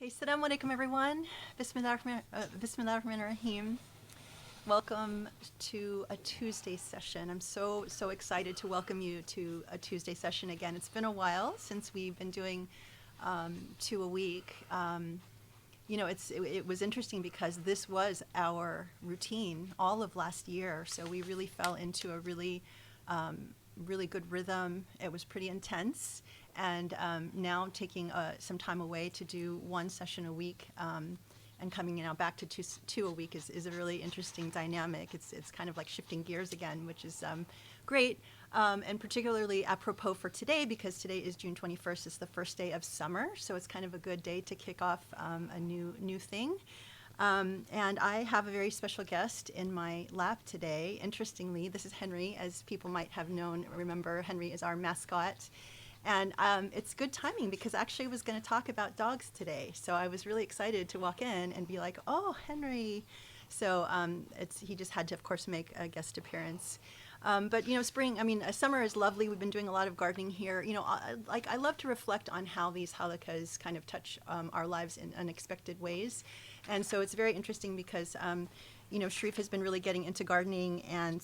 Okay, Assalamu alaikum everyone. Bismillahirrahmanirrahim. Welcome to a Tuesday session. I'm so excited to welcome you to a Tuesday session again. It's been a while since we've been doing 2 a week. It was interesting because this was our routine all of last year. So we really fell into a really good rhythm. It was pretty intense. And now taking some time away to do 1 session a week and coming now back to two a week is a really interesting dynamic. It's kind of like shifting gears again, which is great. And particularly apropos for today, because today is June 21st. It's the first day of summer, so it's kind of a good day to kick off a new thing. And I have a very special guest in my lap today. Interestingly, this is Henry, as people might have remember, Henry is our mascot. And it's good timing because actually I was going to talk about dogs today. So I was really excited to walk in and be like, oh, Henry. So he just had to, of course, make a guest appearance. But spring, summer is lovely. We've been doing a lot of gardening here. I love to reflect on how these halakas kind of touch our lives in unexpected ways. And so it's very interesting because Sharif has been really getting into gardening and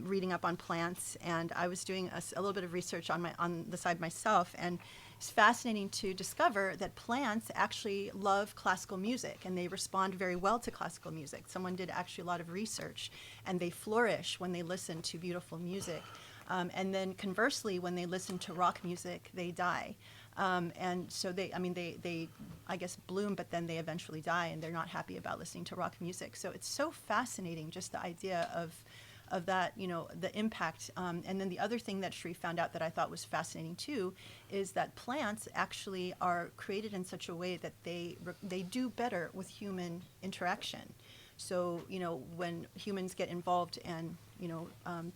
reading up on plants, and I was doing a little bit of research on the side myself, and it's fascinating to discover that plants actually love classical music, and they respond very well to classical music. Someone did actually a lot of research, and they flourish when they listen to beautiful music. And then conversely, when they listen to rock music, they die. And so they I guess bloom, but then they eventually die, and they're not happy about listening to rock music. So it's so fascinating, just the idea of that, the impact. And then the other thing that Sharif found out that I thought was fascinating too, is that plants actually are created in such a way that they do better with human interaction. So, when humans get involved and,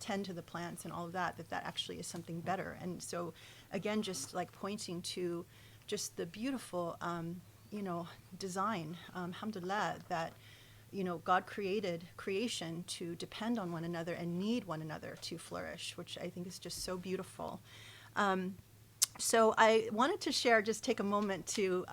tend to the plants and all of that actually is something better. And so, again, just like pointing to just the beautiful, design, alhamdulillah, that, God created creation to depend on one another and need one another to flourish, which I think is just so beautiful. So I wanted to take a moment to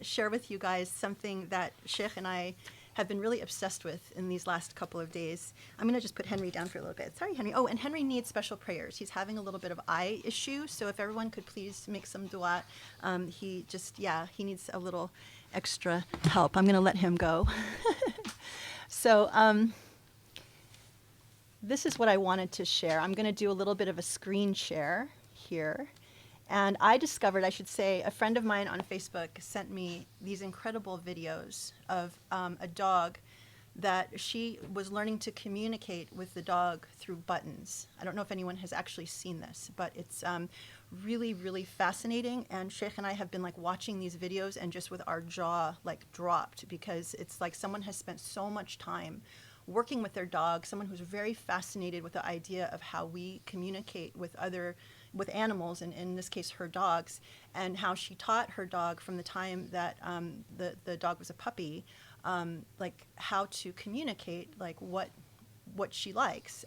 share with you guys something that Sheikh and I have been really obsessed with in these last couple of days. I'm going to just put Henry down for a little bit. Sorry, Henry. Oh, and Henry needs special prayers. He's having a little bit of eye issue, so if everyone could please make some dua. He needs a little extra help. I'm going to let him go. So this is what I wanted to share. I'm going to do a little bit of a screen share here. And I discovered, a friend of mine on Facebook sent me these incredible videos of a dog that she was learning to communicate with the dog through buttons. I don't know if anyone has actually seen this, but it's really, really fascinating. And Sheikh and I have been watching these videos and just with our jaw dropped, because it's like someone has spent so much time working with their dog, someone who's very fascinated with the idea of how we communicate with animals, and in this case her dogs, and how she taught her dog from the time that the dog was a puppy, how to communicate what she likes,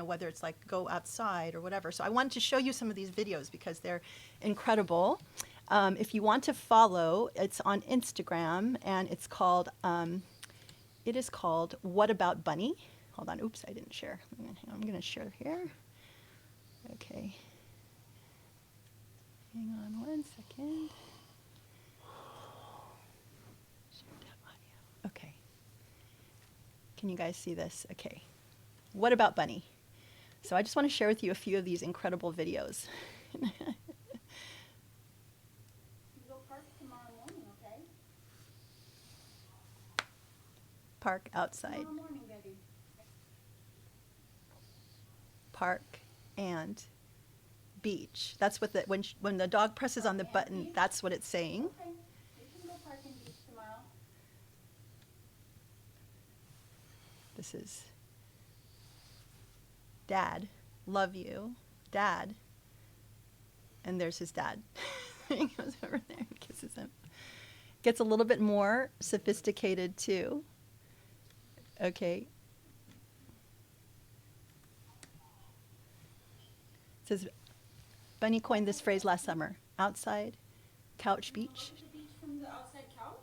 whether it's go outside or whatever. So I wanted to show you some of these videos because they're incredible. If you want to follow, it's on Instagram, and it is called What About Bunny? Hold on, oops, I didn't share. I'm going to share here. Okay. Hang on 1 second. Share tab audio. Okay. Can you guys see this? Okay. What About Bunny? So I just want to share with you a few of these incredible videos. Go park tomorrow morning, okay? Park outside. Tomorrow morning, baby. Park and beach. That's what when the dog presses on the button, that's what it's saying. Okay. We can go park and beach tomorrow. This is Dad, love you, Dad. And there's his dad. He goes over there and kisses him. Gets a little bit more sophisticated too. Okay. It says, Bunny coined this phrase last summer. Outside, couch, beach. Go to the beach from the outside couch?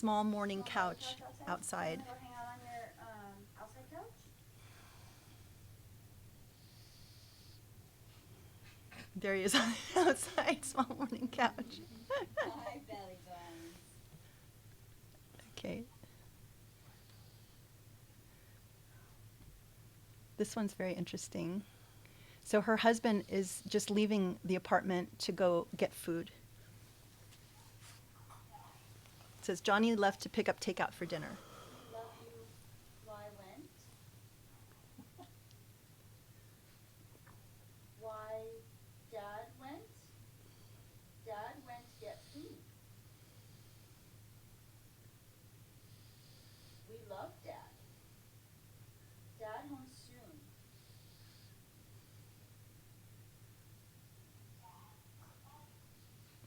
small morning You wanna couch go outside. You wanna go hang out on your outside couch? There he is on the outside, small morning couch. Hi, belly buttons. Okay. This one's very interesting. So her husband is just leaving the apartment to go get food. It says Johnny left to pick up takeout for dinner. Love you. Why went? Why Dad went? Dad went to get food. We love Dad. Dad home soon.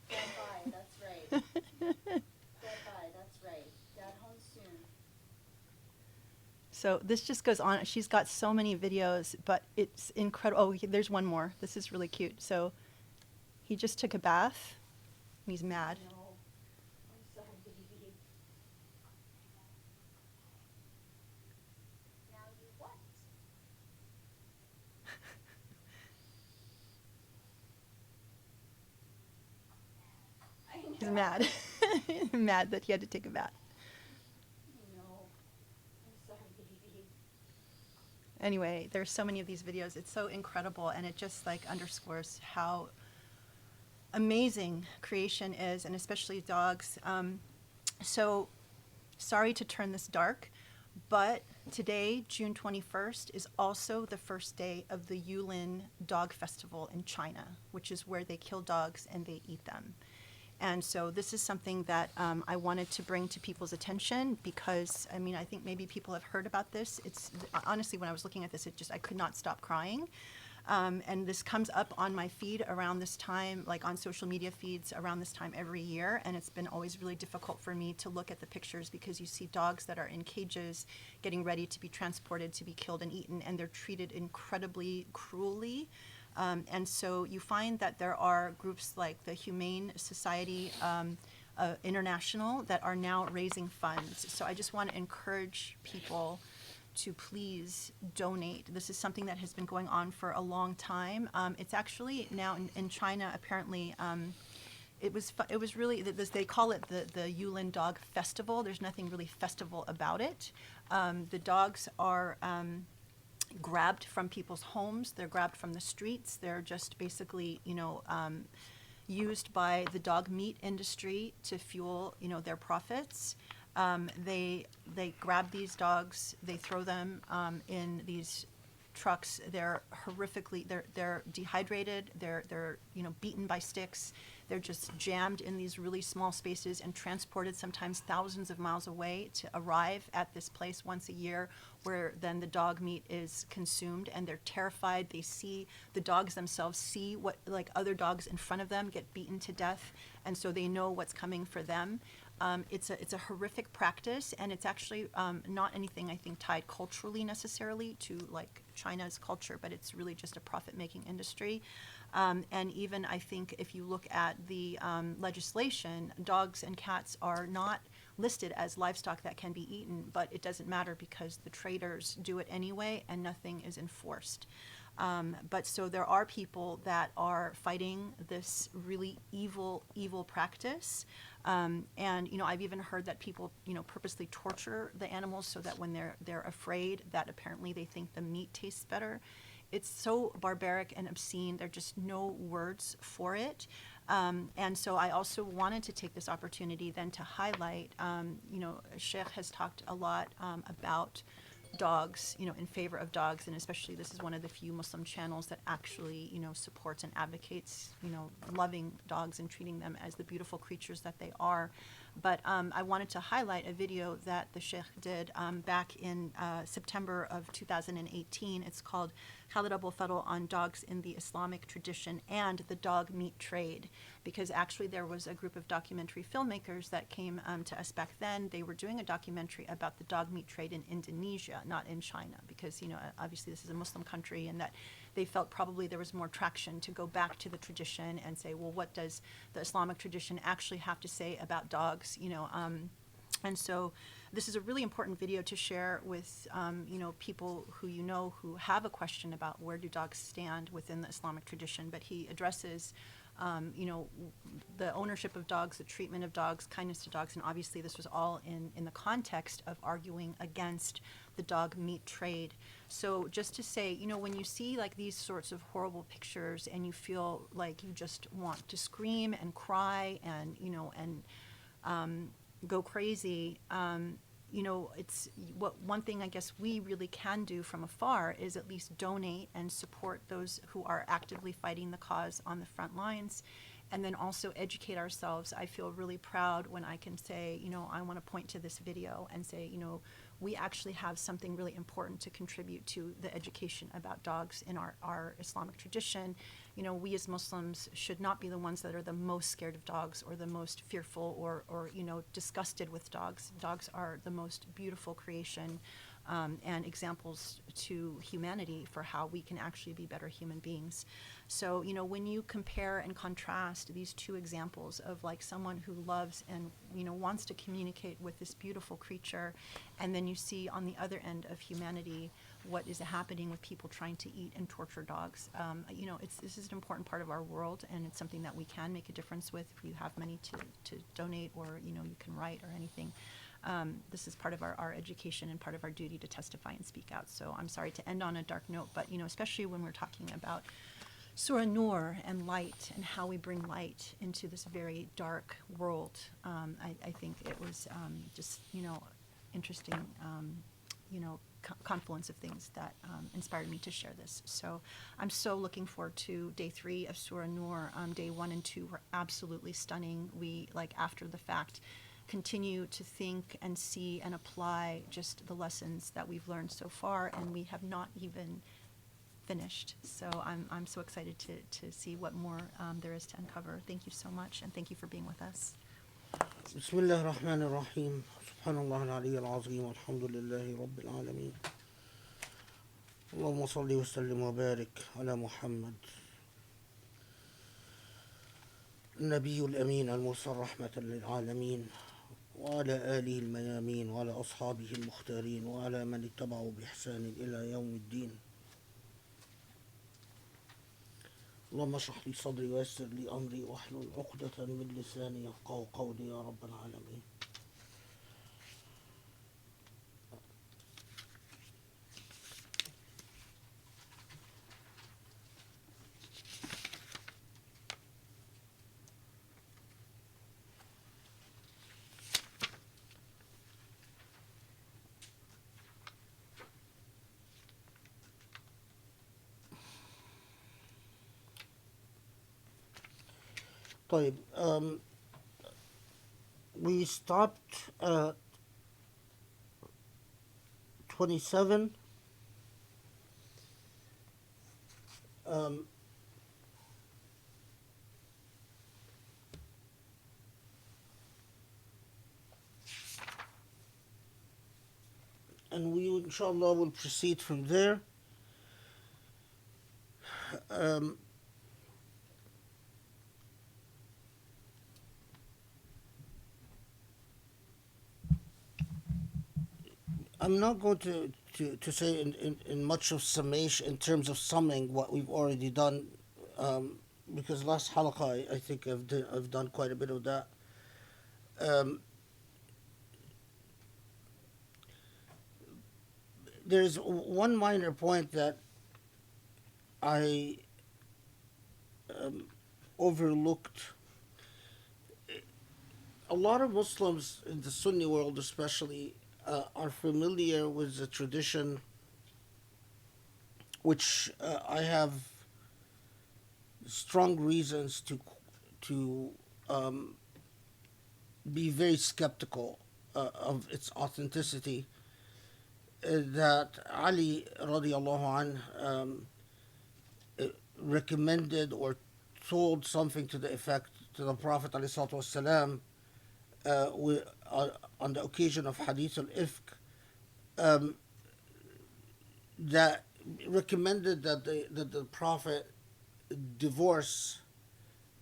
Dad bye, that's right. Dad bye, that's right. Dad home soon. So this just goes on. She's got so many videos, but it's incredible. Oh, there's one more. This is really cute. So he just took a bath. He's mad. No. I'm sorry, baby. Now you what? I know. He's mad. Mad that he had to take a bath. I know. I'm sorry, baby. Anyway, there's so many of these videos. It's so incredible, and it just like underscores how amazing creation is, and especially dogs. So sorry to turn this dark, but today, June 21st, is also the first day of the Yulin Dog Festival in China, which is where they kill dogs and they eat them. And so this is something that I wanted to bring to people's attention because, I mean, I think maybe people have heard about this. It's honestly, when I was looking at this, I could not stop crying. And this comes up on my feed around this time, like on social media feeds around this time every year. And it's been always really difficult for me to look at the pictures because you see dogs that are in cages getting ready to be transported to be killed and eaten, and they're treated incredibly cruelly. And so you find that there are groups like the Humane Society International that are now raising funds. So I just want to encourage people to please donate. This is something that has been going on for a long time. It's actually now in China, apparently, it was really, they call it the Yulin Dog Festival. There's nothing really festival about it. The dogs are grabbed from people's homes. They're grabbed from the streets. They're just basically, used by the dog meat industry to fuel, their profits. They grab these dogs. They throw them in these trucks. They're horrifically. They're dehydrated. They're beaten by sticks. They're just jammed in these really small spaces and transported sometimes thousands of miles away to arrive at this place once a year where then the dog meat is consumed, and they're terrified. They see, the dogs themselves see what, like, other dogs in front of them get beaten to death, and so they know what's coming for them. It's a horrific practice, and it's actually not anything, I think, tied culturally necessarily to like China's culture, but it's really just a profit-making industry. And even I think if you look at the legislation, dogs and cats are not listed as livestock that can be eaten, but it doesn't matter because the traders do it anyway and nothing is enforced. But so there are people that are fighting this really evil practice. And, I've even heard that people, purposely torture the animals so that when they're afraid that apparently they think the meat tastes better. It's so barbaric and obscene. There are just no words for it. And so I also wanted to take this opportunity then to highlight, Sheikh has talked a lot about dogs, in favor of dogs, and especially this is one of the few Muslim channels that actually, supports and advocates, loving dogs and treating them as the beautiful creatures that they are. But I wanted to highlight a video that the Sheikh did back in September of 2018. It's called Khalid Abul Fadl on Dogs in the Islamic Tradition and the Dog Meat Trade, because actually there was a group of documentary filmmakers that came to us back then. They were doing a documentary about the dog meat trade in Indonesia, not in China, because, obviously this is a Muslim country, and that they felt probably there was more traction to go back to the tradition and say, well, what does the Islamic tradition actually have to say about dogs, And so this is a really important video to share with, people who have a question about where do dogs stand within the Islamic tradition. But he addresses, the ownership of dogs, the treatment of dogs, kindness to dogs. And obviously this was all in the context of arguing against the dog meat trade. So just to say, when you see like these sorts of horrible pictures and you feel like you just want to scream and cry and, go crazy, it's one thing I guess we really can do from afar is at least donate and support those who are actively fighting the cause on the front lines, and then also educate ourselves. I feel really proud when I can say, I want to point to this video and say, we actually have something really important to contribute to the education about dogs in our Islamic tradition. We as Muslims should not be the ones that are the most scared of dogs or the most fearful or disgusted with dogs. Dogs are the most beautiful creation and examples to humanity for how we can actually be better human beings. So, when you compare and contrast these two examples of like someone who loves and, wants to communicate with this beautiful creature, and then you see on the other end of humanity what is happening with people trying to eat and torture dogs, this is an important part of our world, and it's something that we can make a difference with if you have money to donate, or, you can write or anything. This is part of our education and part of our duty to testify and speak out. So I'm sorry to end on a dark note, but, especially when we're talking about Surah Nur and light and how we bring light into this very dark world, I think it was just, interesting, confluence of things that inspired me to share this. So I'm so looking forward to day 3 of Surah Nur. Day 1 and 2 were absolutely stunning. We, after the fact, continue to think and see and apply just the lessons that we've learned so far, and we have not even finished. So I'm so excited to see what more there is to uncover. Thank you so much, and thank you for being with us. بسم الله الرحمن الرحيم سبحان الله العلي العظيم والحمد لله رب العالمين اللهم صل وسلم وبارك على محمد النبي الأمين المرسل رحمة للعالمين وعلى آله الميامين وعلى أصحابه المختارين وعلى من اتبعوا بإحسان إلى يوم الدين اللهم اشرح لي صدري ويسر لي أمري واحلل عقدة من لساني يفقهوا قولي يا رب العالمين. طيب we stopped at 27. And we inshallah will proceed from there. I'm not going to say in much of summation, in terms of summing what we've already done, because last halaqah I think I've done quite a bit of that. There's one minor point that I overlooked. A lot of Muslims in the Sunni world especially are familiar with the tradition, which I have strong reasons to be very skeptical of its authenticity, that Ali radiallahu anh recommended or told something to the effect to the Prophet alayhi salatu wasalam, on the occasion of Hadith al-Ifk, that recommended that the Prophet divorce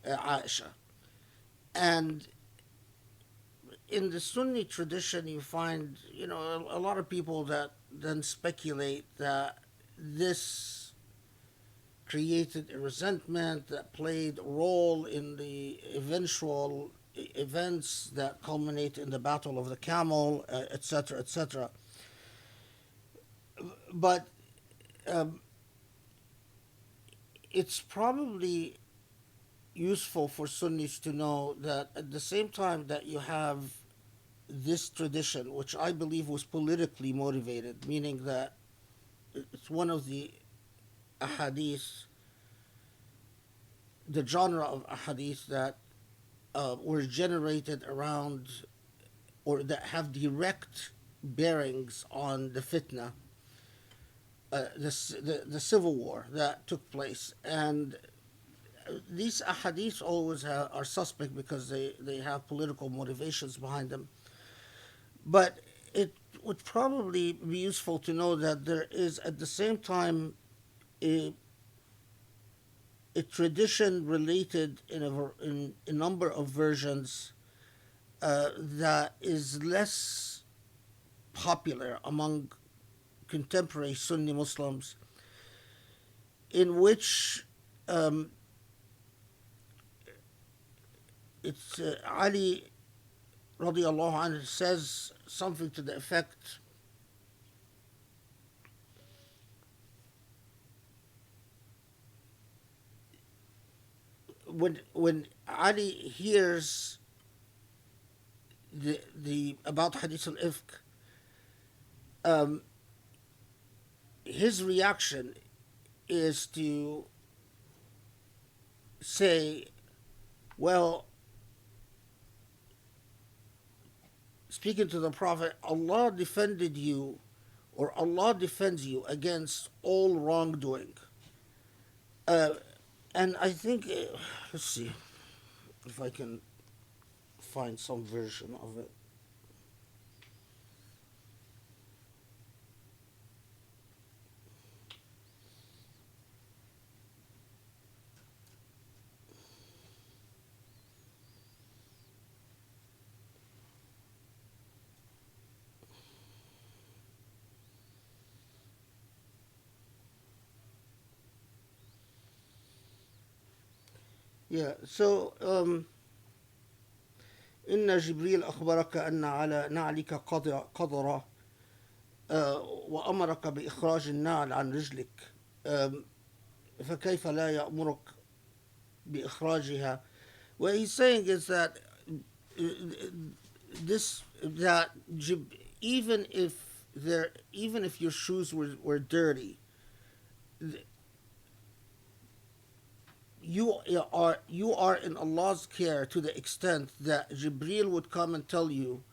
Aisha. And in the Sunni tradition, you find, a lot of people that then speculate that this created a resentment that played a role in the eventual events that culminate in the Battle of the Camel, etc., etc. But um, it's probably useful for Sunnis to know that at the same time that you have this tradition, which I believe was politically motivated, meaning that it's one of the ahadith, the genre of ahadith that were generated around or that have direct bearings on the fitna, the civil war that took place. And these ahadith always are suspect because they have political motivations behind them. But it would probably be useful to know that there is at the same time a, a tradition related in a number of versions that is less popular among contemporary Sunni Muslims, in which it's Ali radiallahu anhu says something to the effect, when Ali hears the about Hadith al-Ifk, his reaction is to say, well, speaking to the Prophet, Allah defended you, or Allah defends you against all wrongdoing. And I think, let's see if I can find some version of it. Yeah, so إن جبريل أخبرك أن على نعلك قدرة وأمرك بإخراج النعل عن رجلك فكيف لا يأمرك بإخراجها. What he's saying is that even if your shoes were dirty, you are in Allah's care to the extent that Jibreel would come and tell you,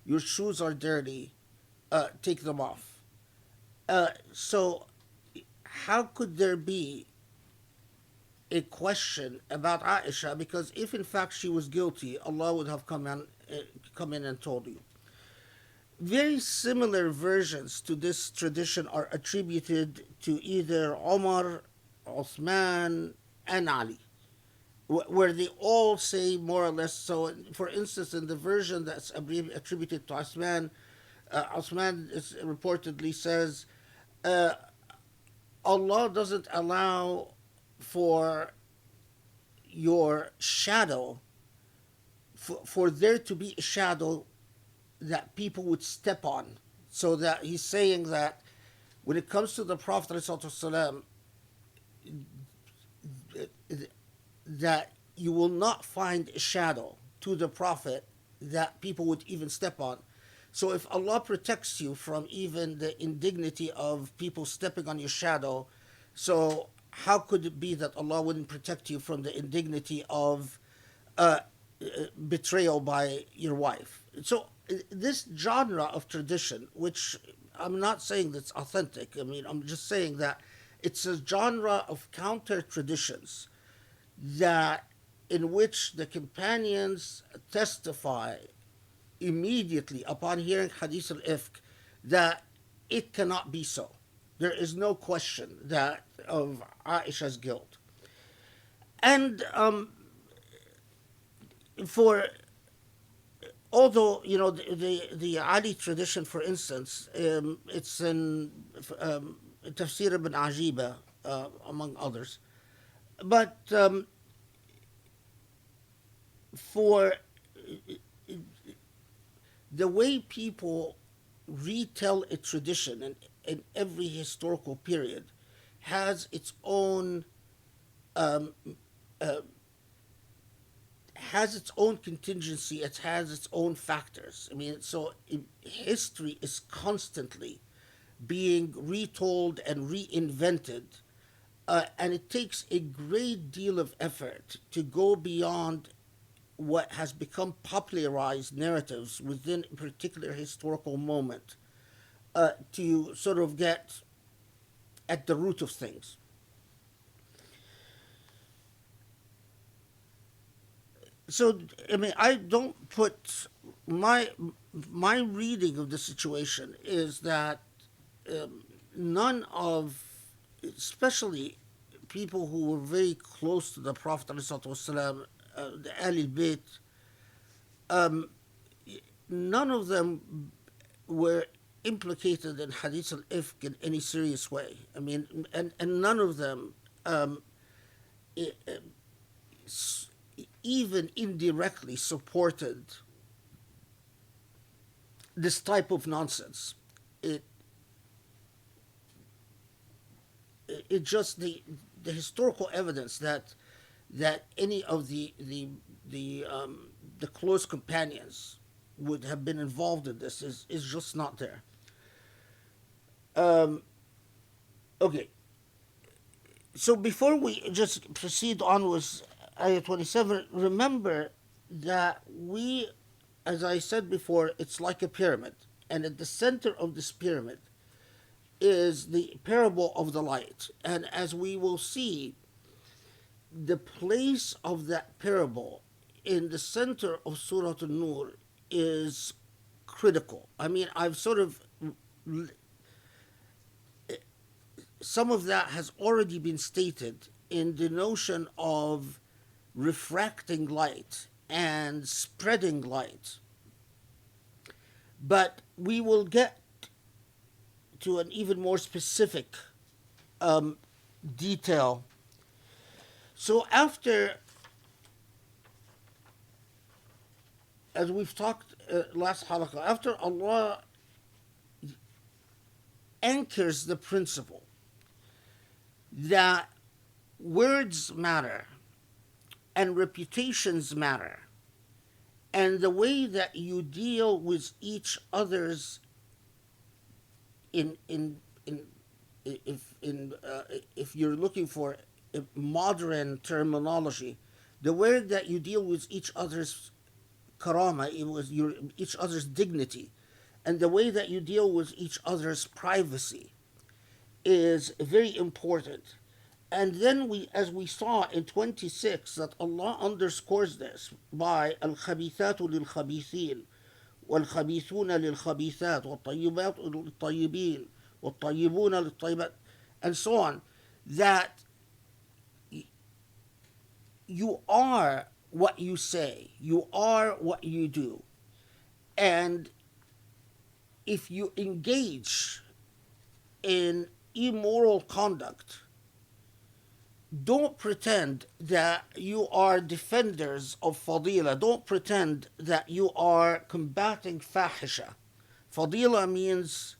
your shoes are dirty, take them off. So how could there be a question about Aisha? Because if in fact she was guilty, Allah would have come in and told you. Very similar versions to this tradition are attributed to either Omar, Uthman, and Ali, where they all say more or less so. For instance, in the version that's attributed to Uthman, Uthman reportedly says, Allah doesn't allow for your shadow, for there to be a shadow that people would step on. So that he's saying that when it comes to the Prophet ﷺ, that you will not find a shadow to the Prophet that people would even step on. So if Allah protects you from even the indignity of people stepping on your shadow, so how could it be that Allah wouldn't protect you from the indignity of betrayal by your wife? So this genre of tradition, which I'm not saying that's authentic, I mean, I'm just saying that it's a genre of counter traditions that in which the companions testify immediately upon hearing Hadith al-Ifk that it cannot be so. There is no question that of Aisha's guilt. And for although the Ali tradition, for instance, it's in Tafsir ibn Ajiba, among others. But for the way people retell a tradition in every historical period has its own um, uh, has its own contingency. It has its own factors. I mean, so history is constantly being retold and reinvented, and it takes a great deal of effort to go beyond what has become popularized narratives within a particular historical moment, to sort of get at the root of things. So, I mean, I don't put my my reading of the situation is that none of, especially people who were very close to the Prophet ﷺ, the Ahlul Bayt, um, none of them were implicated in Hadith al-Ifk in any serious way. I mean, and none of them i- s- even indirectly supported this type of nonsense. It it just the historical evidence that any of the close companions would have been involved in this is just not there. Um, okay, so before we just proceed on with ayah 27, remember that we, as I said before, it's like a pyramid, and at the center of this pyramid is the parable of the light. And as we will see, the place of that parable in the center of Surah An-Nur is critical. I mean, I've sort of, some of that has already been stated in the notion of refracting light and spreading light. But we will get to an even more specific um, detail. So after, as we've talked last halaqah, after Allah anchors the principle that words matter and reputations matter, and the way that you deal with each other's in if you're looking for a modern terminology, the way that you deal with each other's karama, it was your each other's dignity, and the way that you deal with each other's privacy is very important. And then we, as we saw in 26, that Allah underscores this by al-khabithatu lil-khabithin wal-khabithuna lil-khabithat wal-tayyibatu lil-tayyibin wal-tayyibuna lil-tayyibat, and so on, that you are what you say, you are what you do. And if you engage in immoral conduct, don't pretend that you are defenders of fadila. Don't pretend that you are combating fahisha. Fadila means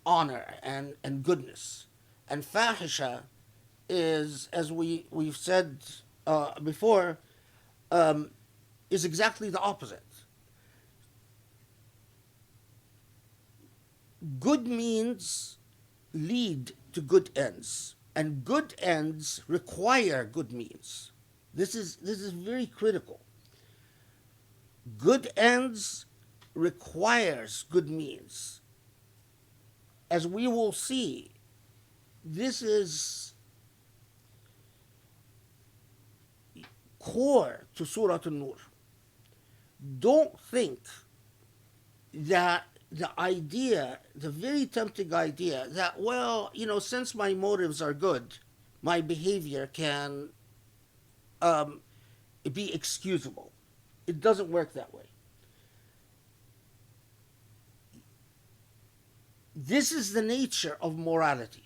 honor and goodness. And fahisha is, as we've said before, is exactly the opposite. Good means lead to good ends, and good ends require good means. This is very critical. Good ends requires good means. As we will see, this is core to Surah An-Nur. Don't think that the idea, the very tempting idea that, well, since my motives are good, my behavior can be excusable. It doesn't work that way. this is the nature of morality.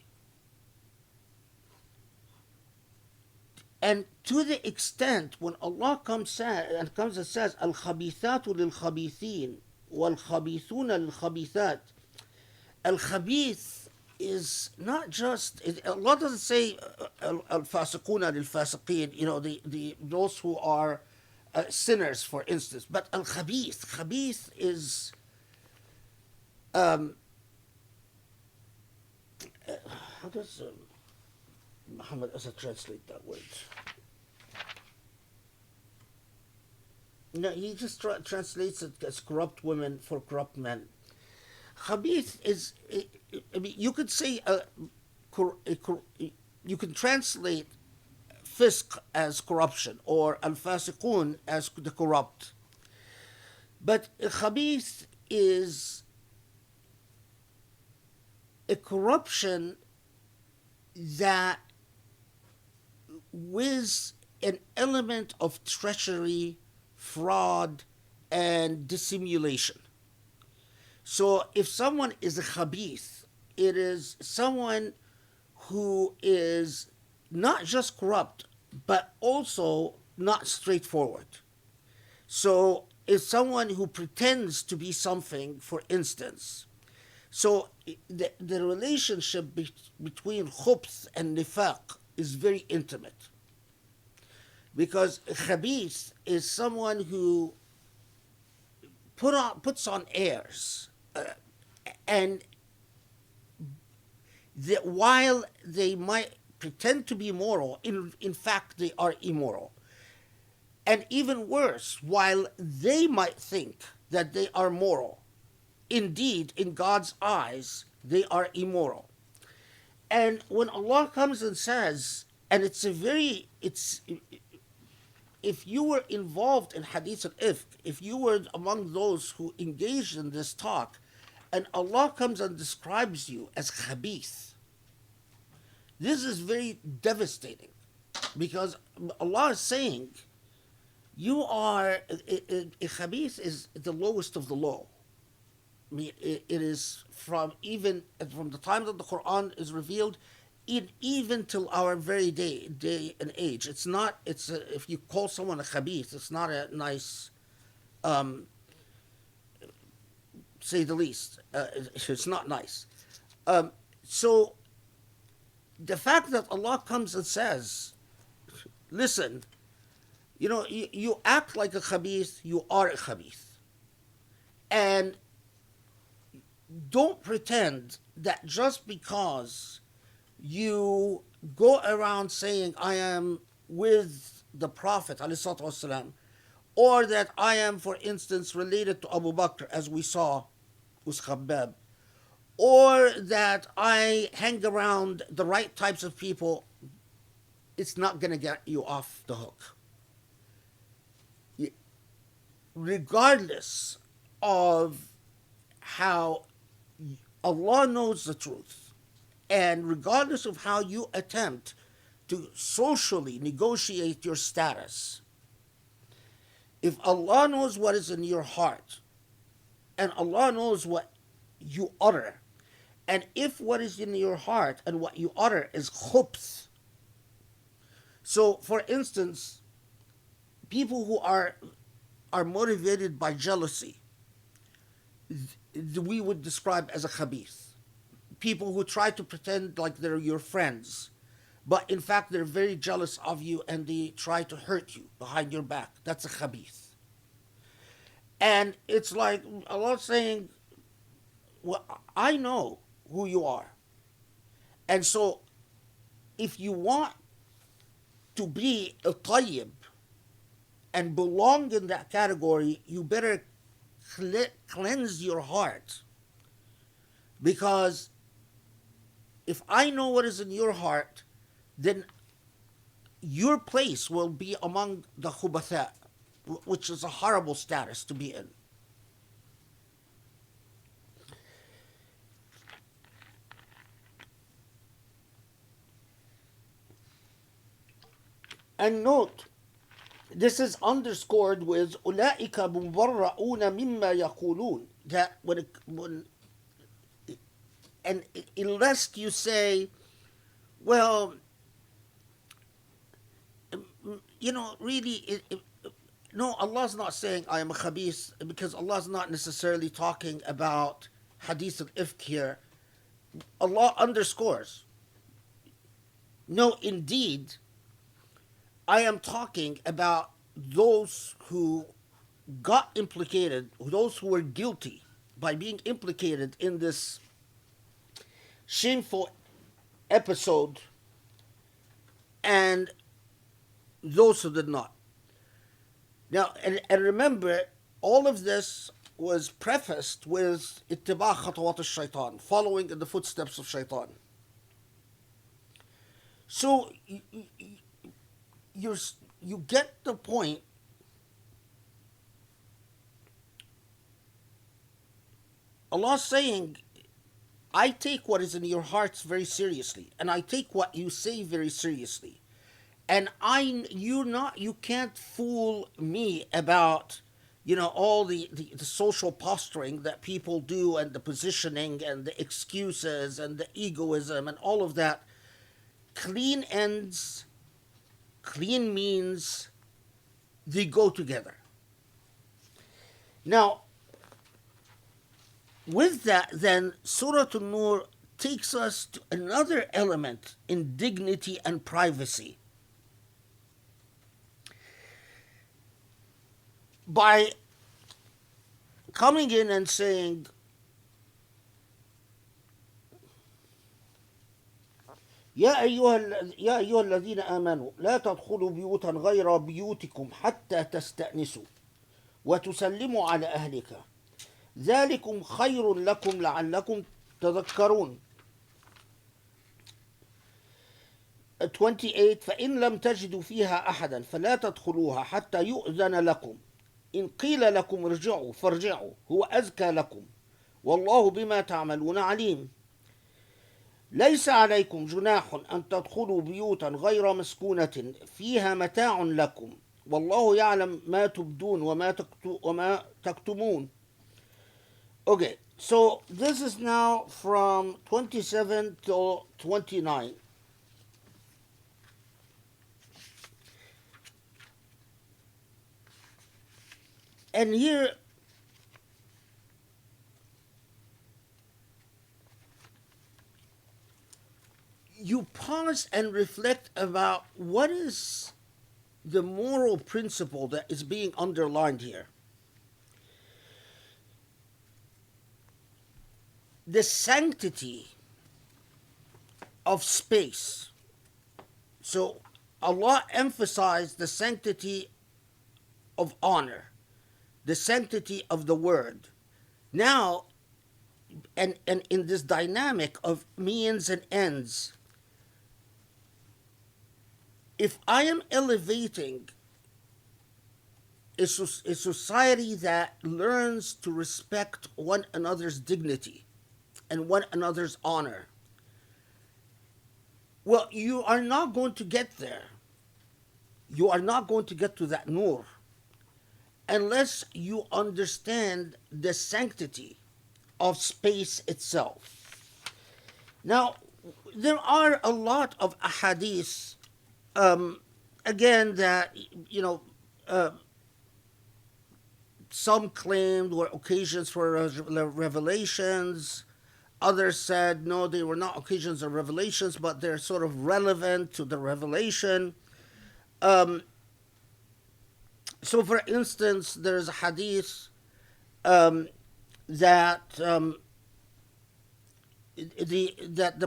And to the extent when Allah comes and says, Al-Khabithatu lil-Khabithin, wal-Khabithuna lil-Khabithat, Al-Khabith is not just, Allah doesn't say Al-Fasiquna lil-Fasiqin, those who are sinners, for instance, but Khabith is, how does Muhammad Asa translate that word? No, he just translates it as corrupt women for corrupt men. Khabith is, you could say, you can translate fisq as corruption or al-fasiqun as the corrupt. But khabith is a corruption that with an element of treachery, fraud, and dissimulation. So if someone is a khabith, it is someone who is not just corrupt, but also not straightforward. So if someone who pretends to be something, for instance, so the relationship between khubth and nifaq is very intimate. Because khabith is someone who puts on airs, and while they might pretend to be moral, in fact they are immoral. And even worse, while they might think that they are moral, indeed, in God's eyes, they are immoral. And when Allah comes and says, and if you were involved in hadith al-ifk, if you were among those who engaged in this talk, and Allah comes and describes you as khabith, this is very devastating, because Allah is saying, you are, khabith is the lowest of the low. I mean, it is from the time that the Quran is revealed, even till our very day and age. It's not. If you call someone a khabith, it's not a nice, say the least. It's not nice. So the fact that Allah comes and says, "Listen, you act like a khabith. You are a khabith," and don't pretend that just because you go around saying, I am with the Prophet, ﷺ, or that I am, for instance, related to Abu Bakr, as we saw with Khabbab, or that I hang around the right types of people, it's not going to get you off the hook. Regardless of how Allah knows the truth, and regardless of how you attempt to socially negotiate your status, if Allah knows what is in your heart, and Allah knows what you utter, and if what is in your heart and what you utter is khubth, so for instance, people who are motivated by jealousy, we would describe as a khabith. People who try to pretend like they're your friends, but in fact they're very jealous of you and they try to hurt you behind your back. That's a khabith. And it's like Allah saying, well, I know who you are. And so if you want to be a tayyib and belong in that category, you better cleanse your heart, because if I know what is in your heart, then your place will be among the khubatha, which is a horrible status to be in. And note, this is underscored with أولئك مبرؤون مما يقولون, that when and unless you say, well, really, no, Allah's not saying I am a khabith, because Allah's not necessarily talking about hadith al-ifk here. Allah underscores, no, indeed, I am talking about those who got implicated, those who were guilty by being implicated in this shameful episode, and those who did not. Now, and remember, all of this was prefaced with اتباع خطوات الشيطان, following in the footsteps of shaitan. So you get the point. Allah's saying, I take what is in your hearts very seriously, and I take what you say very seriously. And you can't fool me about, all the social posturing that people do, and the positioning and the excuses and the egoism and all of that. Clean ends, clean means, they go together. Now, with that, then, Surah An-Nur takes us to another element in dignity and privacy. By coming in and saying, يا أيها الذين آمنوا لا تدخلوا بيوتا غير بيوتكم حتى تستأنسوا وتسلموا على أهلك ذلكم خير لكم لعلكم تذكرون. 28 فإن لم تجدوا فيها أحدا فلا تدخلوها حتى يؤذن لكم إن قيل لكم ارجعوا فارجعوا هو أزكى لكم والله بما تعملون عليم. ليس عليكم جناح أن تدخلوا بيوتا غير مسكونة فيها متاع لكم والله يعلم ما تبدون وما تكتمون. Okay, so this is now from 27 to 29. And here, you pause and reflect about what is the moral principle that is being underlined here. The sanctity of space. So Allah emphasized the sanctity of honor, the sanctity of the word. Now, and in this dynamic of means and ends, if I am elevating a society that learns to respect one another's dignity and one another's honor, well, you are not going to get there. You are not going to get to that nur unless you understand the sanctity of space itself. Now, there are a lot of ahadith, again, that, some claimed were occasions for revelations. Others said, no, they were not occasions of revelations, but they're sort of relevant to the revelation. So, for instance, there's a hadith that the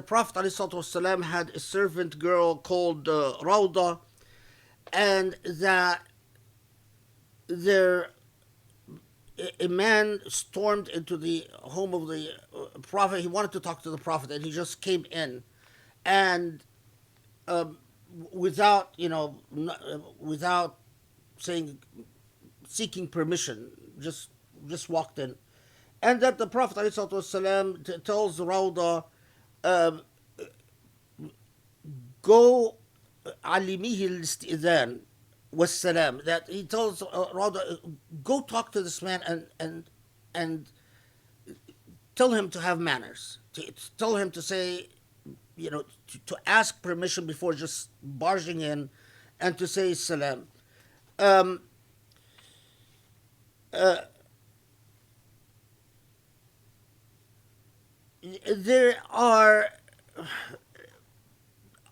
Prophet ﷺ had a servant girl called Rauda, and that a man stormed into the home of the Prophet. He wanted to talk to the Prophet, and he just came in, and without seeking permission, just walked in. And that the Prophet ﷺ tells Rauda, go alimihi al-istidhan was-salam, that he tells Rauda, go talk to this man and tell him to have manners, to tell him to say, to ask permission before just barging in, and to say salam. Um, uh, there are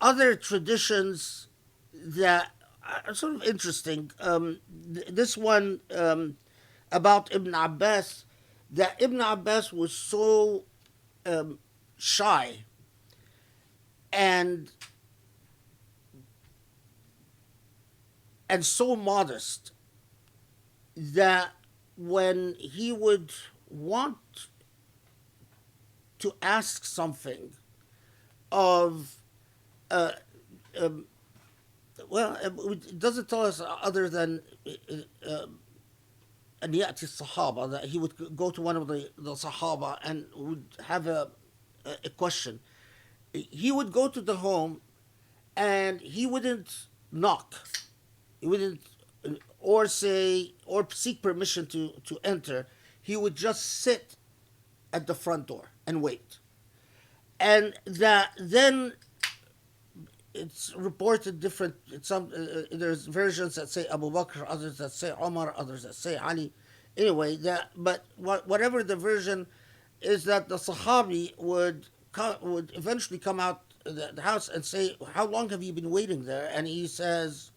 other traditions that are sort of interesting. This one about Ibn Abbas, that Ibn Abbas was so um, shy and so modest that when he would want to ask something of uh, um, it doesn't tell us other than أن يأتي الصحابة, that he would go to one of the Sahaba and would have a question. He would go to the home and he wouldn't knock. He wouldn't or say or seek permission to enter. He would just sit at the front door and wait. And that then it's reported different. There's versions that say Abu Bakr, others that say Omar, others that say Ali. Anyway, whatever the version is, that the Sahabi would eventually come out the house and say, "How long have you been waiting there?" And he says,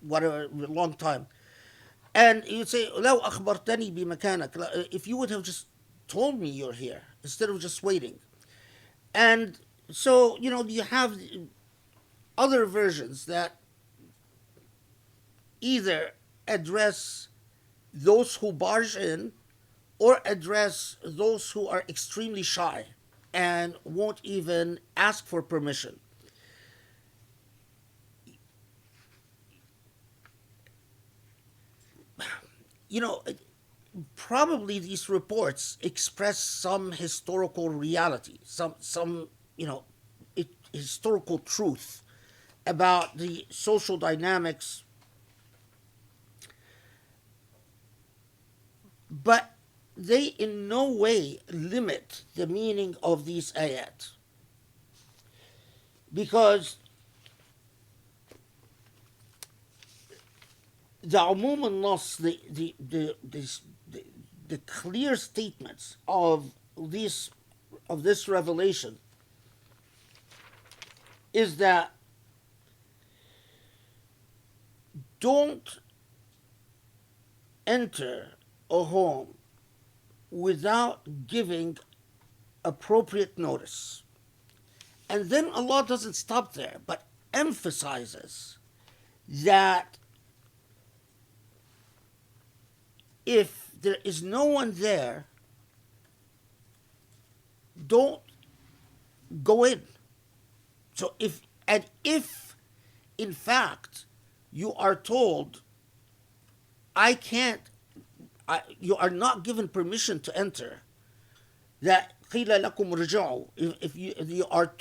whatever, long time. And you'd say, "لو أخبرتني بمكانك," if you would have just told me you're here instead of just waiting. And so, you have other versions that either address those who barge in or address those who are extremely shy and won't even ask for permission. Probably these reports express some historical reality, some historical truth about the social dynamics, but they in no way limit the meaning of these ayat, because the umum al-nas, the clear statements of this revelation is that don't enter a home without giving appropriate notice. And then Allah doesn't stop there, but emphasizes that if there is no one there, don't go in. So if in fact you are told, you are not given permission to enter, that قِيلَ لَكُمْ رِجِعُوا, if you are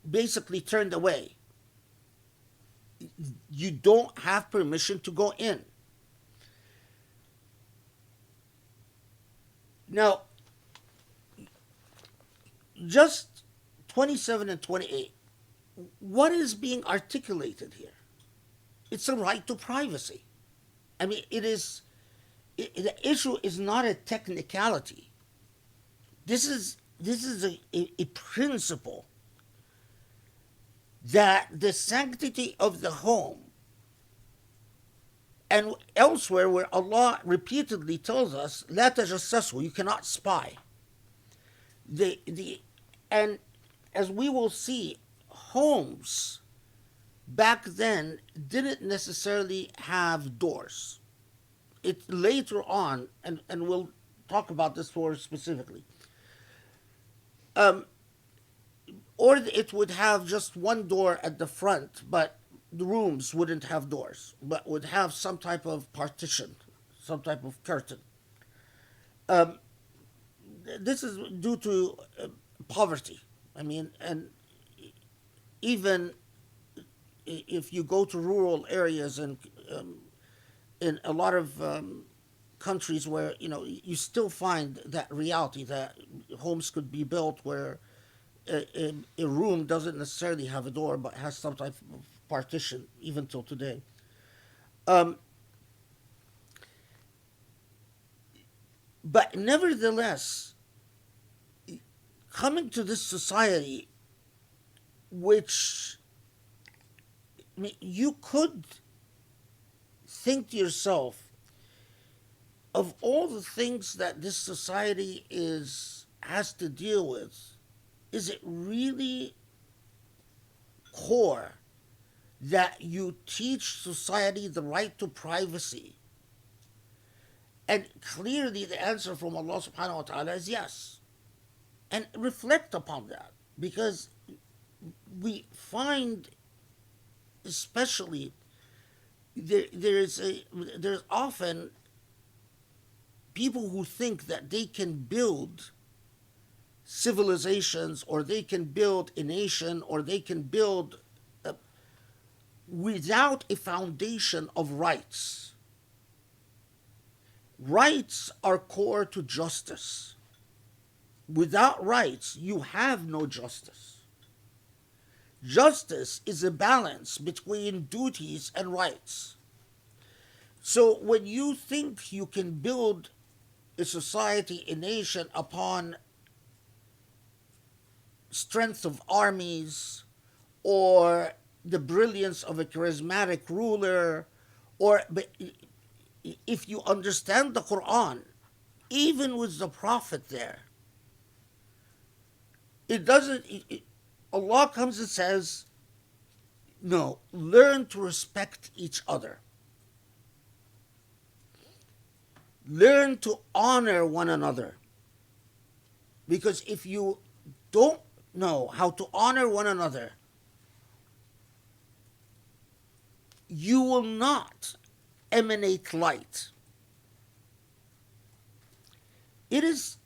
basically turned away, you don't have permission to go in. Now, just 27 and 28, what is being articulated here? It's a right to privacy. I mean, the issue is not a technicality. This is a principle that the sanctity of the home, and elsewhere where Allah repeatedly tells us, لا تجسسوا, you cannot spy. And as we will see, homes back then didn't necessarily have doors. It later on, and we'll talk about this more specifically, or it would have just one door at the front, but the rooms wouldn't have doors, but would have some type of partition, some type of curtain. This is due to poverty. I mean, and even if you go to rural areas and in a lot of countries where you still find that reality that homes could be built where a room doesn't necessarily have a door but has some type of partition even till today. Um, but nevertheless, coming to this society, which you could think to yourself of all the things that this society has to deal with, is it really core that you teach society the right to privacy? And clearly the answer from Allah subhanahu wa ta'ala is yes. And reflect upon that, because we find, especially, there's often people who think that they can build civilizations, or they can build a nation, or they can build without a foundation of rights. Rights are core to justice. Without rights, you have no justice. Justice is a balance between duties and rights. So when you think you can build a society, a nation, upon strength of armies, or the brilliance of a charismatic ruler, but if you understand the Quran, even with the Prophet there, it doesn't. Allah comes and says, no, learn to respect each other. Learn to honor one another. Because if you don't know how to honor one another, you will not emanate light. It is,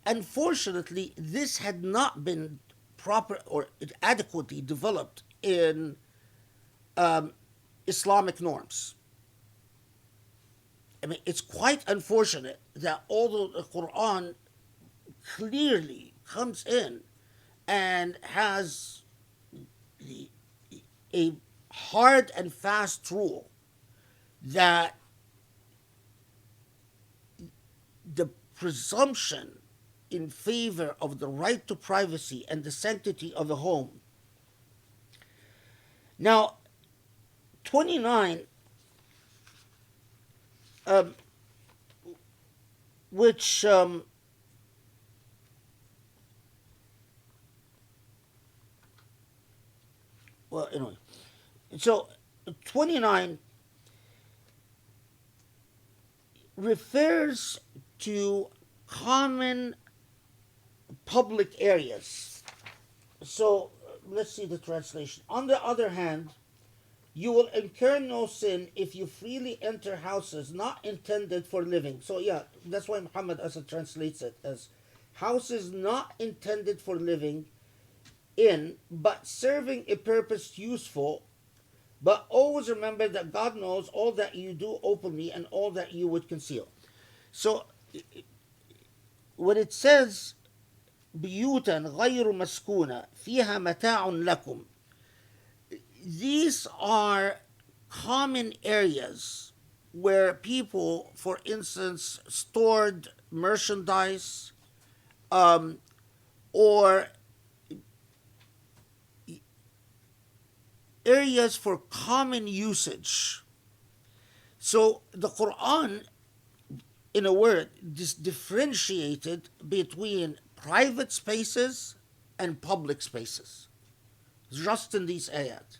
unfortunately, this had not been proper or adequately developed in Islamic norms. I mean, it's quite unfortunate that although the Quran clearly comes in and has a hard and fast rule that the presumption in favor of the right to privacy and the sanctity of the home. Now, 29, which well, anyway, so 29 refers to common public areas. So let's see the translation. On the other hand, you will incur no sin if you freely enter houses not intended for living. So yeah, that's why Muhammad Asad translates it as houses not intended for living in, but serving a purpose useful. But always remember that God knows all that you do openly and all that you would conceal. So when it says بيوتا غير مسكونة فيها متاع لكم, these are common areas where people, for instance, stored merchandise, or areas for common usage. So the Quran, in a word, differentiated between private spaces and public spaces, just in these ayat.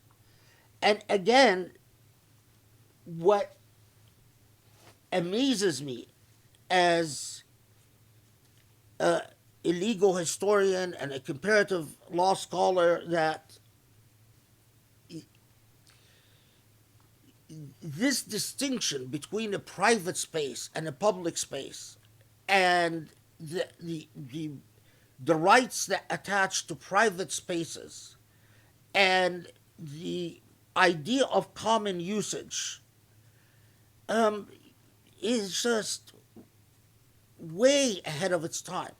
And again, what amazes me as a legal historian and a comparative law scholar, that this distinction between a private space and a public space, and the rights that attach to private spaces, and the idea of common usage, is just way ahead of its time.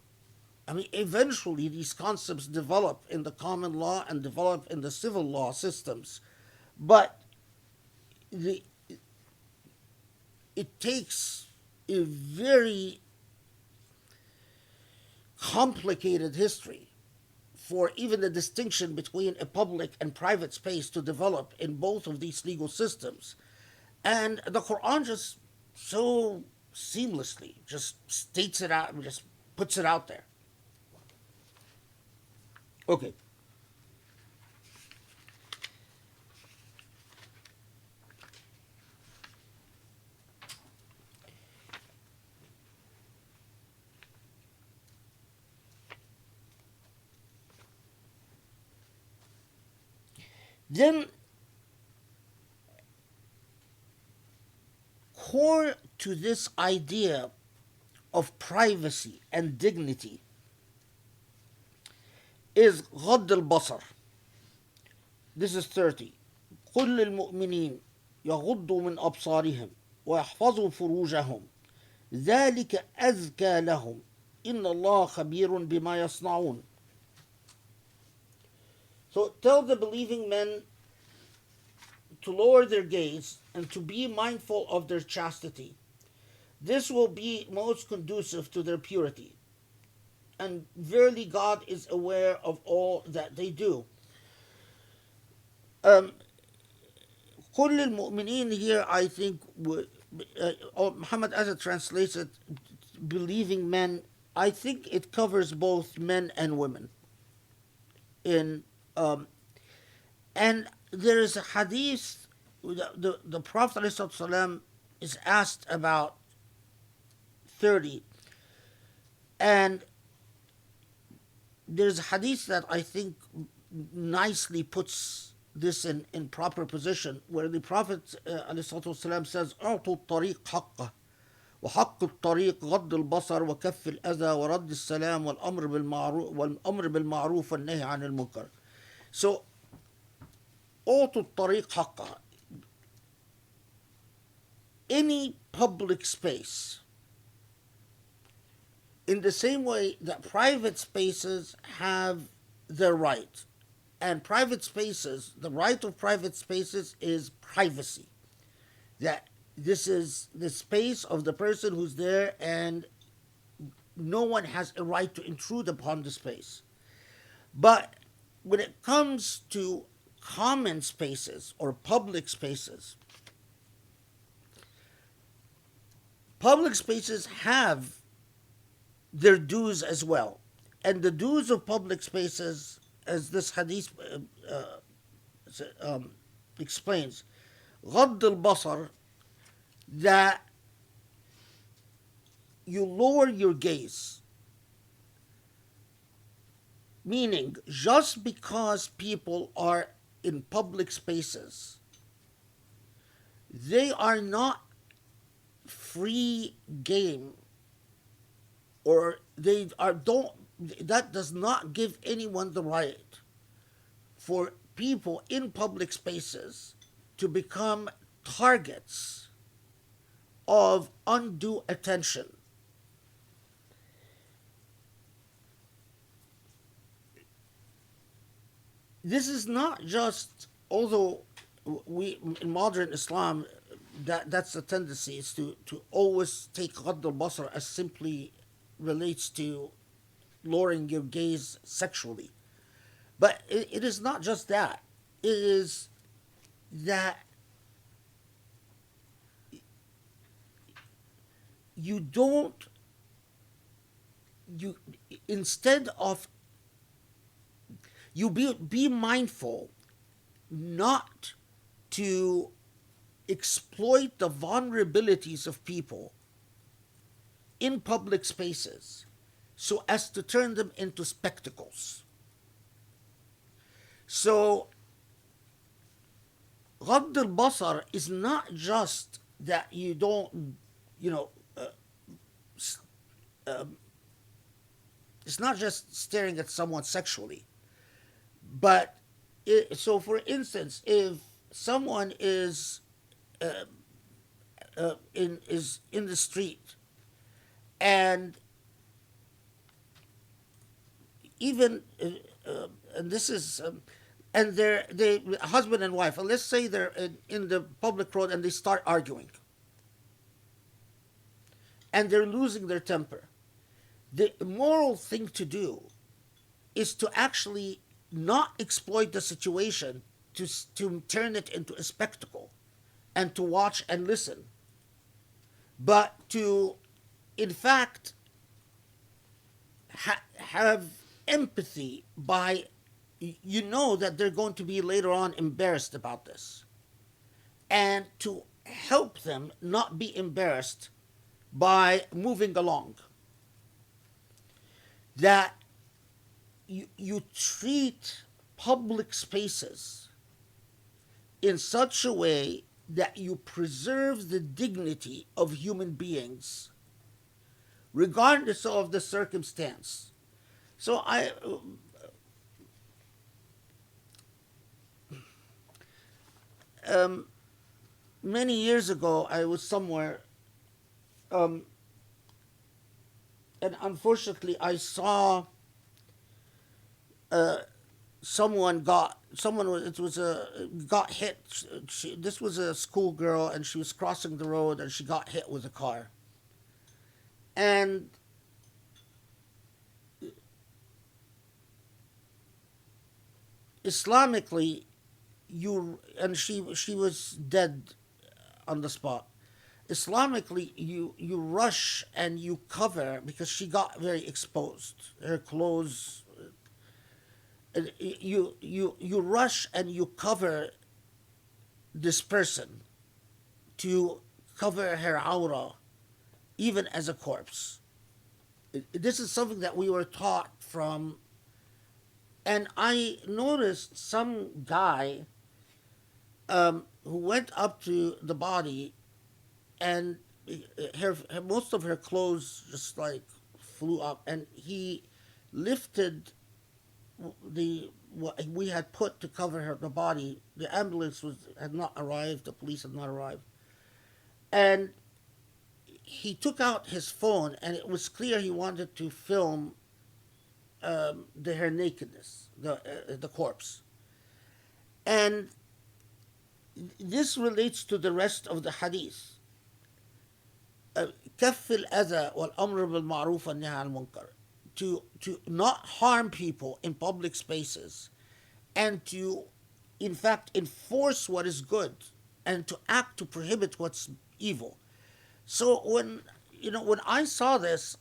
I mean, eventually these concepts develop in the common law and develop in the civil law systems, but the, it takes a very complicated history for even the distinction between a public and private space to develop in both of these legal systems. And the Quran just so seamlessly just states it out and just puts it out there. Okay. Then, core to this idea of privacy and dignity is غض البصر. This is 30. قل للمؤمنين يغضوا من أبصارهم ويحفظوا فروجهم ذلك أزكى لهم إن الله خبير بما يصنعون. So tell the believing men to lower their gaze and to be mindful of their chastity. This will be most conducive to their purity. And verily God is aware of all that they do. كل المؤمنين here, I think, Muhammad as it translates it, believing men, I think it covers both men and women. And there is a hadith, the Prophet ﷺ is asked about 30, and there's a hadith that I think nicely puts this in proper position, where the Prophet ﷺ says, أعطوا الطريق حقه وحق الطريق غض البصر وكف الأذى ورد السلام والأمر بالمعروف والنهي عن المنكر. So, أعطوا الطريق حقه. Any public space, in the same way that private spaces have their right, and private spaces, the right of private spaces is privacy. That this is the space of the person who's there, and no one has a right to intrude upon the space. But when it comes to common spaces or public spaces have their dues as well. And the dues of public spaces, as this hadith explains, غض البصر, that you lower your gaze. Meaning, just because people are in public spaces, they are not free game, or that does not give anyone the right for people in public spaces to become targets of undue attention. This is not just, although we in modern Islam, that's a tendency, is to always take Ghadd al-Basar as simply relates to lowering your gaze sexually. But it is not just that. It is that instead of, you be mindful not to exploit the vulnerabilities of people in public spaces so as to turn them into spectacles. So, Ghadd al-Basar is not just that you don't, it's not just staring at someone sexually. But, so for instance, if someone is is in the street, and even and this is and they husband and wife, and let's say they're in the public road and they start arguing and they're losing their temper. The moral thing to do is to actually not exploit the situation to turn it into a spectacle and to watch and listen, but to, in fact, have empathy by, you know that they're going to be later on embarrassed about this, and to help them not be embarrassed by moving along. That you treat public spaces in such a way that you preserve the dignity of human beings regardless of the circumstance. So many years ago I was somewhere, and unfortunately I saw someone got hit. This was a schoolgirl, and she was crossing the road, and she got hit with a car. And Islamically, she was dead on the spot. Islamically, you rush and you cover, because she got very exposed. Her clothes, you rush and you cover this person to cover her aura, even as a corpse. This is something that we were taught from, and I noticed some guy who went up to the body, and most of her clothes just like flew up, and he lifted what we had put to cover the body. The ambulance had not arrived, the police had not arrived, and he took out his phone, and it was clear he wanted to film her nakedness, the corpse. And this relates to the rest of the hadith. كف الأذى والأمر بالمعروف والنهي عن المنكر. To not harm people in public spaces, and to, in fact, enforce what is good, and to act to prohibit what's evil. So when I saw this,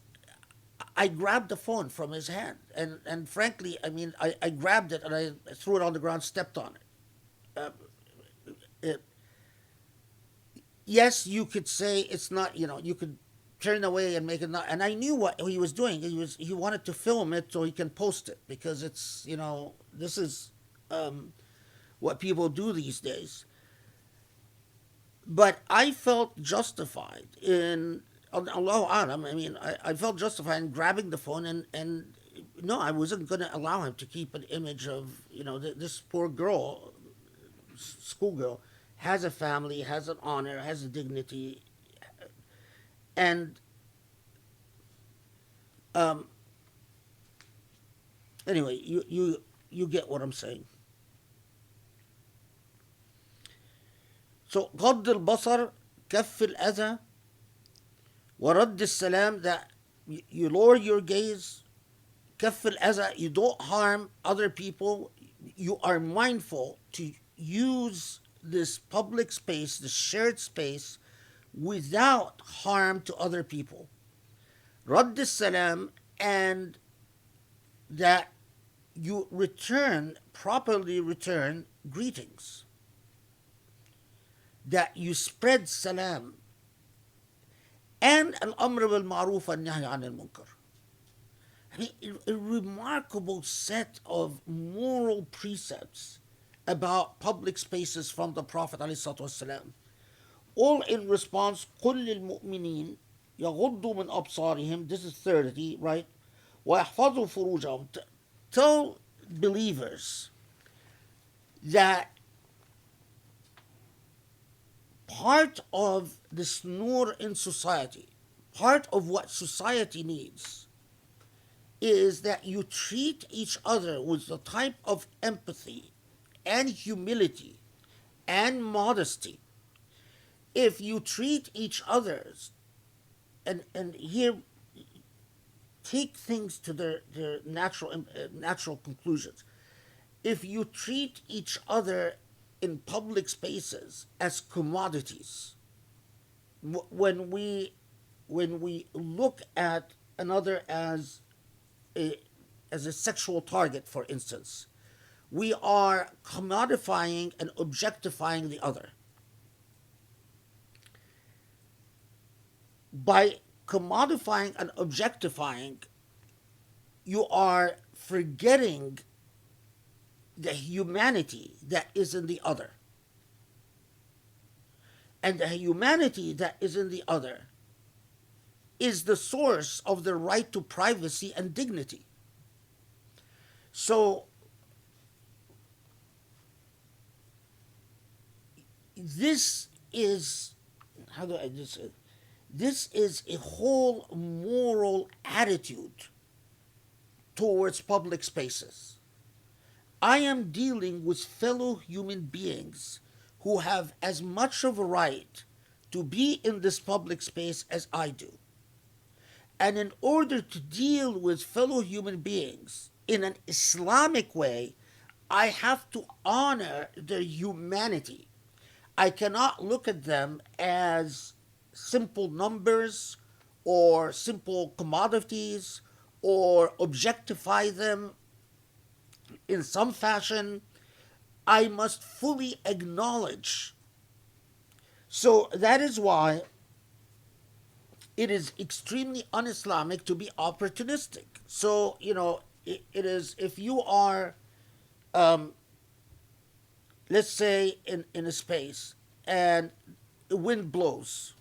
I grabbed the phone from his hand, and frankly, I mean, I grabbed it and I threw it on the ground, stepped on it. Yes, you could say it's not, you could turn away and make it not. And I knew what he was doing. He wanted to film it so he can post it, because it's, this is what people do these days. But I felt justified in, Allahu Alam, I mean, I felt justified in grabbing the phone, and no, I wasn't going to allow him to keep an image of, this poor girl, schoolgirl, has a family, has an honor, has a dignity. And anyway, you get what I'm saying. So غض البصر, كف الأذى, ورد السلام, that you lower your gaze. كف الأذى, you don't harm other people. You are mindful to use this public space, this shared space, without harm to other people. رد السلام, and that you properly return greetings. That you spread salam. And al-amr bil-ma'ruf wal-nahy 'anil munkar. I mean, a remarkable set of moral precepts about public spaces from the Prophet ﷺ. All in response, قُلْ لِلْمُؤْمِنِينَ يَغُضُّوا مِنْ أَبْصَارِهِم, this is 30, right? وَيَحْفَظُوا فُرُوجَهُم. Tell believers that part of this nur in society, part of what society needs, is that you treat each other with the type of empathy and humility and modesty. If you treat each other's, and here take things to their natural conclusions. If you treat each other in public spaces as commodities, when we look at another as a sexual target, for instance, we are commodifying and objectifying the other. By commodifying and objectifying, you are forgetting the humanity that is in the other. And the humanity that is in the other is the source of the right to privacy and dignity. So, this is, how do I just say, this is a whole moral attitude towards public spaces. I am dealing with fellow human beings who have as much of a right to be in this public space as I do. And in order to deal with fellow human beings in an Islamic way, I have to honor their humanity. I cannot look at them as simple numbers or simple commodities or objectify them in some fashion. I must fully acknowledge. So that is why it is extremely un-Islamic to be opportunistic. So, it is, if you are, let's say, in a space and the wind blows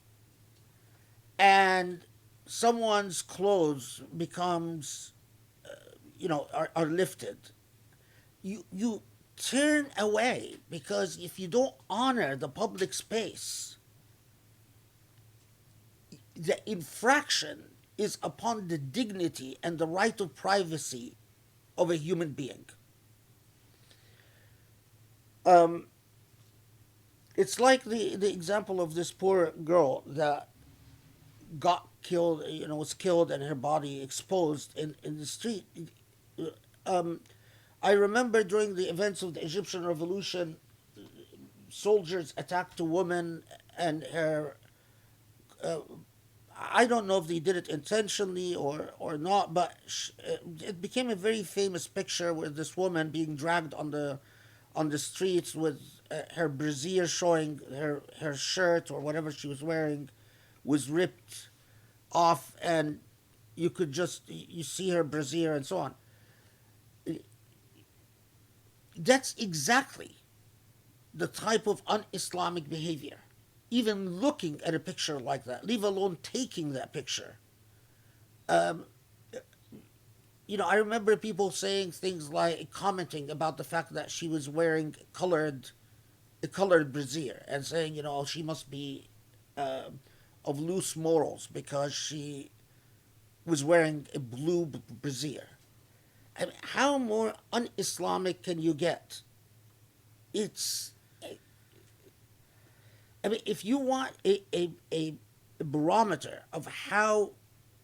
and someone's clothes becomes, are lifted, you turn away, because if you don't honor the public space, the infraction is upon the dignity and the right of privacy of a human being. It's like the example of this poor girl that got killed, was killed and her body exposed in the street. I remember during the events of the Egyptian Revolution, soldiers attacked a woman and her. I don't know if they did it intentionally or not, but it became a very famous picture with this woman being dragged on the streets with her brassiere showing, her shirt or whatever she was wearing was ripped off, and you see her brassiere and so on. That's exactly the type of un-Islamic behavior. Even looking at a picture like that, leave alone taking that picture. I remember people saying things like, commenting about the fact that she was wearing a colored brassiere, and saying, she must be of loose morals because she was wearing a blue brassiere. I mean, how more un-Islamic can you get? If you want a barometer of how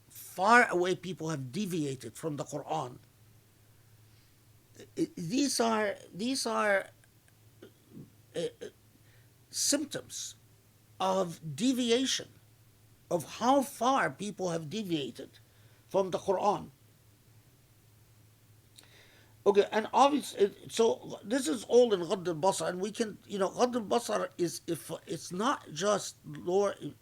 far away people have deviated from the Quran, these are symptoms of deviation, of how far people have deviated from the Quran. Okay, and obviously, so this is all in Ghadd al-Basar, and we can, Ghadd al-Basar is, if it's not just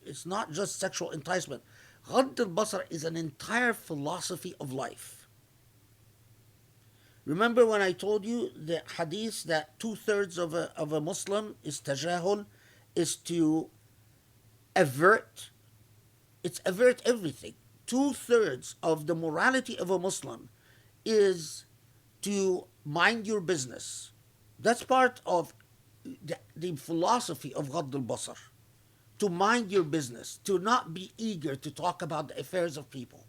it's not just sexual enticement. Ghadd al-Basar is an entire philosophy of life. Remember when I told you the hadith that 2/3 of a Muslim is tajahul, is to avert everything. 2/3 of the morality of a Muslim is to mind your business. That's part of the philosophy of Ghadd al-Basar. to mind your business, to not be eager to talk about the affairs of people,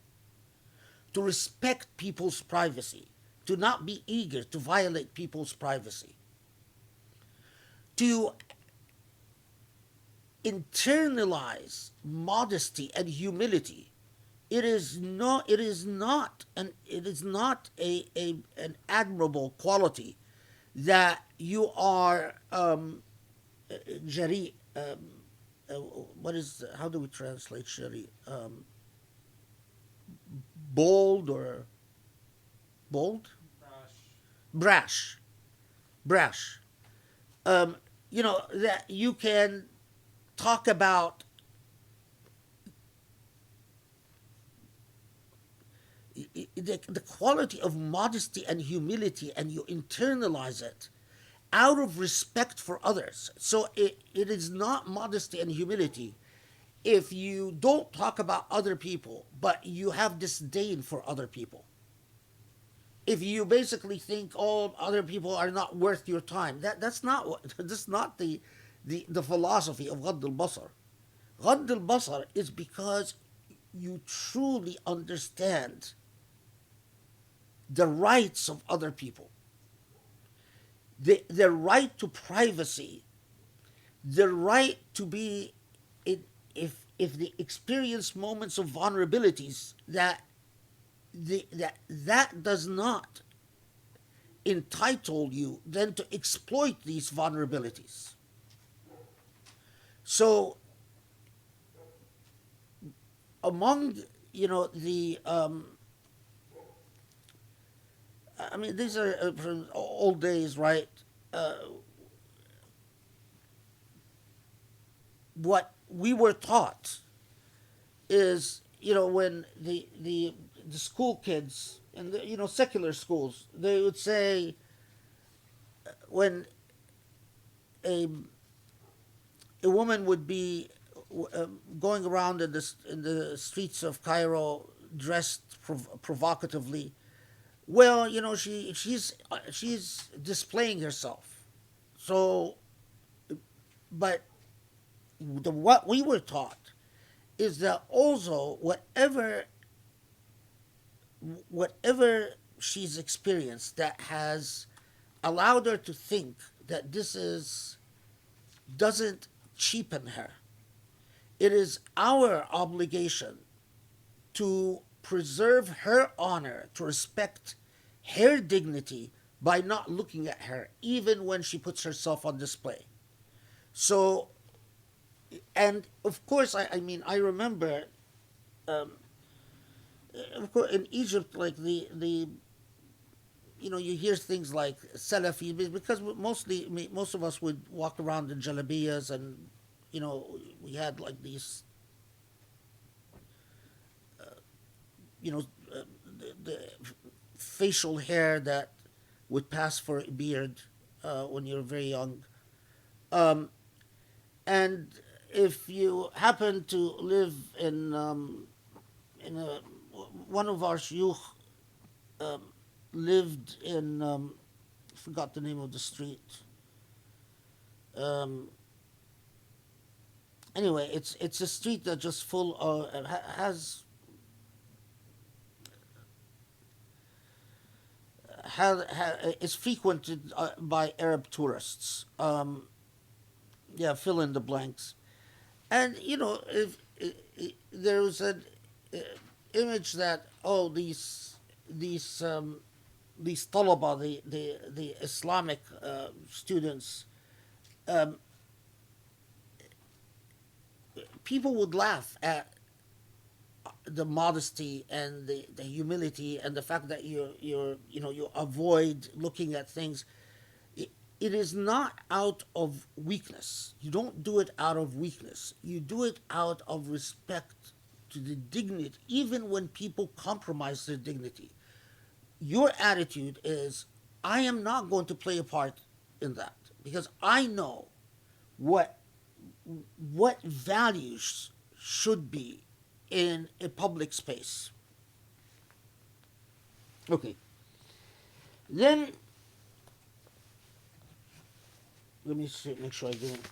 to respect people's privacy, to not be eager to violate people's privacy, to internalize modesty and humility. It is not an admirable quality that you are jari. What is, how do we translate shari? Bold or bold? Brash. Brash. That you can talk about the quality of modesty and humility, and you internalize it out of respect for others. So it is not modesty and humility if you don't talk about other people, but you have disdain for other people. If you basically think all other people are not worth your time, that's not the philosophy of Ghadd al-Basar. Ghadd al-Basar is because you truly understand the rights of other people, the right to privacy, the right to be, if they experience moments of vulnerabilities, that does not entitle you then to exploit these vulnerabilities. So among the these are from old days, right? What we were taught is, when the school kids and the secular schools, they would say, when a woman would be going around in the streets of Cairo dressed provocatively, well, she's displaying herself. So, but what we were taught is that also whatever she's experienced that has allowed her to think that this doesn't cheapen her, it is our obligation to preserve her honor, to respect her dignity by not looking at her, even when she puts herself on display. So, and of course, I remember, of course, in Egypt, like the you hear things like Salafi, because most of us would walk around in jalabiyas, and we had like these the facial hair that would pass for a beard when you're very young. And if you happen to live in one of our shuyukh lived in, forgot the name of the street. Anyway, it's a street that just full of is frequented by Arab tourists. Yeah, fill in the blanks. And there was an image that these talaba, the Islamic students, people would laugh at the modesty and the humility and the fact that you avoid looking at things. It is not out of weakness. You don't do it out of weakness. You do it out of respect to the dignity, even when people compromise their dignity. Your attitude is, I am not going to play a part in that, because I know what values should be in a public space. Okay. Then let me see, make sure I didn't.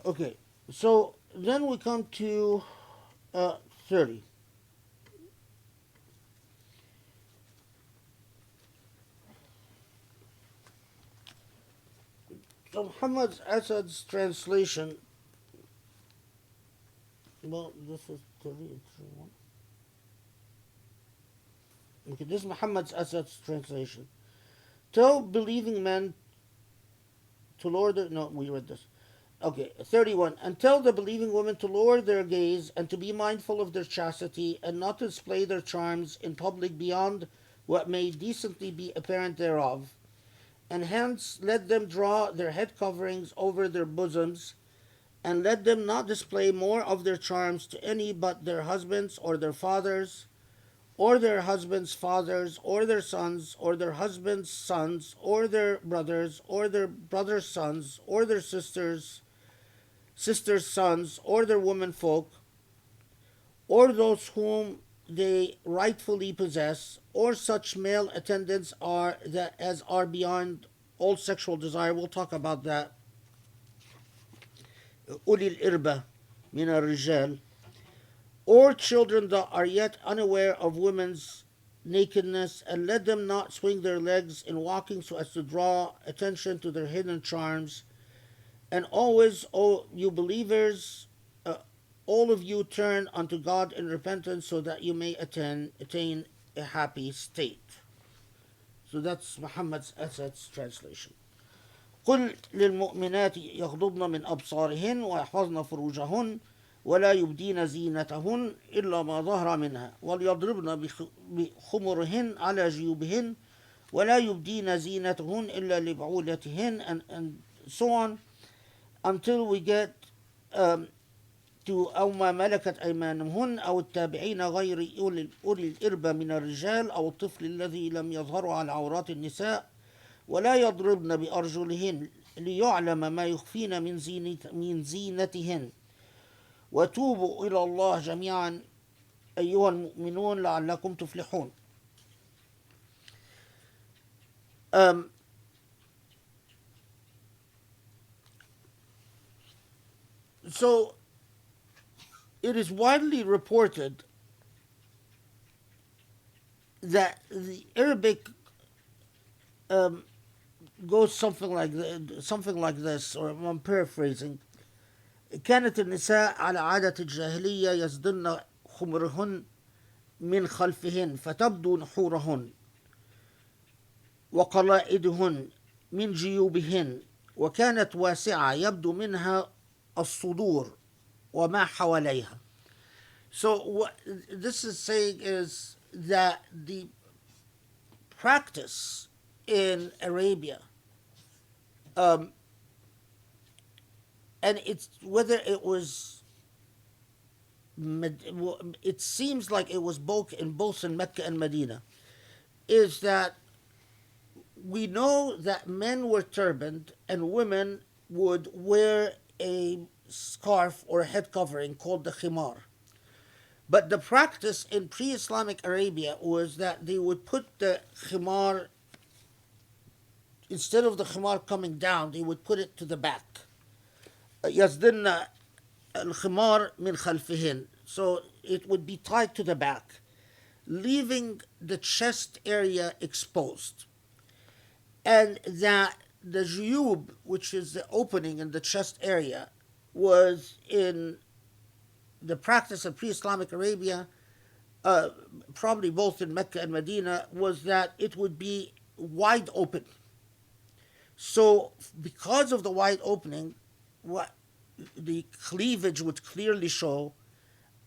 Okay, so then we come to 30. So Muhammad Asad's translation, well, this is 30 and 31. Okay, this is Muhammad Asad's translation. Tell believing men to lower their, no, we read this. Okay, 31. And tell the believing women to lower their gaze and to be mindful of their chastity and not to display their charms in public beyond what may decently be apparent thereof. And hence let them draw their head coverings over their bosoms, and let them not display more of their charms to any but their husbands or their fathers, or their husbands' fathers, or their sons, or their husbands' sons, or their brothers, or their brothers' sons, or their sisters' sons, or their womenfolk, or those whom they rightfully possess, or such male attendants are that as are beyond all sexual desire. We'll talk about that. أولي الإربة من الرجال, or children that are yet unaware of women's nakedness, and let them not swing their legs in walking so as to draw attention to their hidden charms. And always, O you believers, all of you turn unto God in repentance so that you may attain a happy state. So that's Muhammad's Asad's translation. قل للمؤمنات يغضضن من أبصارهن ويحفظن فروجهن ولا يبدين زينتهن إلا ما ظهر منها وليضربن بخمرهن على جيوبهن ولا يبدين زينتهن إلا لبعولتهن, and so on until we get to أو ما ملكت أيمانهن أو التابعين غير أولي الإربة من الرجال أو الطفل الذي لم يظهروا على عورات النساء ولا يضربن بأرجلهن ليعلم ما يخفين من زينتهن وتوبوا إلى الله جميعا أيها المؤمنون لعلكم تفلحون. So it is widely reported that the Arabic goes something like this, or I'm paraphrasing. كانت النساء على عادة الجاهلية يسدلن خمرهن من خلفهن فتبدو نحورهن وقلائدهن من جيوبهن وكانت واسعة يبدو منها الصدور وما حواليها. So what this is saying is that the practice in Arabia, and it's whether it was, it seems like it was both in Mecca and Medina, is that we know that men were turbaned and women would wear a scarf or a head covering called the khimar. But the practice in pre-Islamic Arabia was that they would put the khimar, instead of the khimar coming down, they would put it to the back. يَزْدِنَّ الْخِمَارِ مِنْ خَلْفِهِنْ. So it would be tied to the back, leaving the chest area exposed. And that the juyub, which is the opening in the chest area, was in the practice of pre-Islamic Arabia, probably both in Mecca and Medina, was that it would be wide open. So because of the wide opening, what the cleavage would clearly show,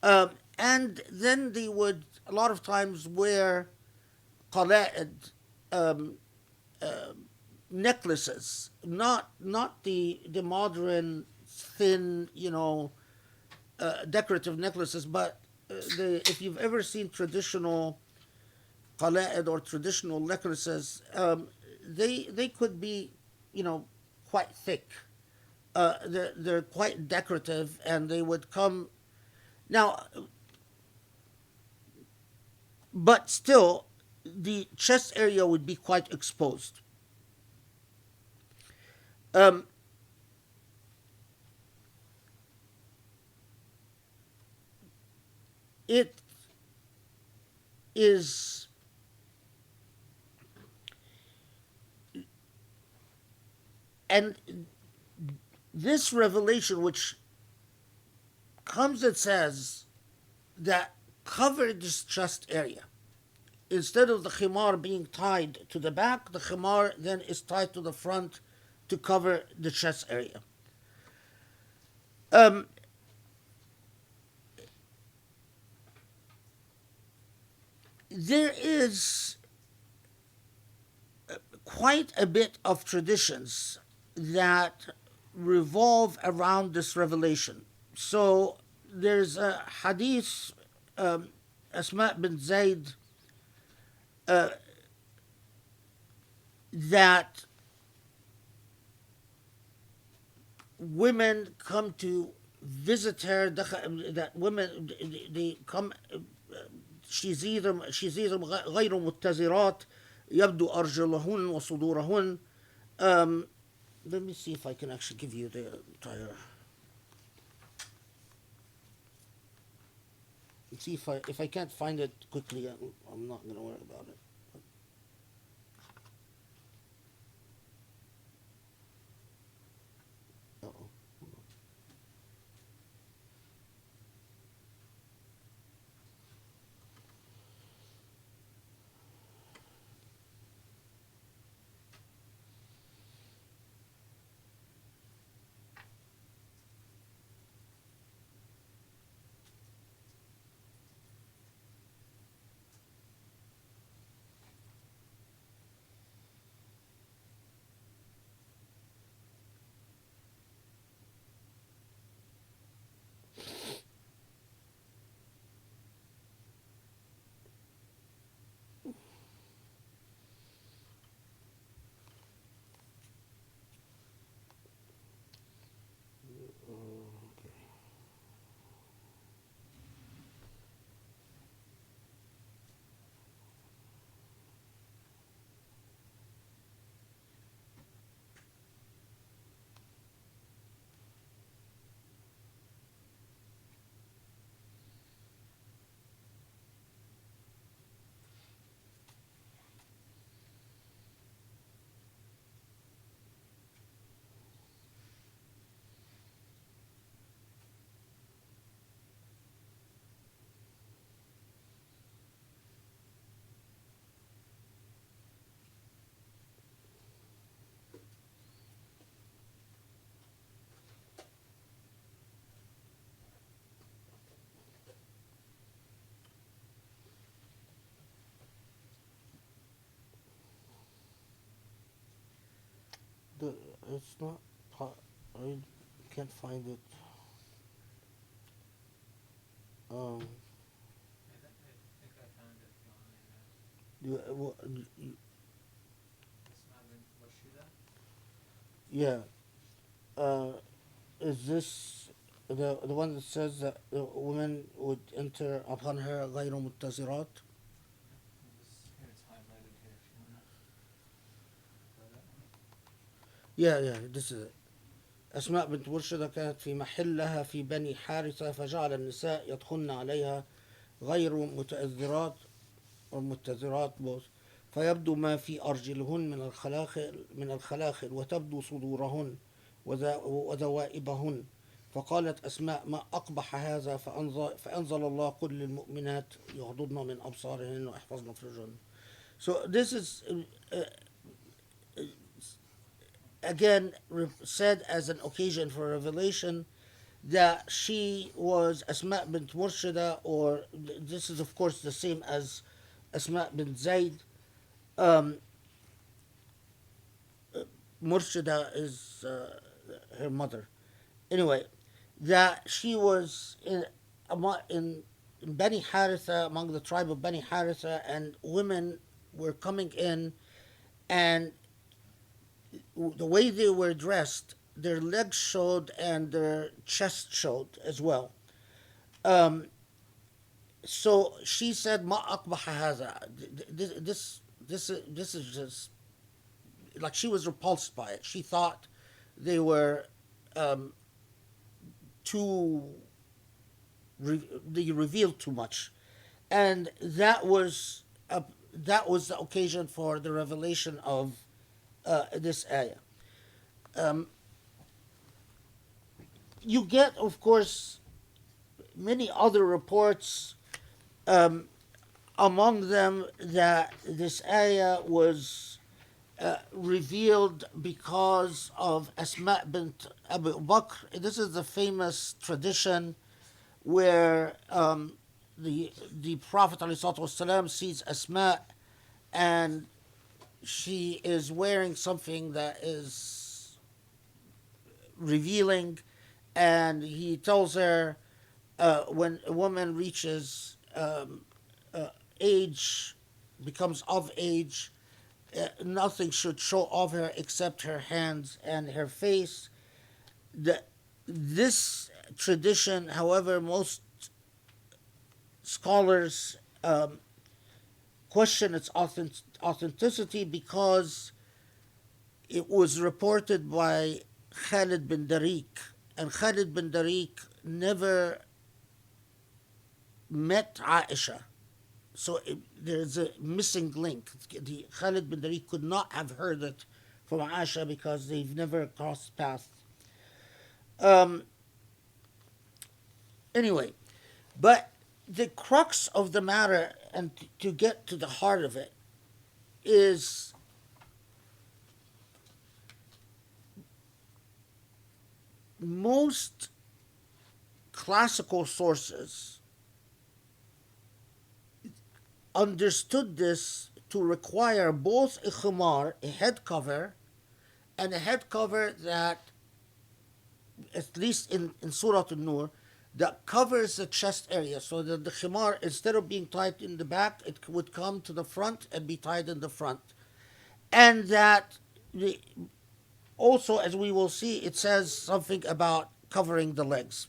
and then they would a lot of times wear qala'id, necklaces, not the modern thin, decorative necklaces, but if you've ever seen traditional qala'id or traditional necklaces, they could be, quite thick. They're quite decorative, and they would come now, but still the chest area would be quite exposed. it is and this revelation which comes and says that cover this chest area. Instead of the khimar being tied to the back, the khimar then is tied to the front to cover the chest area. Um, there is quite a bit of traditions that revolve around this revelation. So there's a hadith, Asma bin Zayd, that women come to visit her, that women, they come, she's either غير متزرات يبدو أرجلهن وصدورهن. Let me see if I can actually give you the entire. See if I can't find it quickly, I'm not going to worry about it. Uh-oh. It's not. I can't find it. Um, I think I found it online. you, What should that? yeah. Is this the one that says that the women would enter upon her غير متزرات? Here it's highlighted here if you wanna go that one. Yeah, this is it. أسماء بنت مرشدة كانت في محلها في بني حارثة فجعل النساء يدخلن عليها غير متأذرات أو متزرات بوس فيبدو ما في أرجلهن من الخلاخل وتبدو صدورهن وذوائبهن. فقالت أسماء ما أقبح هذا فأنزل الله قل للمؤمنات يغضضن من أبصارهن ويحفظن فروجهن. So this is again said as an occasion for revelation that she was Asma bint Murshida, or this is of course the same as Asma bint Zayd. Murshida is her mother. Anyway, that she was in Bani Haritha, among the tribe of Bani Haritha, and women were coming in, and the way they were dressed, their legs showed and their chest showed as well. So she said, "Ma akbaha hadha." This is just like she was repulsed by it. She thought they were too they revealed too much, and that was the occasion for the revelation of this ayah. Um, you get, of course, many other reports, um, among them that this ayah was revealed because of Asma bint Abu Bakr. This is the famous tradition where the Prophet ﷺ sees Asma, and she is wearing something that is revealing, and he tells her when a woman reaches age, becomes of age, nothing should show of her except her hands and her face. This tradition, however, most scholars question its authenticity because it was reported by Khalid bin Darik, and Khalid bin Darik never met Aisha. So there's a missing link. The Khalid bin Darik could not have heard it from Aisha because they've never crossed paths. Anyway, but the crux of the matter, and to get to the heart of it, is most classical sources understood this to require both a khimar, a head cover, and a head cover that, at least in Surah An-Nur, that covers the chest area, so that the khimar, instead of being tied in the back, it would come to the front and be tied in the front. And that also, as we will see, it says something about covering the legs.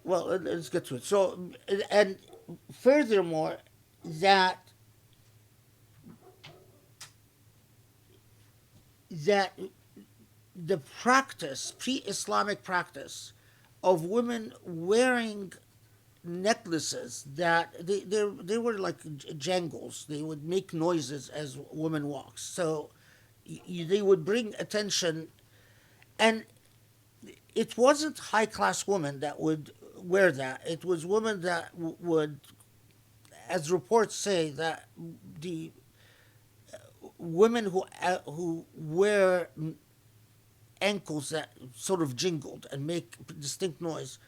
Well, let's get to it. So, and furthermore, that the practice, pre-Islamic practice, of women wearing necklaces that they were like jangles. They would make noises as women walk. So they would bring attention, and it wasn't high-class women that would wear that. It was women that would, as reports say, that the women who wear ankles that sort of jingled and make distinct noise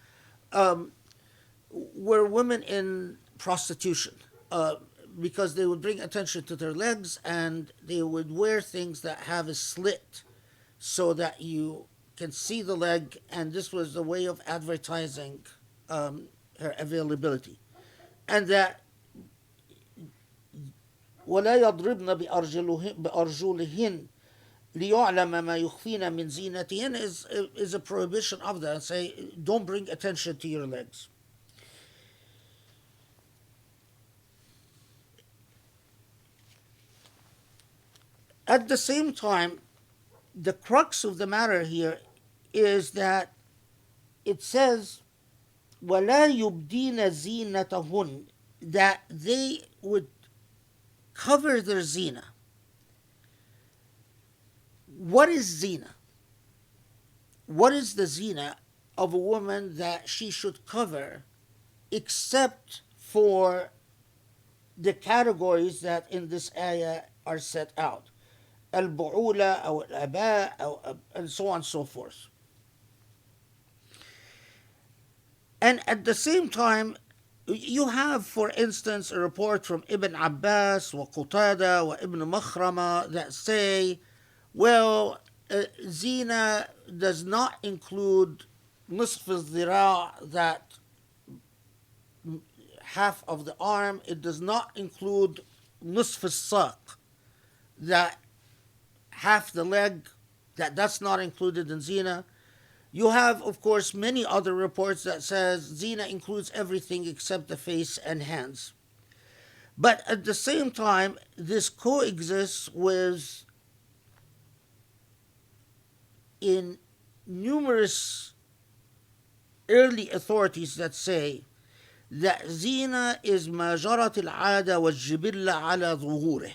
were women in prostitution, because they would bring attention to their legs, and they would wear things that have a slit so that you can see the leg, and this was a way of advertising her availability. And that وَلَا يَضْرِبْنَ بِأَرْجُلِهِنْ لِيُعْلَمَ مَا يُخْفِينَ مِنْ زِينَتِهِنْ is a prohibition of that. Say, don't bring attention to your legs. At the same time, the crux of the matter here is that it says, وَلَا يُبْدِينَ زِينَتَهُنْ, that they would cover their zina. What is zina? What is the zina of a woman that she should cover, except for the categories that in this ayah are set out? Al-bu'ula, or al-aba, and so on and so forth. And at the same time, you have, for instance, a report from Ibn Abbas, wa Qutada, wa Ibn Makhrama that say, well, zina does not include nisf al-dhira, that half of the arm. It does not include nisf al-saq, that half the leg, that's not included in zina. You have, of course, many other reports that says zina includes everything except the face and hands. But at the same time, this coexists with, in numerous early authorities that say that Zina is ما جرت العادة والجبلة على ظهوره.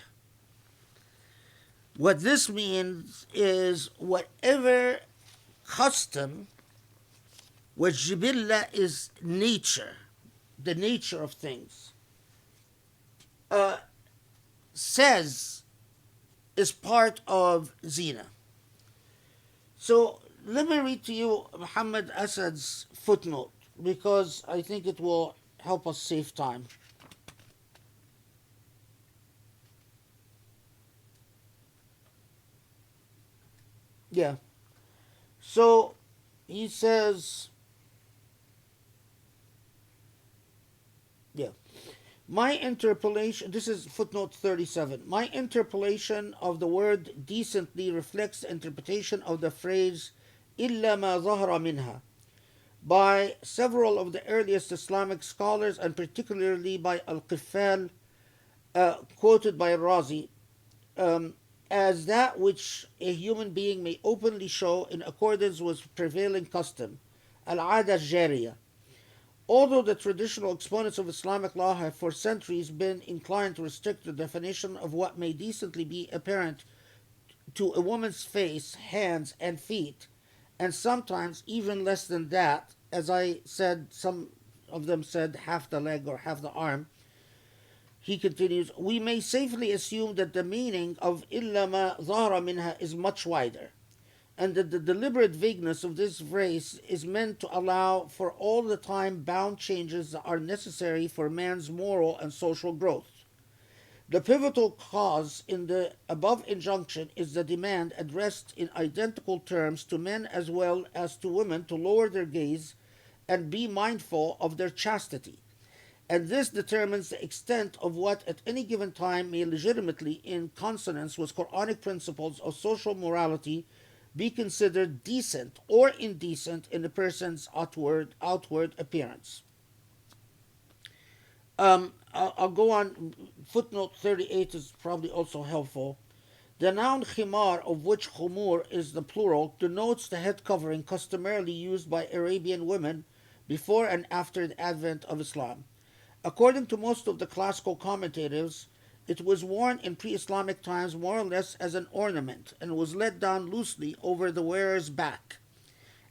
What this means is whatever custom, والجبلة is nature, the nature of things, says is part of Zina. So let me read to you Muhammad Asad's footnote because I think it will help us save time. Yeah. So he says, yeah. My interpolation, this is footnote 37. My interpolation of the word decently reflects the interpretation of the phrase إِلَّا مَا ظَهَرَ مِنْهَا by several of the earliest Islamic scholars and particularly by Al-Qifal, quoted by Razi, as that which a human being may openly show in accordance with prevailing custom, al-'ada al-jariyah. Although the traditional exponents of Islamic law have for centuries been inclined to restrict the definition of what may decently be apparent to a woman's face, hands, and feet, and sometimes even less than that, as I said, some of them said half the leg or half the arm, he continues, we may safely assume that the meaning of إِلَّا مَا ظَهَرَ مِنْهَا is much wider, and that the deliberate vagueness of this phrase is meant to allow for all the time-bound changes that are necessary for man's moral and social growth. The pivotal cause in the above injunction is the demand addressed in identical terms to men as well as to women to lower their gaze and be mindful of their chastity. And this determines the extent of what at any given time may legitimately, in consonance with Quranic principles of social morality, be considered decent or indecent in a person's outward appearance. I'll go on. Footnote 38 is probably also helpful. The noun khimar, of which khumur is the plural, denotes the head covering customarily used by Arabian women before and after the advent of Islam. According to most of the classical commentators, it was worn in pre-Islamic times more or less as an ornament and was let down loosely over the wearer's back.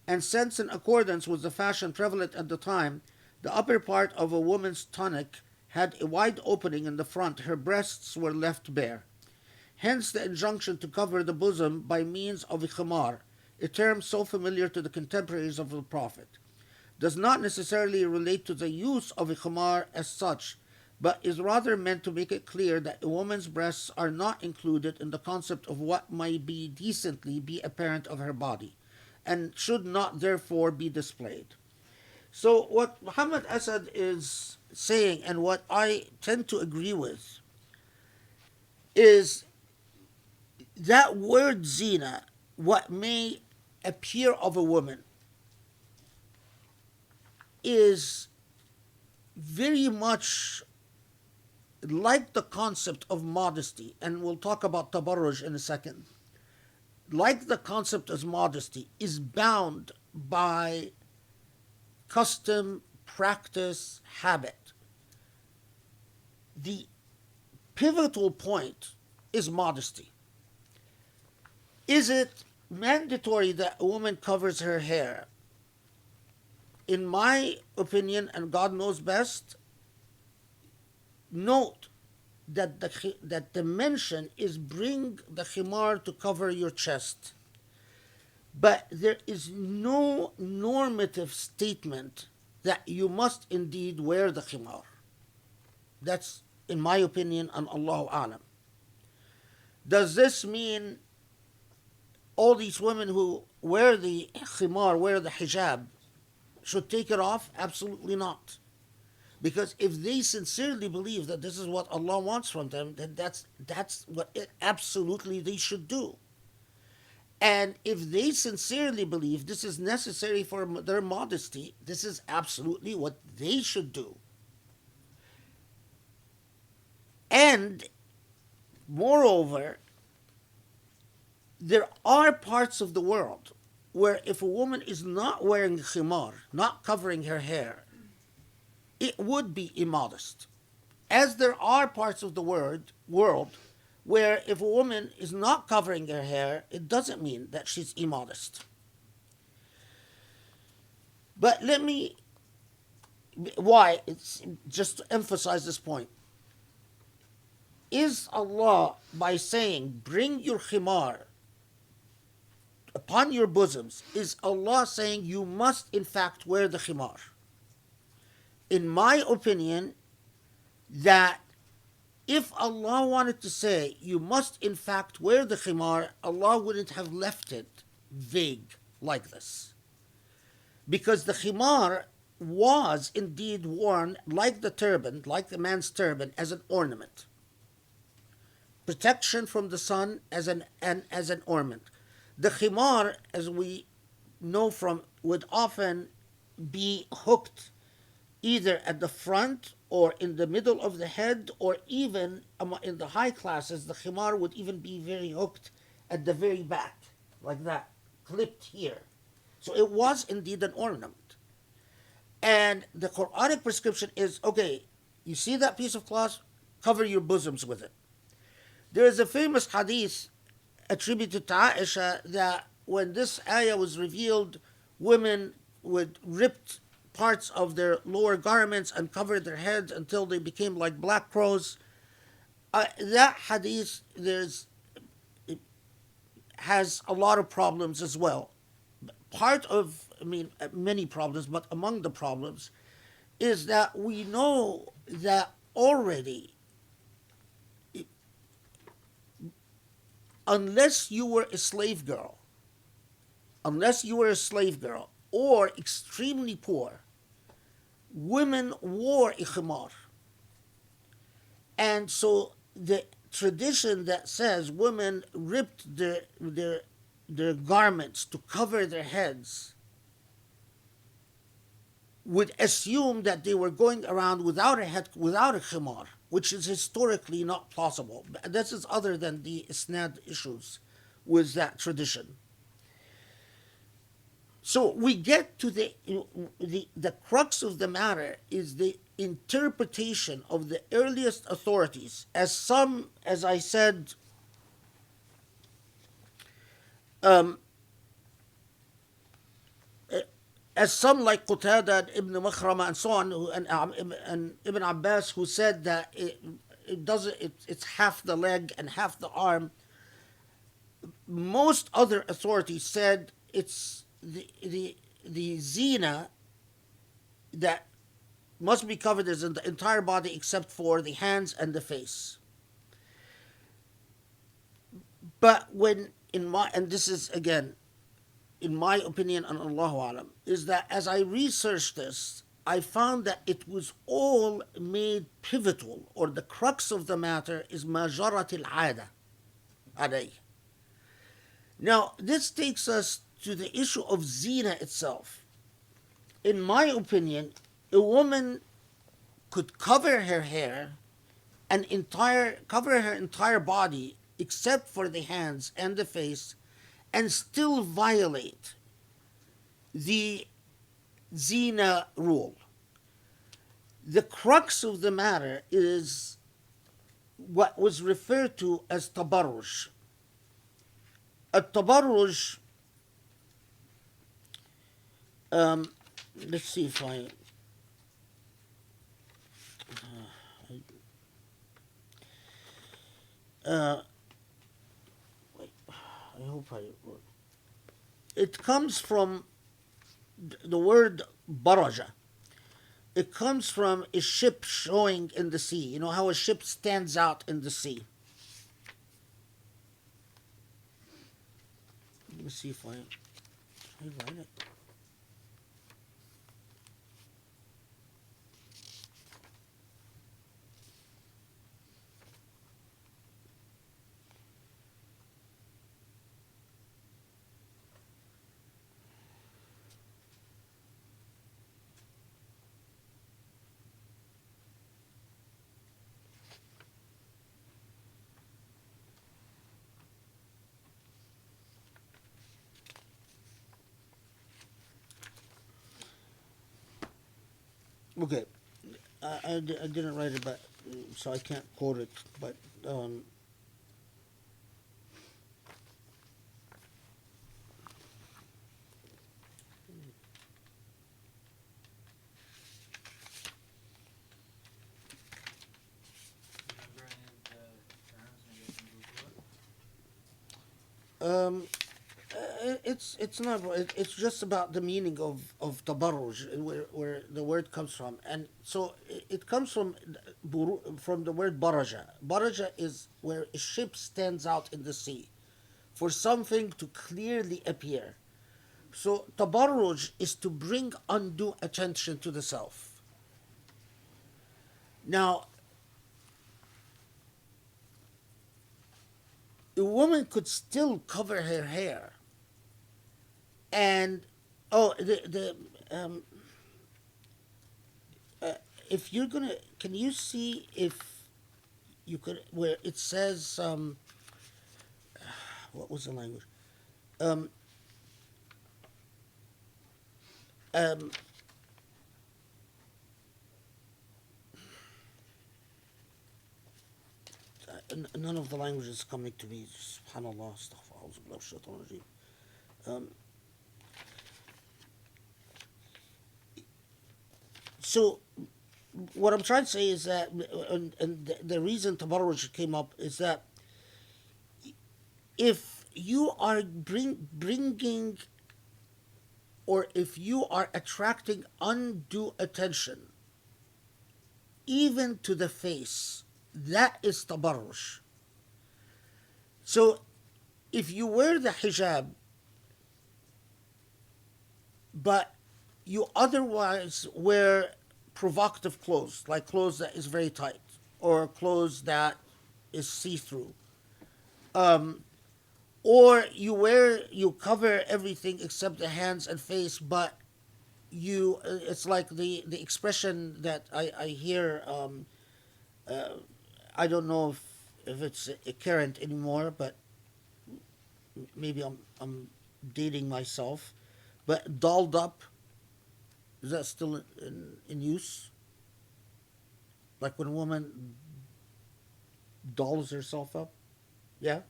And since, in accordance with the fashion prevalent at the time, the upper part of a woman's tunic had a wide opening in the front, her breasts were left bare. Hence the injunction to cover the bosom by means of a khimar, a term so familiar to the contemporaries of the Prophet, does not necessarily relate to the use of a khimar as such, but is rather meant to make it clear that a woman's breasts are not included in the concept of what might be decently be apparent of her body, and should not therefore be displayed. So what Muhammad Asad is saying, and what I tend to agree with, is that word zina, what may appear of a woman, is very much like the concept of modesty, and we'll talk about tabarruj in a second, like the concept of modesty, is bound by custom, practice, habit. The pivotal point is modesty. Is it mandatory that a woman covers her hair? In my opinion, and God knows best, note that the mention is bring the khimar to cover your chest. But there is no normative statement that you must indeed wear the khimar. That's, in my opinion, and Allahu A'lam. Does this mean all these women who wear the khimar, wear the hijab, should take it off? Absolutely not. Because if they sincerely believe that this is what Allah wants from them, then that's what absolutely they should do. And if they sincerely believe this is necessary for their modesty, this is absolutely what they should do. And moreover, there are parts of the world where if a woman is not wearing khimar, not covering her hair, it would be immodest. As there are parts of the world where if a woman is not covering her hair, it doesn't mean that she's immodest. But let me, why? It's just to emphasize this point. Is Allah, by saying, bring your khimar upon your bosoms, is Allah saying you must in fact wear the khimar? In my opinion, that if Allah wanted to say you must in fact wear the khimar, Allah wouldn't have left it vague like this. Because the khimar was indeed worn like the turban, like the man's turban, as an ornament. Protection from the sun as an ornament. The khimar, as we know from, would often be hooked either at the front or in the middle of the head, or even in the high classes, the khimar would even be very hooked at the very back, like that, clipped here. So it was indeed an ornament. And the Quranic prescription is, okay, you see that piece of cloth? Cover your bosoms with it. There is a famous hadith attributed to Aisha that when this ayah was revealed, women would rip parts of their lower garments and cover their heads until they became like black crows. That hadith it has a lot of problems as well. Many problems, but among the problems is that we know that already, unless you were a slave girl, or extremely poor, women wore a khimar. And so the tradition that says women ripped their garments to cover their heads would assume that they were going around without a khimar, which is historically not plausible. This is other than the isnad issues with that tradition. So we get to the crux of the matter is the interpretation of the earliest authorities, as I said, as some like Qatada, Ibn Makhrama, and so on, and Ibn Abbas, who said that it's half the leg and half the arm. Most other authorities said it's the Zina that must be covered as in the entire body except for the hands and the face. But and this is again, in my opinion, and Allahu Alam, is that as I researched this, I found that it was all made pivotal, or the crux of the matter is majarat al-'ada alayh. Now, this takes us to the issue of zina itself. In my opinion, a woman could cover her hair and cover her entire body except for the hands and the face, and still violate the zina rule. The crux of the matter is what was referred to as tabarruj. At-tabarruj, let's see if I it comes from the word baraja. It comes from a ship showing in the sea. You know how a ship stands out in the sea. Let me see if I write it. Okay, I didn't write it, but so I can't quote it. But Remember any of the terms? Maybe I can Google it. it's not. It's just about the meaning of tabarruj, where the word comes from, and so it comes from the word baraja. Baraja is where a ship stands out in the sea, for something to clearly appear. So tabarruj is to bring undue attention to the self. Now, a woman could still cover her hair, and oh, if you're gonna, can you see if you could where it says what was the language? Um, um, None of the languages is coming to me. Subhanallah, astaghfirullah, auzu billahi minash shaitanir rajeem. Um, so what I'm trying to say is that, and the reason tabarruj came up is that if you are bringing, or if you are attracting undue attention, even to the face, that is tabarruj. So if you wear the hijab, but you otherwise wear provocative clothes, like clothes that is very tight, or clothes that is see-through, or you cover everything except the hands and face, but it's like the expression that I hear. I don't know if it's current anymore, but maybe I'm dating myself. But dolled up, is that still in use? Like when a woman dolls herself up? Yeah?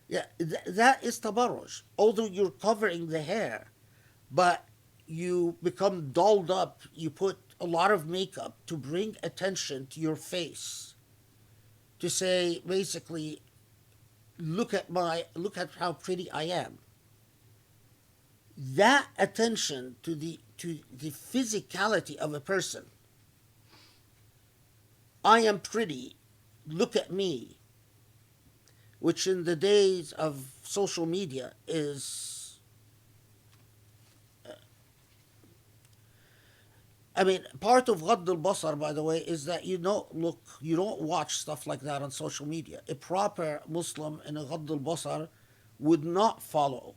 Yeah, that is tabarruj. Although you're covering the hair, but you become dolled up, you put a lot of makeup to bring attention to your face, to say basically, look at how pretty I am. That attention to the physicality of a person. I am pretty, look at me, which in the days of social media is, I mean, part of Ghadd al-Basar, by the way, is that you don't watch stuff like that on social media. A proper Muslim in a Ghadd al-Basar would not follow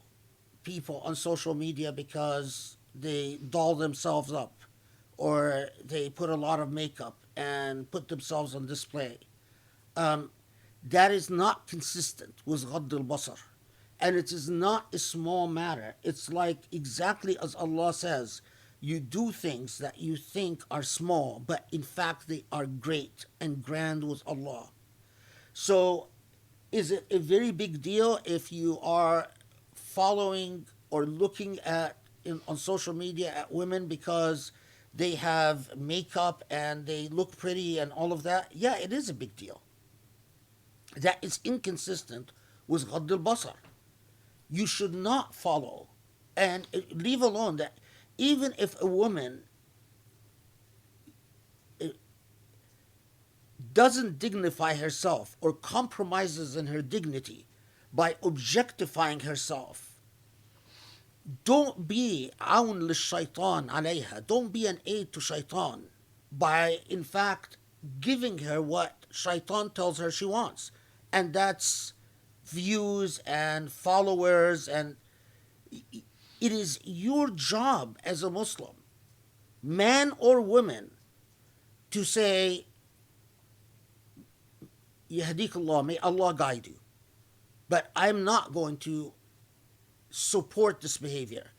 people on social media because they doll themselves up, or they put a lot of makeup and put themselves on display. Um, that is not consistent with Ghadd al-Basar. And it is not a small matter. It's like exactly as Allah says, you do things that you think are small, but in fact they are great and grand with Allah. So, is it a very big deal if you are following or looking on social media at women because they have makeup and they look pretty and all of that? Yeah, it is a big deal. That is inconsistent with Ghadd al-Basar. You should not follow, and leave alone that even if a woman doesn't dignify herself or compromises in her dignity by objectifying herself, don't be awn lishaitan alayha. Don't be an aid to shaitan by, in fact, giving her what shaitan tells her she wants. And that's views and followers. And it is your job as a Muslim, man or woman, to say, Yahdik Allah, may Allah guide you. But I'm not going to support this behavior.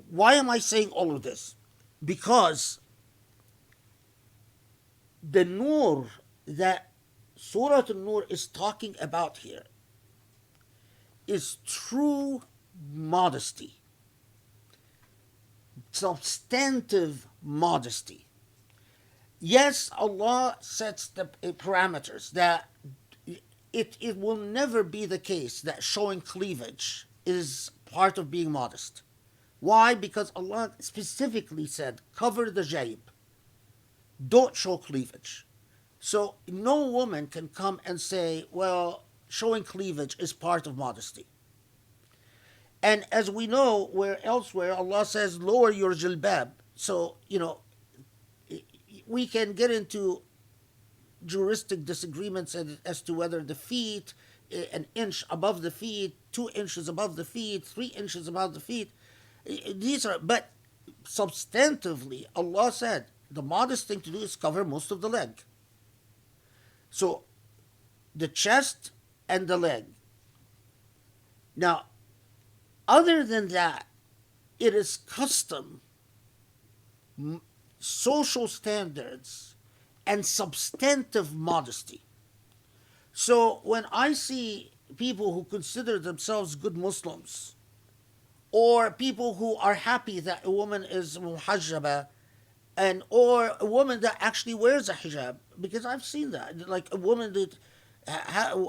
Why am I saying all of this? because the nur that Surah An-Nur is talking about here is true modesty, substantive modesty. Yes, Allah sets the parameters that it will never be the case that showing cleavage is part of being modest. Why? Because Allah specifically said, cover the jayb, don't show cleavage. So no woman can come and say, well, showing cleavage is part of modesty. And as we know, where elsewhere Allah says, lower your jilbab. So, we can get into juristic disagreements as to whether the feet, an inch above the feet, 2 inches above the feet, 3 inches above the feet, but substantively, Allah said, the modest thing to do is cover most of the leg. So, the chest and the leg. Now, other than that, it is custom, social standards, and substantive modesty. So when I see people who consider themselves good Muslims, or people who are happy that a woman is muhajjaba, or a woman that actually wears a hijab, because I've seen that, like a woman that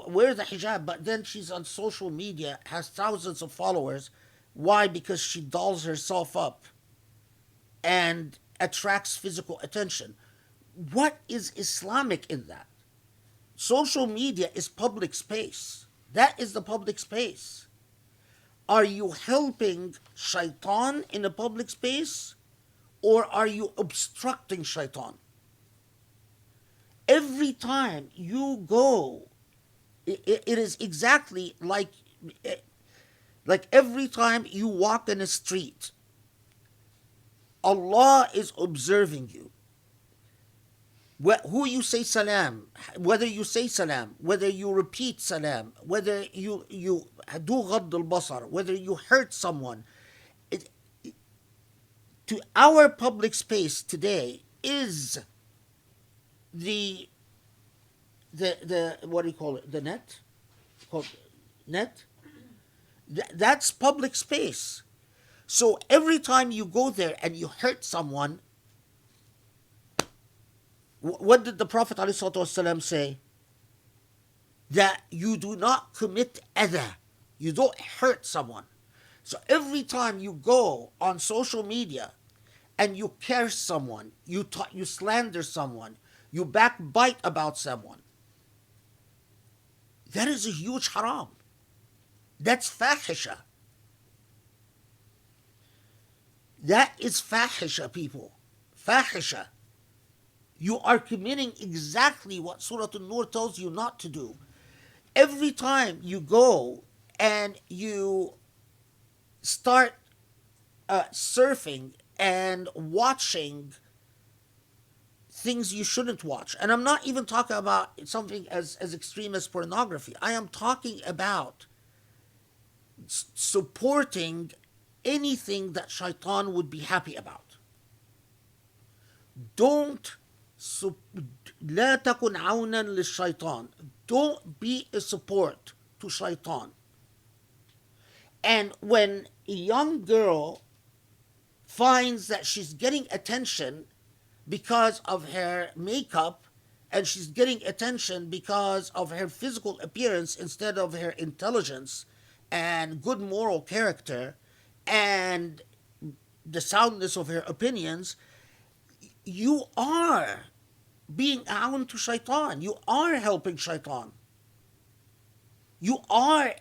wears a hijab, but then she's on social media, has thousands of followers. Why? Because she dolls herself up and attracts physical attention. What is Islamic in that? Social media is public space. That is the public space. Are you helping shaitan in a public space, or are you obstructing shaitan? Every time you go, it is exactly like every time you walk in a street, Allah is observing you. Who you say salam, whether you say salam, whether you repeat salam, whether you do ghadd al-basar, whether you hurt someone. To our public space today is the what do you call it? The net? Net? That's public space. So every time you go there and you hurt someone, what did the Prophet ﷺ say? That you do not commit adha. You don't hurt someone. So every time you go on social media and you curse someone, you slander someone, you backbite about someone, that is a huge haram. That's fahisha. That is fahisha, people. Fahisha. You are committing exactly what Surah An-Nur tells you not to do. Every time you go and you start surfing and watching things you shouldn't watch, and I'm not even talking about something as extreme as pornography. I am talking about supporting anything that shaitan would be happy about. لا تكن عونا للشيطان. Don't be a support to shaitan. And when a young girl finds that she's getting attention because of her makeup, and she's getting attention because of her physical appearance instead of her intelligence and good moral character and the soundness of her opinions, you are being awn to shaitan. You are helping shaitan. You are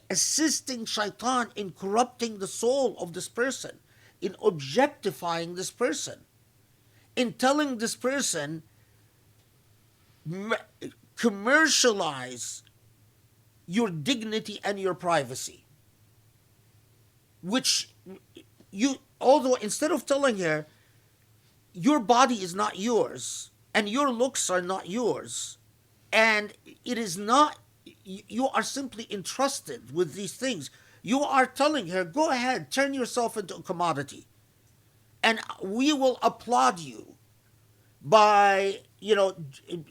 assisting shaitan in corrupting the soul of this person, in objectifying this person, in telling this person, commercialize your dignity and your privacy. Which although instead of telling her, your body is not yours, and your looks are not yours, and it is not, you are simply entrusted with these things. You are telling her, go ahead, turn yourself into a commodity. and we will applaud you by,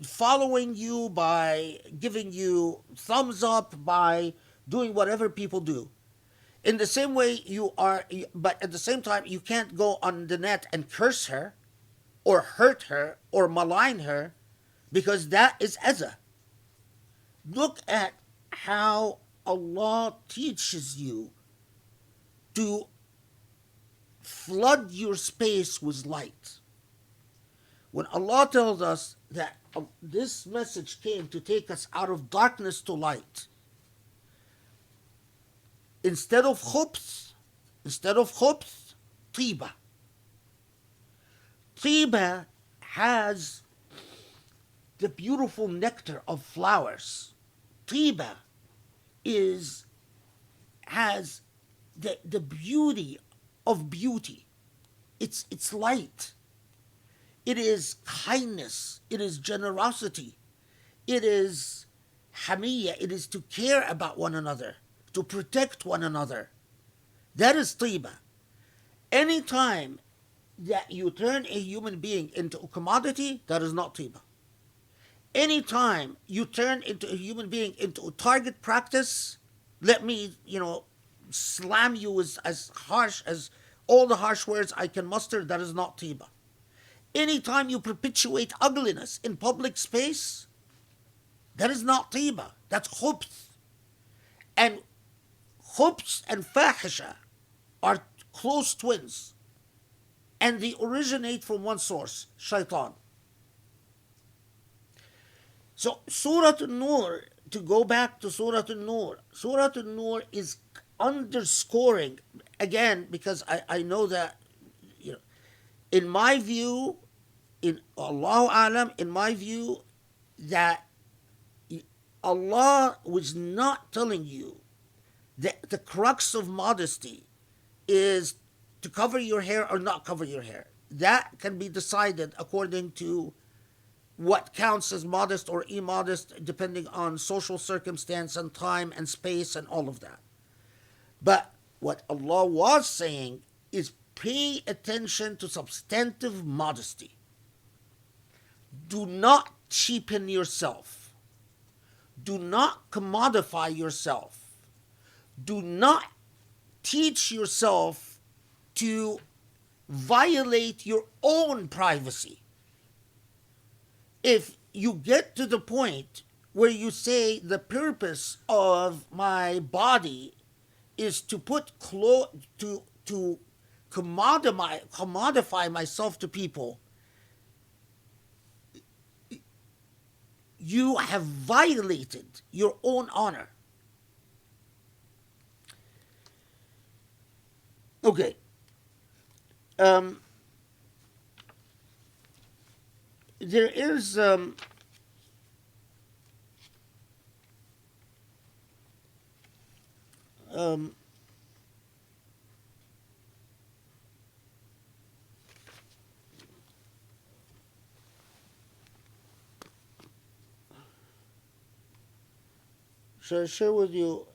following you, by giving you thumbs up, by doing whatever people do. In the same way, but at the same time, you can't go on the net and curse her or hurt her or malign her, because that is eza. Look at how Allah teaches you to flood your space with light. When Allah tells us that this message came to take us out of darkness to light, instead of khubs, tiba. Tiba has the beautiful nectar of flowers. Tiba has the beauty of beauty. It's light. It is kindness. It is generosity. It is hamiyya. It is to care about one another, to protect one another. That is tiba. Anytime that you turn a human being into a commodity, that is not tiba. Anytime you turn into a human being into a target practice, let me, slam you as harsh as all the harsh words I can muster, that is not tiba. Anytime you perpetuate ugliness in public space, that is not tiba. That's khubth. And khubth and fahisha are close twins. And they originate from one source, shaitan. So Surah An-Nur, to go back to Surah An-Nur, Surah An-Nur is underscoring, again, because I know that, in my view, in Allahu Alam, in my view, that Allah was not telling you that the crux of modesty is to cover your hair or not cover your hair. That can be decided according to what counts as modest or immodest, depending on social circumstance and time and space and all of that. But what Allah was saying is pay attention to substantive modesty. Do not cheapen yourself. Do not commodify yourself. Do not teach yourself to violate your own privacy. If you get to the point where you say the purpose of my body is to put to commodify myself to people, you have violated your own honor. Okay. There is should I share with you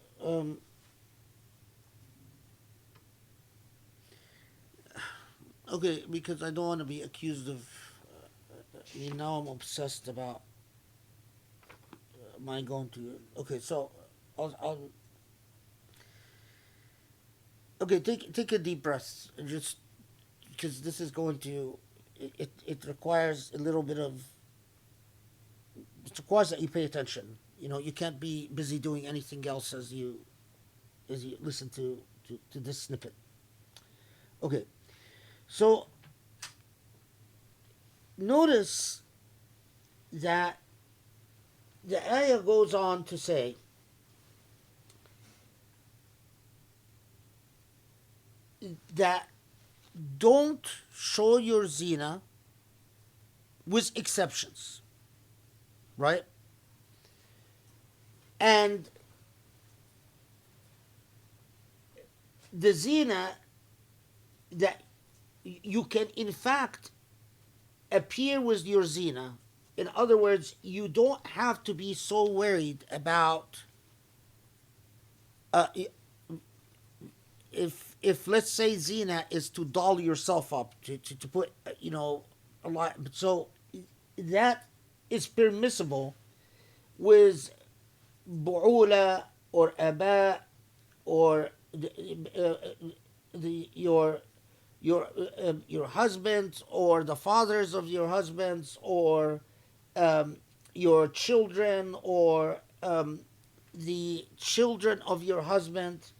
okay, because I don't want to be accused of now I'm obsessed about my going to. Okay, so I'll okay, take a deep breath, just because this is going to it requires a little bit of, it requires that you pay attention. You can't be busy doing anything else as you listen to this snippet. Okay, so notice that the ayah goes on to say that don't show your zina with exceptions, right? And the zina that you can in fact appear with your zina. In other words, you don't have to be so worried about if if let's say Zina is to doll yourself up, to put a lot, so that is permissible with bu'ula or aba or your husbands or the fathers of your husbands or your children or the children of your husband,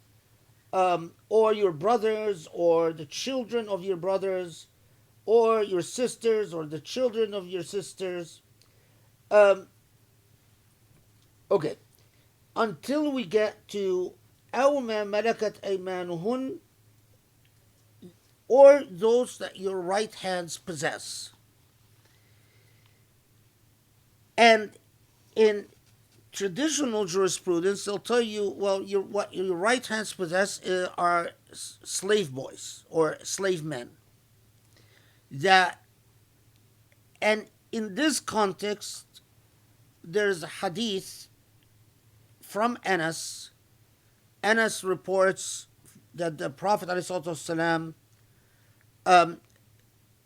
or your brothers or the children of your brothers or your sisters or the children of your sisters. Okay, until we get to أو ما ملكت أيمانهن, or those that your right hands possess. And in traditional jurisprudence, they'll tell you, well, what your right hands possess are slave boys or slave men. That, and in this context, there's a hadith from Anas. Anas reports that the Prophet ﷺ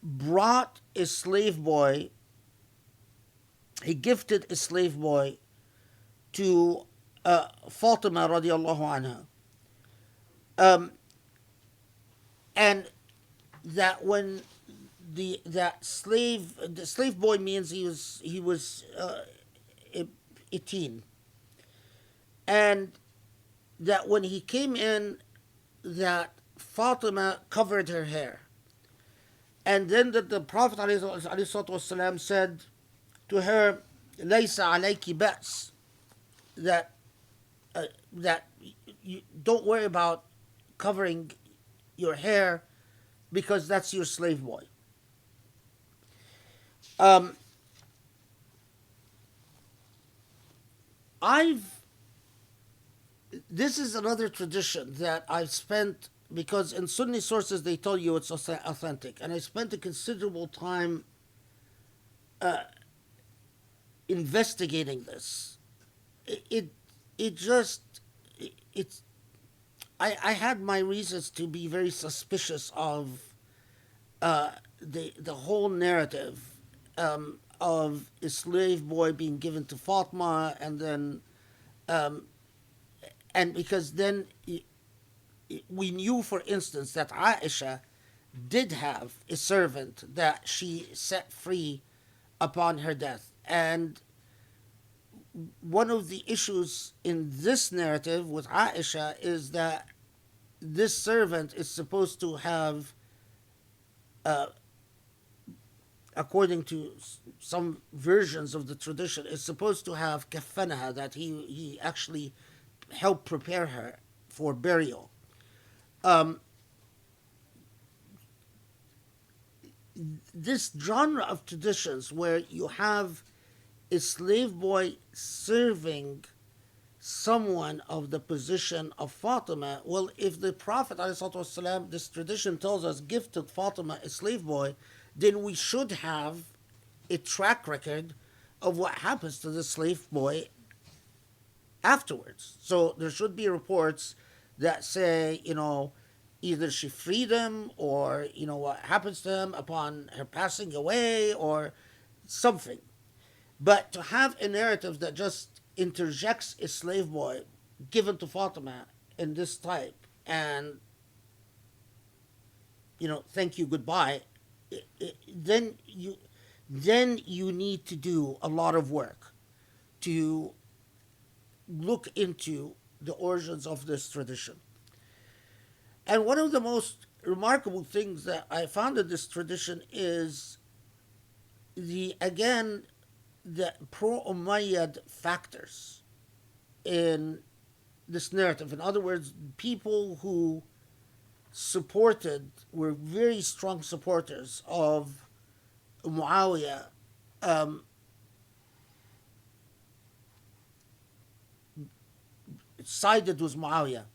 brought a slave boy. He gifted a slave boy to Fatima radiallahu anha, and that when the slave boy means he was a teen, and that when he came in, that Fatima covered her hair, and then that the Prophet ﷺ said to her, "Laysa alayki ba's," that you don't worry about covering your hair because that's your slave boy. This is another tradition that I've spent, because in Sunni sources they tell you it's authentic, and I spent a considerable time investigating this. I had my reasons to be very suspicious of the whole narrative of a slave boy being given to Fatima, and then and because then we knew, for instance, that Aisha did have a servant that she set free upon her death. And one of the issues in this narrative with Aisha is that this servant is supposed to have, according to some versions of the tradition, is supposed to have kafanaha, that he actually helped prepare her for burial. This genre of traditions where you have a slave boy serving someone of the position of Fatima, well, if the Prophet ﷺ, this tradition tells us, gifted Fatima a slave boy, then we should have a track record of what happens to the slave boy afterwards. So there should be reports that say, either she freed him, or, what happens to him upon her passing away, or something. But to have a narrative that just interjects a slave boy given to Fatima in this type, and, thank you, goodbye, then you need to do a lot of work to look into the origins of this tradition. And one of the most remarkable things that I found in this tradition is the pro-Umayyad factors in this narrative. In other words, people who were very strong supporters of Muawiyah, sided with Muawiyah.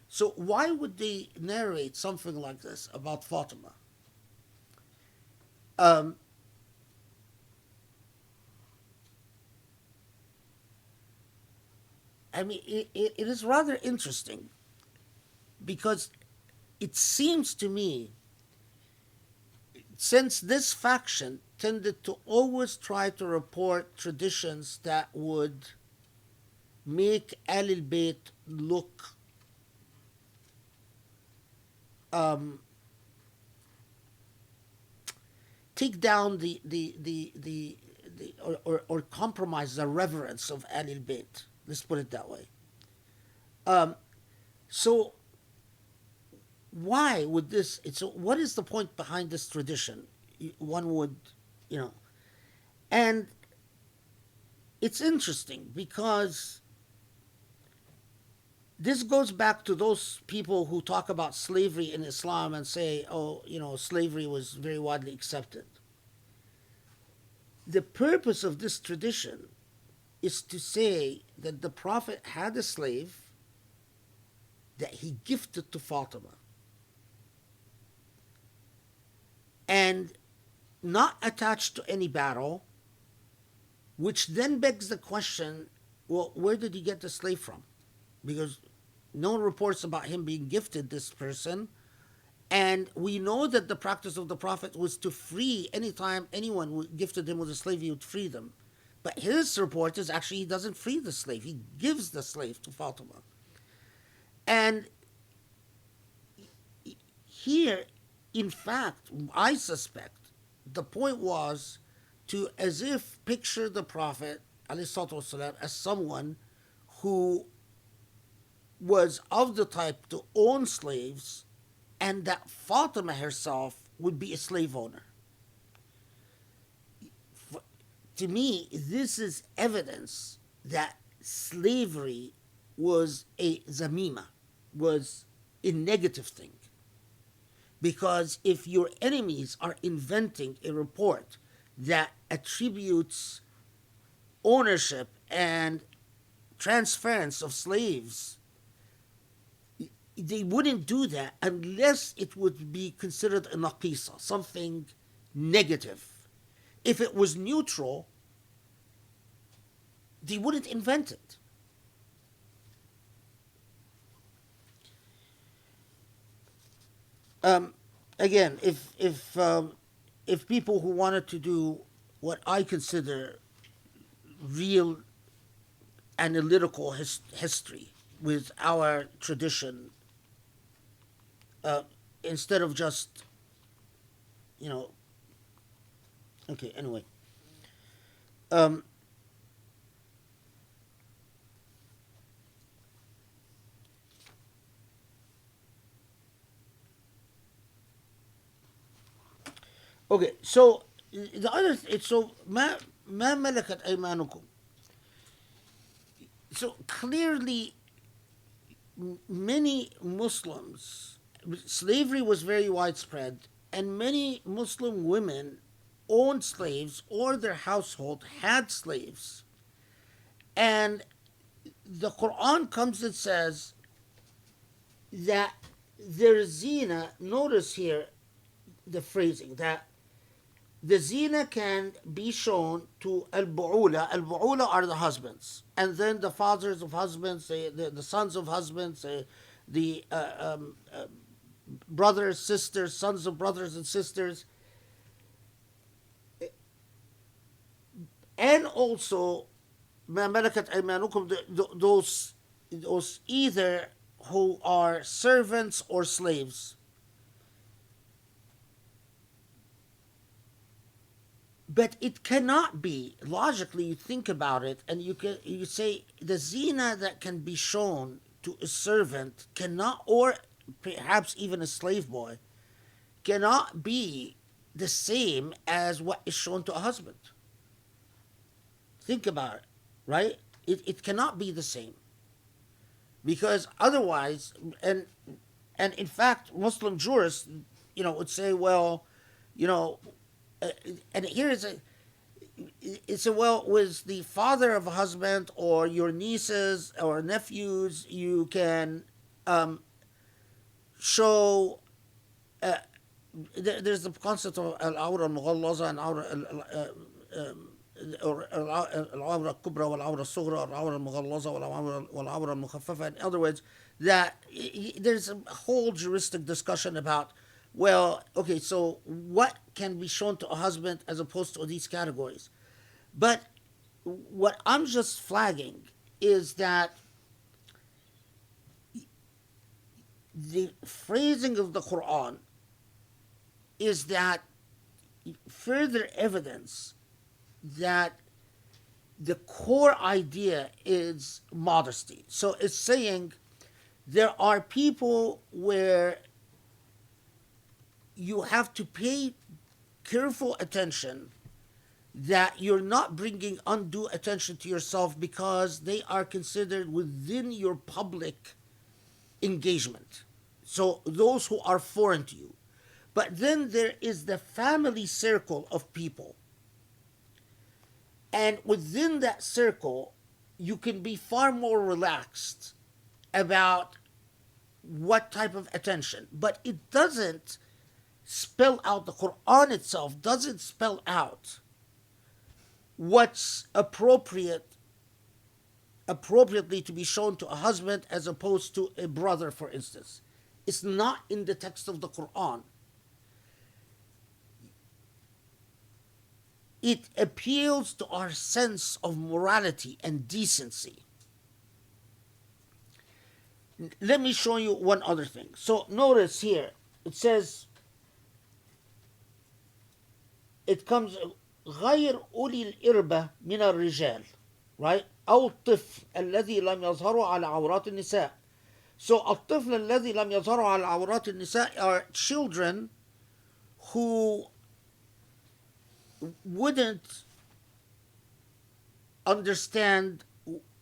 So why would they narrate something like this about Fatima? It is rather interesting, because it seems to me, since this faction tended to always try to report traditions that would make Ahlul Bayt look take down or compromise the reverence of Ahlul Bayt. Let's put it that way. So why would this? So what is the point behind this tradition? One would, you know, and it's interesting because this goes back to those people who talk about slavery in Islam and say, oh, you know, slavery was very widely accepted. The purpose of this tradition is to say that the Prophet had a slave that he gifted to Fatima and not attached to any battle, which then begs the question, well, where did he get the slave from? Because no one reports about him being gifted this person. And we know that the practice of the Prophet was to free anytime anyone gifted him with a slave, he would free them. But his report is actually he doesn't free the slave, he gives the slave to Fatima. And here, in fact, I suspect the point was to as if picture the Prophet ﷺ as someone who was of the type to own slaves, and that Fatima herself would be a slave owner. To me, this is evidence that slavery was a zamima, was a negative thing. Because if your enemies are inventing a report that attributes ownership and transference of slaves, they wouldn't do that unless it would be considered a naqisa, something negative. If it was neutral, they wouldn't invent it. Again, if people who wanted to do what I consider real analytical history with our tradition, instead of just, you know, okay, anyway. Okay, so the other so ما ملكت أيمانكم. So clearly, many Muslims, slavery was very widespread, and many Muslim women owned slaves or their household had slaves. And the Quran comes and says that their zina, notice here the phrasing, that the zina can be shown to al-bu'ula. Al-bu'ula are the husbands. And then the fathers of husbands, the sons of husbands, the brothers, sisters, sons of brothers and sisters. And also, ma malakat aymanukum, those either who are servants or slaves. But it cannot be, logically you think about it, and you say the zina that can be shown to a servant cannot, or perhaps even a slave boy, cannot be the same as what is shown to a husband. Think about it, right? It cannot be the same. Because otherwise, and in fact, Muslim jurists, would say, well, and here is it's a, well, with the father of a husband or your nieces or nephews, you can show. There's the concept of al-awra al-mughallaza and al-awra al-kubra wal-awra al-sughra, al-awra al-mughallaza wal-awra al-mukhaffafa. In other words, that there's a whole juristic discussion about, well, okay, so what can be shown to a husband as opposed to these categories? But what I'm just flagging is that the phrasing of the Quran is that further evidence that the core idea is modesty. So it's saying there are people where you have to pay careful attention that you're not bringing undue attention to yourself because they are considered within your public engagement. So those who are foreign to you. But then there is the family circle of people. And within that circle, you can be far more relaxed about what type of attention. But it doesn't spell out, the Quran itself doesn't spell out what's appropriately to be shown to a husband as opposed to a brother, for instance. It's not in the text of the Quran. It appeals to our sense of morality and decency. Let me show you one other thing. So notice here, it says, it comes غير أولي الإربة من الرجال, right? أو الطفل الذي لم يظهروا على عورات النساء. So الطفل الذي لم يظهروا على عورات النساء are children who wouldn't understand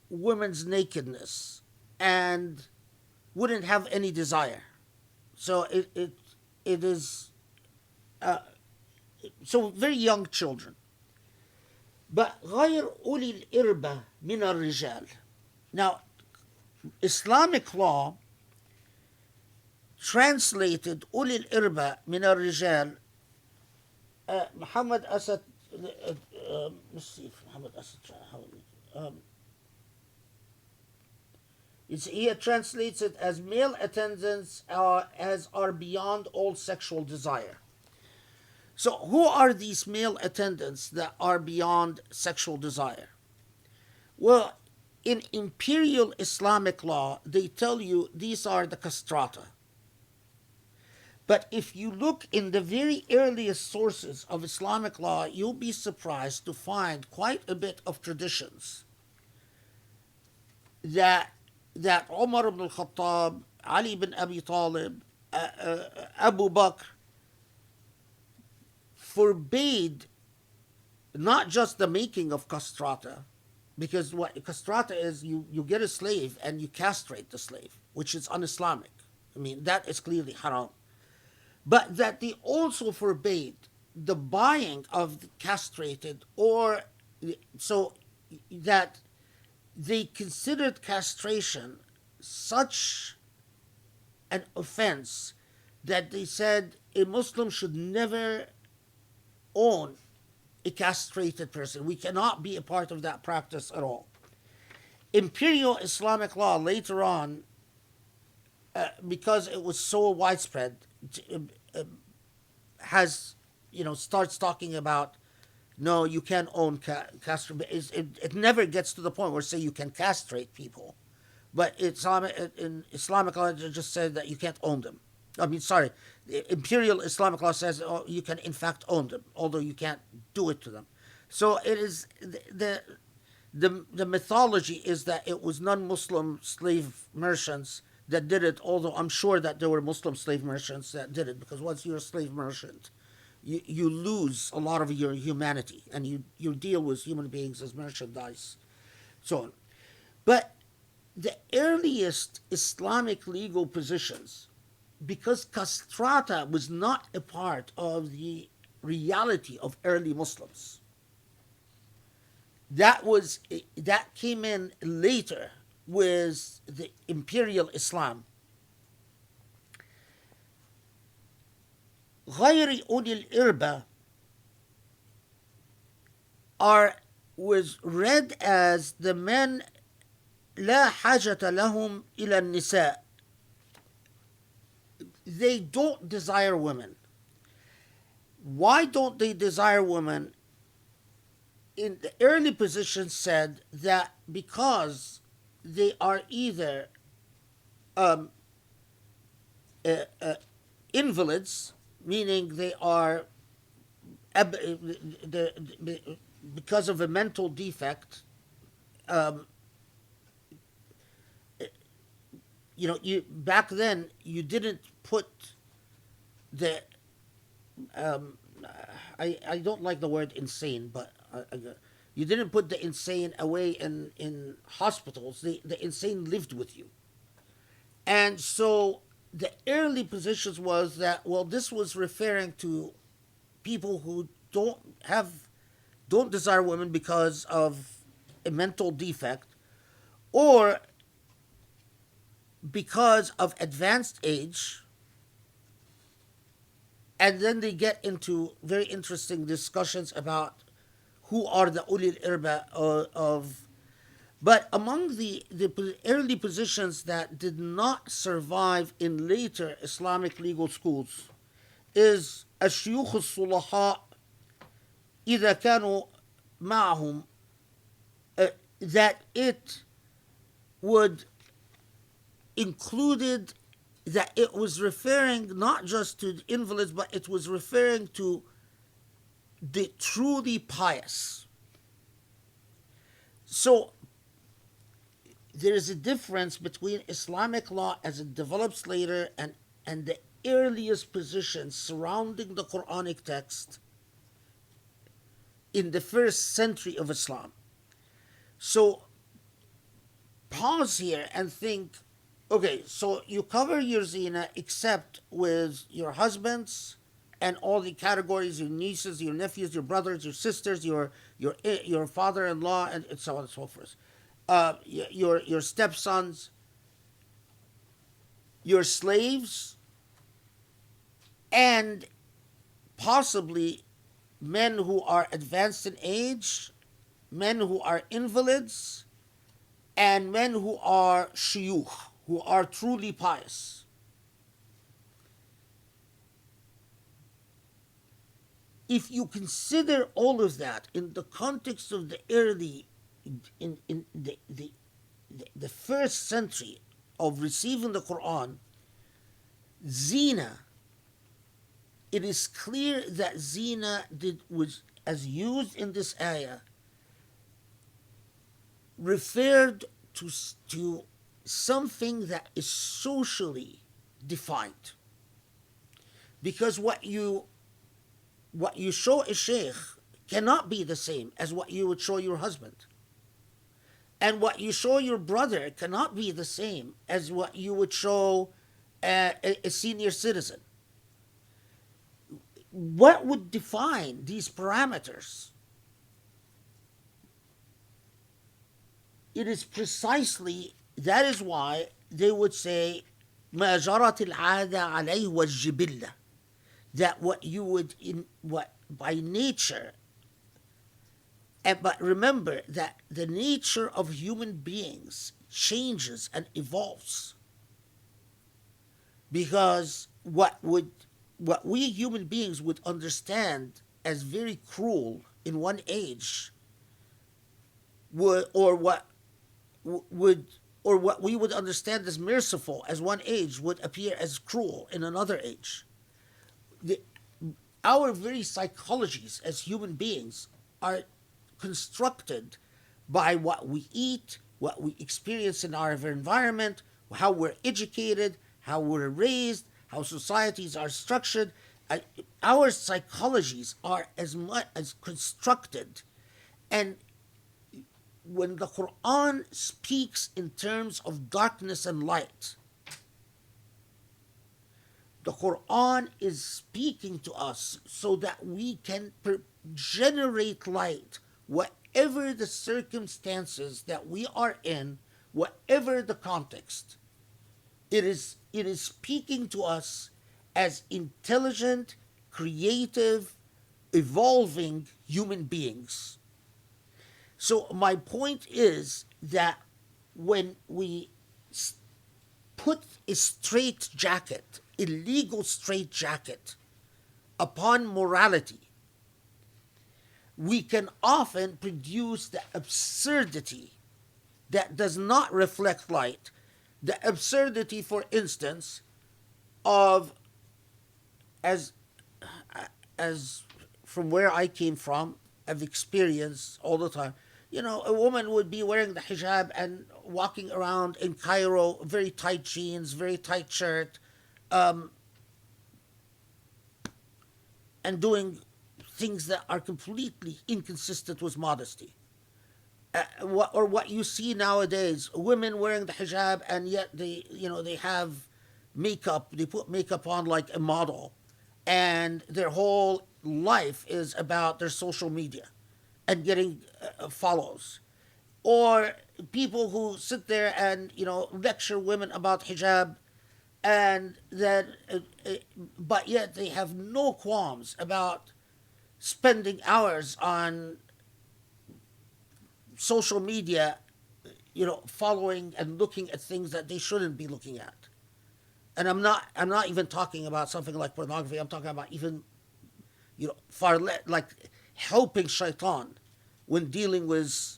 women's nakedness and wouldn't have any desire. So it is so very young children. But غير أولي الإربة من الرجال. Now, Islamic law translated أولي الإربة من الرجال. Muhammad Asad, let's see if Muhammad Asad, he translates it as male attendants as are beyond all sexual desire. So who are these male attendants that are beyond sexual desire? Well, in imperial Islamic law, they tell you these are the castrata. But if you look in the very earliest sources of Islamic law, you'll be surprised to find quite a bit of traditions that Umar ibn al-Khattab, Ali ibn Abi Talib, Abu Bakr forbade not just the making of castrata, because what castrata is, you get a slave and you castrate the slave, which is un-Islamic. I mean, that is clearly haram. But that they also forbade the buying of the castrated, or so that they considered castration such an offense that they said a Muslim should never own a castrated person. We cannot be a part of that practice at all. Imperial Islamic law later on, because it was so widespread, has, starts talking about, no, you can't own castrate. It never gets to the point where say you can castrate people, but in Islamic law it just said that you can't own them. I mean, sorry, imperial Islamic law says you can in fact own them, although you can't do it to them. So it is the mythology is that it was non-Muslim slave merchants that did it, although I'm sure that there were Muslim slave merchants that did it, because once you're a slave merchant, you lose a lot of your humanity, and you deal with human beings as merchandise, so on. But the earliest Islamic legal positions, because castrata was not a part of the reality of early Muslims, that came in later with the imperial Islam. غير أولي الإربة was read as the men لا حاجة لهم إلى النساء they don't desire women. Why don't they desire women? In the early position said that because they are either um, invalids, meaning they are because of a mental defect. Um, you back then you didn't put the um, I don't like the word insane, but you didn't put the insane away in hospitals. The insane lived with you, and so the early positions was that, well, this was referring to people who don't desire women because of a mental defect, or because of advanced age. And then they get into very interesting discussions about who are the ulil irba of. But among the early positions that did not survive in later Islamic legal schools is الشيوخ الصلحاء إذا كانوا معهم, that it would included that it was referring not just to the invalids, but it was referring to the truly pious. So there is a difference between Islamic law as it develops later and the earliest positions surrounding the Quranic text in the first century of Islam. So pause here and think, okay, so you cover your zina except with your husbands and all the categories, your nieces, your nephews, your brothers, your sisters, your father-in-law, and so on and so forth. Your stepsons, your slaves, and possibly men who are advanced in age, men who are invalids, and men who are shuyukh, who are truly pious. If you consider all of that in the context of the early, in the first century of receiving the Quran, Zina, it is clear that Zina was, as used in this ayah, referred to something that is socially defined. Because what you show a sheikh cannot be the same as what you would show your husband. And what you show your brother cannot be the same as what you would show a senior citizen. What would define these parameters? It is precisely, that is why they would say ما جرت العادة عليه والجبلة, that what by nature, but remember that the nature of human beings changes and evolves, because what we human beings would understand as very cruel in one age or what we would understand as merciful as one age would appear as cruel in another age. Our very psychologies as human beings are constructed by what we eat, what we experience in our environment, how we're educated, how we're raised, how societies are structured. Our psychologies are as much as constructed. And when the Quran speaks in terms of darkness and light, the Quran is speaking to us so that we can generate light, whatever the circumstances that we are in, whatever the context. It is speaking to us as intelligent, creative, evolving human beings. So my point is that when we put a straight jacket illegal straitjacket upon morality, we can often produce the absurdity that does not reflect light. The absurdity, for instance, of as from where I came from, I've experienced all the time. You know, a woman would be wearing the hijab and walking around in Cairo, very tight jeans, very tight shirt, and doing things that are completely inconsistent with modesty. What you see nowadays, women wearing the hijab and yet they have makeup, they put makeup on like a model, and their whole life is about their social media and getting follows. Or people who sit there and lecture women about hijab, and then but yet they have no qualms about spending hours on social media, following and looking at things that they shouldn't be looking at. And I'm not even talking about something like pornography. I'm talking about even like helping shaitan when dealing with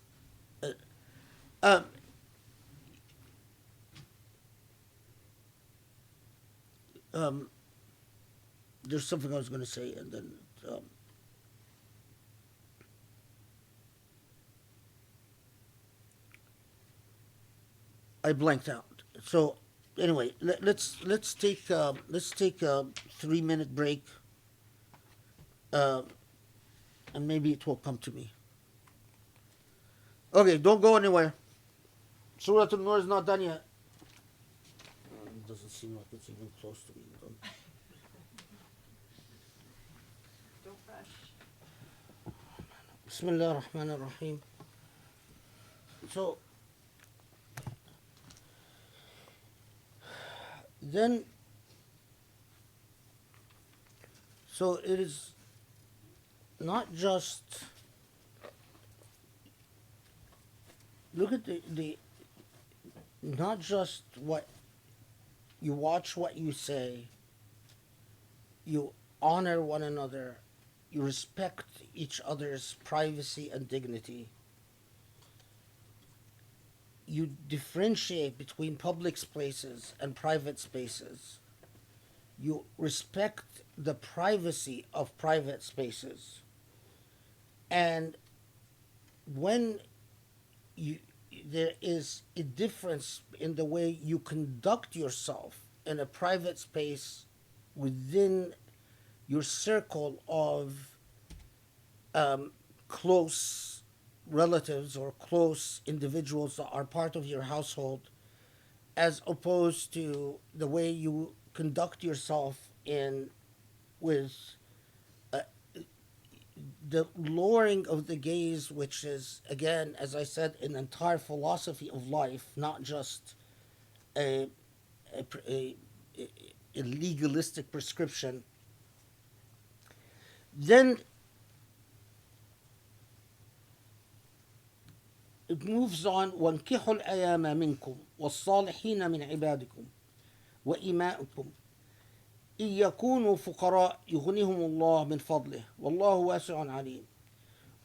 there's something I was going to say, and then I blanked out. So anyway, let's take a 3-minute break, and maybe it will come to me. Okay, don't go anywhere. Surah An-Nur is not done yet. It doesn't seem like it's even close to being done. Don't rush. Bismillah ar-Rahman ar-Rahim. So it is not just look at the not just what you watch, what you say, you honor one another, you respect each other's privacy and dignity, you differentiate between public spaces and private spaces, you respect the privacy of private spaces, and when there is a difference in the way you conduct yourself in a private space within your circle of close relatives or close individuals that are part of your household, as opposed to the way you conduct yourself with the lowering of the gaze, which is, again, as I said, an entire philosophy of life, not just a legalistic prescription. Then it moves on. وَانْكِحُوا الْأَيَامَ مِنْكُمْ وَالصَّالِحِينَ مِنْ عِبَادِكُمْ وَإِمَائِكُمْ إن يكونوا فقراء يغنيهم الله من فضله والله واسع عليم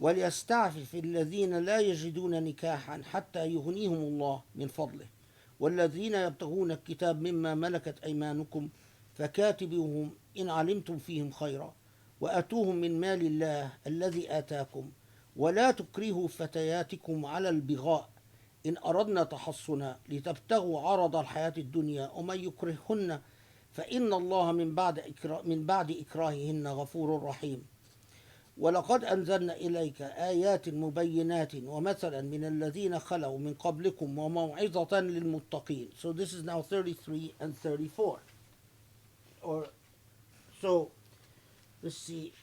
وليستعفف الذين لا يجدون نكاحا حتى يغنيهم الله من فضله والذين يبتغون الكتاب مما ملكت أيمانكم فكاتبوهم إن علمتم فيهم خيرا وآتوهم من مال الله الذي آتاكم ولا تكرهوا فتياتكم على البغاء إن أردنا تحصنا لتبتغوا عرض الحياة الدنيا ومن يكرههن فإن الله من بعد إكراههن غفور رحيم ولقد أنزلنا إليك آيات مبينات ومثلا من الذين خلوا من قبلكم وموعظة للمتقين. So this is now 33 and 34. So let's see.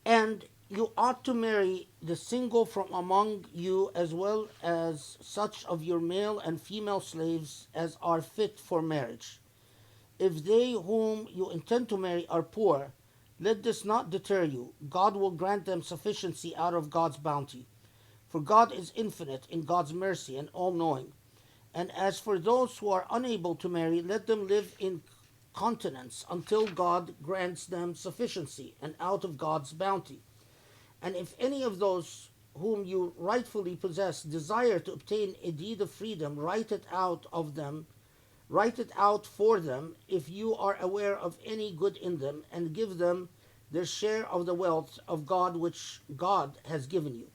And you ought to marry the single from among you, as well as such of your male and female slaves as are fit for marriage. If they whom you intend to marry are poor, let this not deter you. God will grant them sufficiency out of God's bounty. For God is infinite in God's mercy and all-knowing. And as for those who are unable to marry, let them live in continence until God grants them sufficiency and out of God's bounty. And if any of those whom you rightfully possess desire to obtain a deed of freedom, write it out for them if you are aware of any good in them, and give them their share of the wealth of God which God has given you.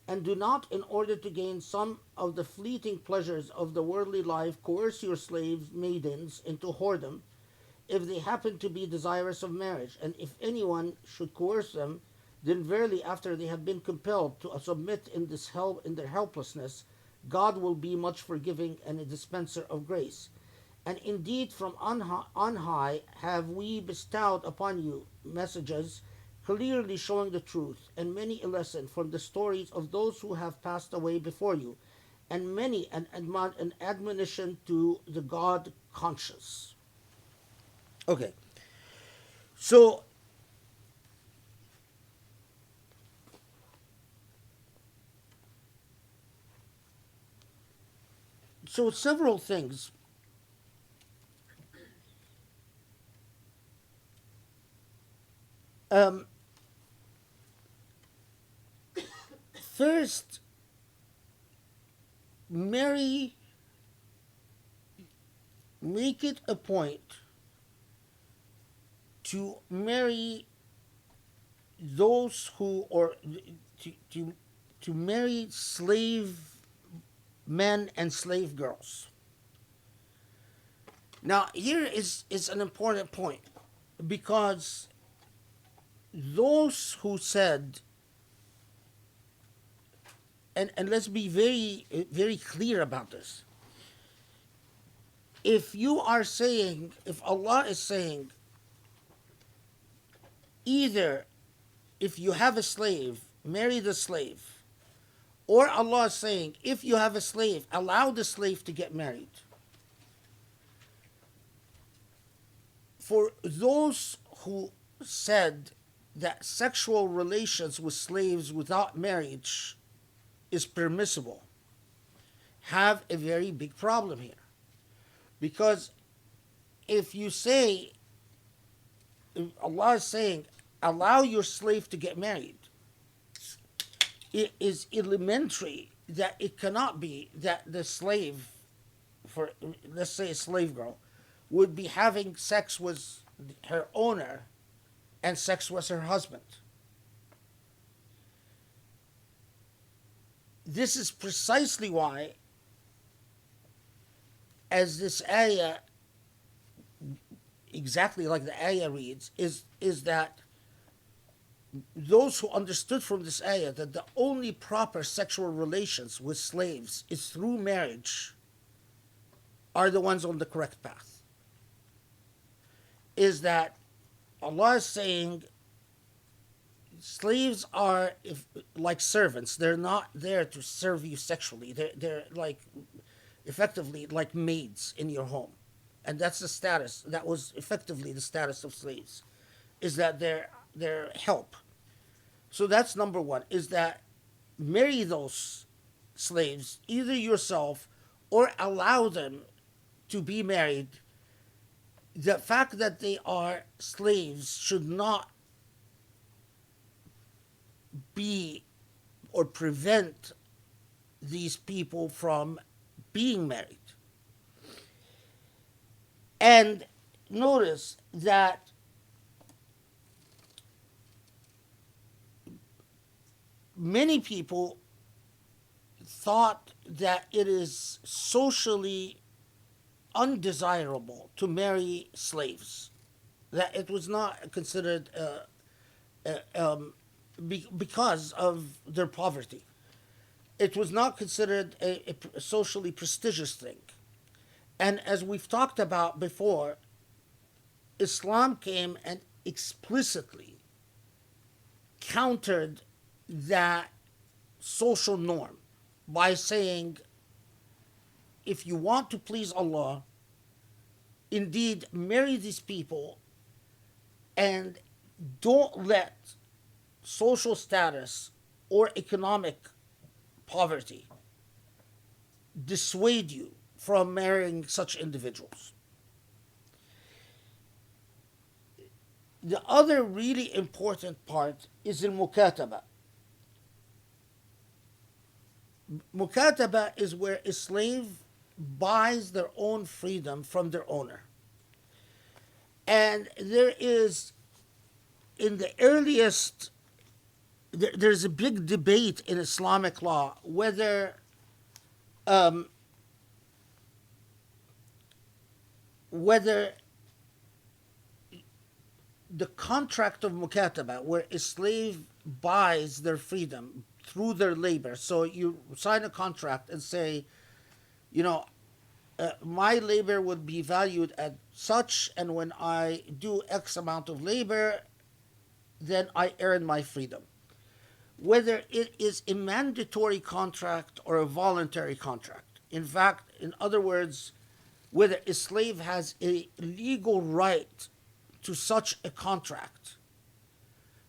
And do not, in order to gain some of the fleeting pleasures of the worldly life, coerce your slave maidens into whoredom, if they happen to be desirous of marriage. And if anyone should coerce them, then verily after they have been compelled to submit in their helplessness, God will be much forgiving and a dispenser of grace. And indeed from on high have we bestowed upon you messages clearly showing the truth, and many a lesson from the stories of those who have passed away before you, and many an admonition to the God conscious. Okay, so several things. First, Mary, make it a point to marry those who, or to marry slave men and slave girls. Now, here is an important point, because those who said, and let's be very, very clear about this. If Allah is saying, either if you have a slave, marry the slave, or Allah is saying, if you have a slave, allow the slave to get married. For those who said that sexual relations with slaves without marriage is permissible, have a very big problem here. Because if you say, Allah is saying, allow your slave to get married, it is elementary that it cannot be that the slave, for let's say a slave girl, would be having sex with her owner and sex with her husband. This is precisely why, as this ayah, exactly like the ayah reads, is that those who understood from this ayah that the only proper sexual relations with slaves is through marriage are the ones on the correct path. Is that Allah is saying slaves are like servants. They're not there to serve you sexually. They're like effectively like maids in your home. And that's the status. That was effectively the status of slaves. Is that they're help. So that's number one, is that marry those slaves, either yourself or allow them to be married. The fact that they are slaves should not be or prevent these people from being married. And notice that many people thought that it is socially undesirable to marry slaves, that it was not considered because of their poverty. It was not considered a socially prestigious thing. And as we've talked about before, Islam came and explicitly countered that social norm by saying, if you want to please Allah, indeed marry these people and don't let social status or economic poverty dissuade you from marrying such individuals. The other really important part is in mukataba. Mukataba is where a slave buys their own freedom from their owner. And there is, in the earliest, there's a big debate in Islamic law whether whether the contract of mukataba, where a slave buys their freedom through their labor. So you sign a contract and say, my labor would be valued at such, and when I do X amount of labor, then I earn my freedom. Whether it is a mandatory contract or a voluntary contract. In fact, in other words, whether a slave has a legal right to such a contract,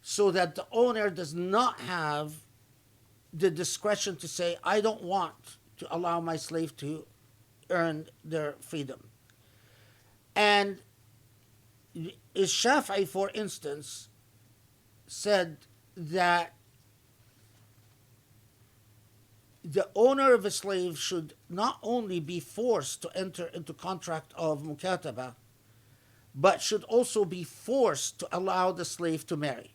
so that the owner does not have the discretion to say, I don't want to allow my slave to earn their freedom. And Shafi'i, for instance, said that the owner of a slave should not only be forced to enter into contract of mukataba, but should also be forced to allow the slave to marry.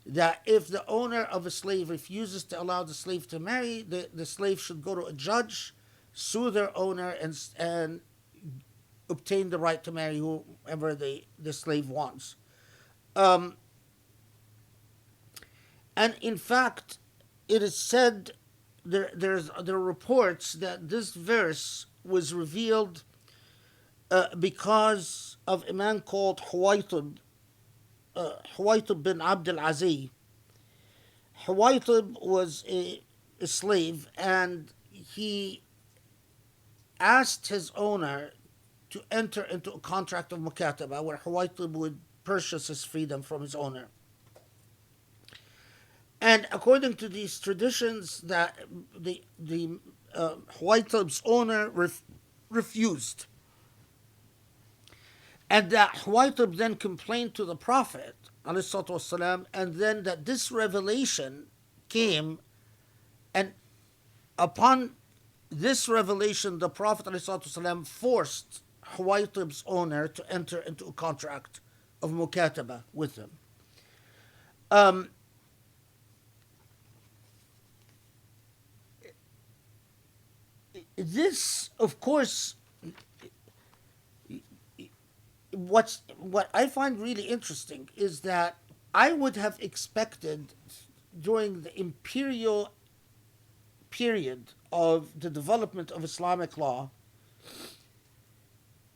That if the owner of a slave refuses to allow the slave to marry, the slave should go to a judge, sue their owner, and obtain the right to marry whoever the slave wants. And in fact, it is said, there are reports that this verse was revealed because of a man called Huwaytib bin Abd al-Aziz. Huwaytib was a slave, and he asked his owner to enter into a contract of mukataba where Huwaytib would purchase his freedom from his owner. And according to these traditions, that the Huwaytib's owner refused. And that Huwaytib then complained to the Prophet, ﷺ, and then that this revelation came, and upon this revelation, the Prophet ﷺ forced Huwaytib's owner to enter into a contract of mukataba with him. This, of course, what I find really interesting is that I would have expected during the imperial period of the development of Islamic law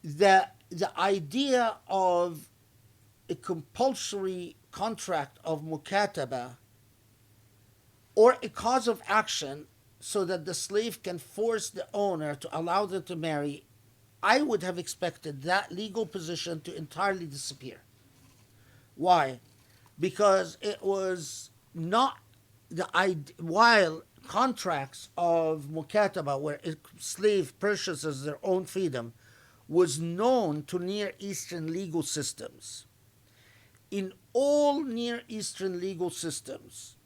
that the idea of a compulsory contract of mukataba or a cause of action so that the slave can force the owner to allow them to marry, I would have expected that legal position to entirely disappear. Why? Because it was not while contracts of mukataba, where a slave purchases their own freedom, was known to Near Eastern legal systems. In all Near Eastern legal systems,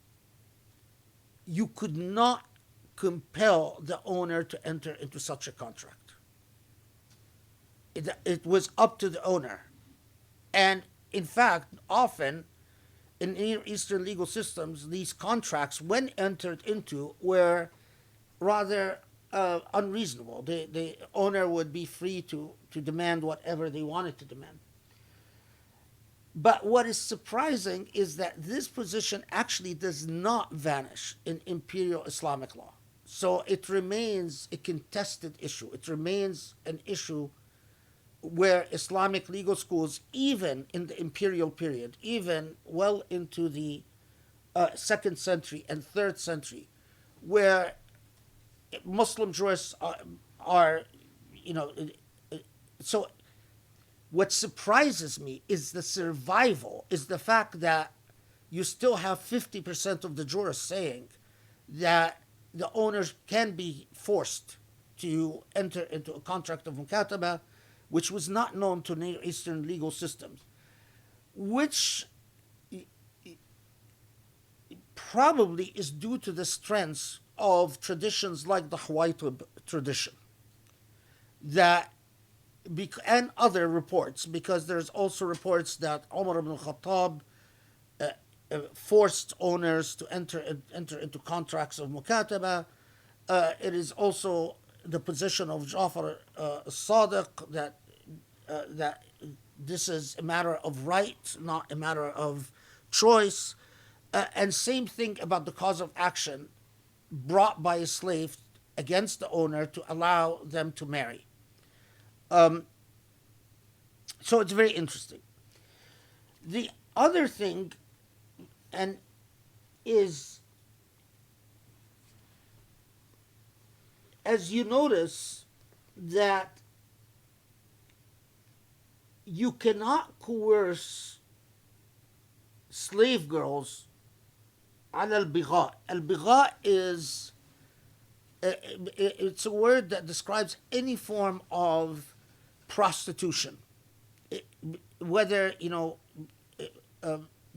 you could not compel the owner to enter into such a contract. It was up to the owner. And in fact, often in Near Eastern legal systems, these contracts, when entered into, were rather unreasonable. The owner would be free to demand whatever they wanted to demand. But what is surprising is that this position actually does not vanish in imperial Islamic law. So it remains a contested issue. It remains an issue where Islamic legal schools, even in the imperial period, even well into the 2nd century and 3rd century, where Muslim jurists are so what surprises me is the fact that you still have 50% of the jurists saying that the owners can be forced to enter into a contract of mukataba, which was not known to Near Eastern legal systems, which probably is due to the strengths of traditions like the Huwaitib tradition, that and other reports, because there's also reports that Umar ibn Khattab forced owners to enter into contracts of mukataba. It is also the position of Jafar Sadiq that this is a matter of right, not a matter of choice. And same thing about the cause of action brought by a slave against the owner to allow them to marry. So it's very interesting. The other thing, and is, as you notice, that you cannot coerce slave girls على البغاء. البغاء is it's a word that describes any form of prostitution, whether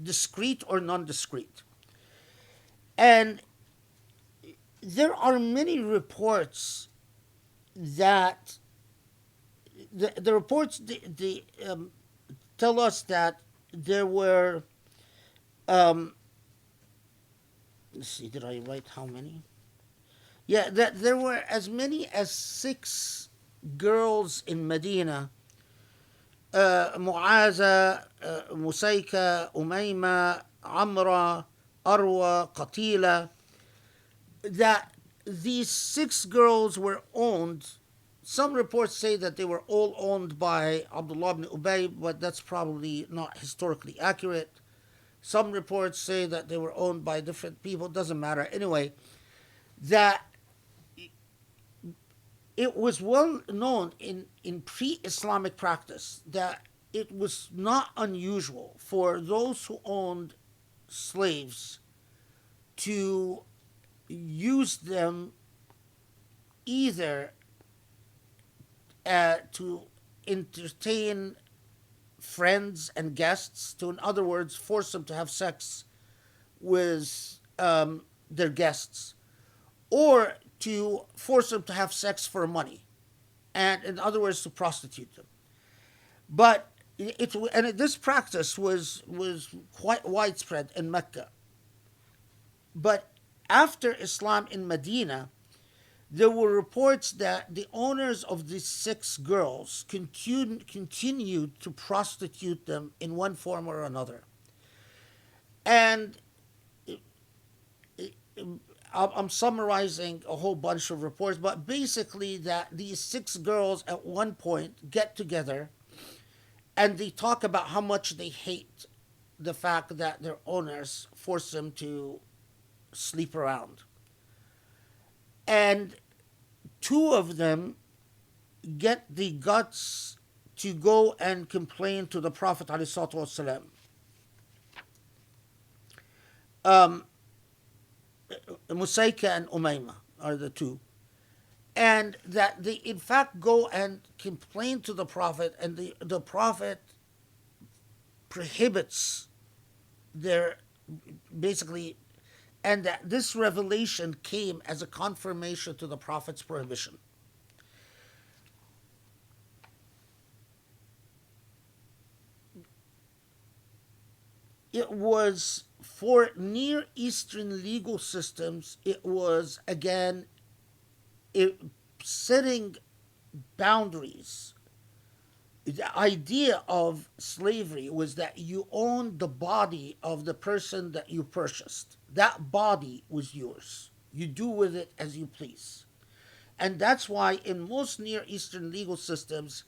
discreet or non-discreet. And there are many reports that the reports tell us that there were let's see, did I write how many? Yeah, that there were as many as 6 girls in Medina, Mu'aza, Musayka, Umayma, Amra, Arwa, Qatila, that these 6 girls were owned. Some reports say that they were all owned by Abdullah ibn Ubay, but that's probably not historically accurate. Some reports say that they were owned by different people. It doesn't matter. Anyway, that it was well known in pre-Islamic practice that it was not unusual for those who owned slaves to use them either to entertain friends and guests, to, in other words, force them to have sex with their guests, or to force them to have sex for money, and in other words, to prostitute them. But this practice was quite widespread in Mecca. But after Islam in Medina, there were reports that the owners of these 6 girls continued to prostitute them in one form or another. And I'm summarizing a whole bunch of reports, but basically that these 6 girls at one point get together and they talk about how much they hate the fact that their owners force them to sleep around. And 2 of them get the guts to go and complain to the Prophet ﷺ. Musayka and Umayma are the 2. And that they in fact go and complain to the Prophet, and the Prophet prohibits their, basically, and that this revelation came as a confirmation to the Prophet's prohibition. It was, for Near Eastern legal systems, it was, again, setting boundaries. The idea of slavery was that you owned the body of the person that you purchased. That body was yours. You do with it as you please. And that's why in most Near Eastern legal systems,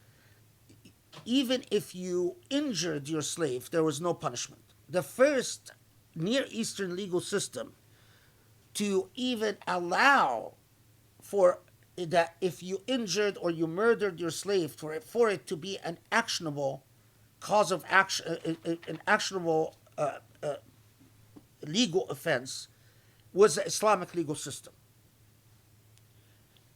even if you injured your slave, there was no punishment. The first Near Eastern legal system to even allow for that if you injured or you murdered your slave, for it to be an actionable cause of action, an actionable legal offense, was the Islamic legal system.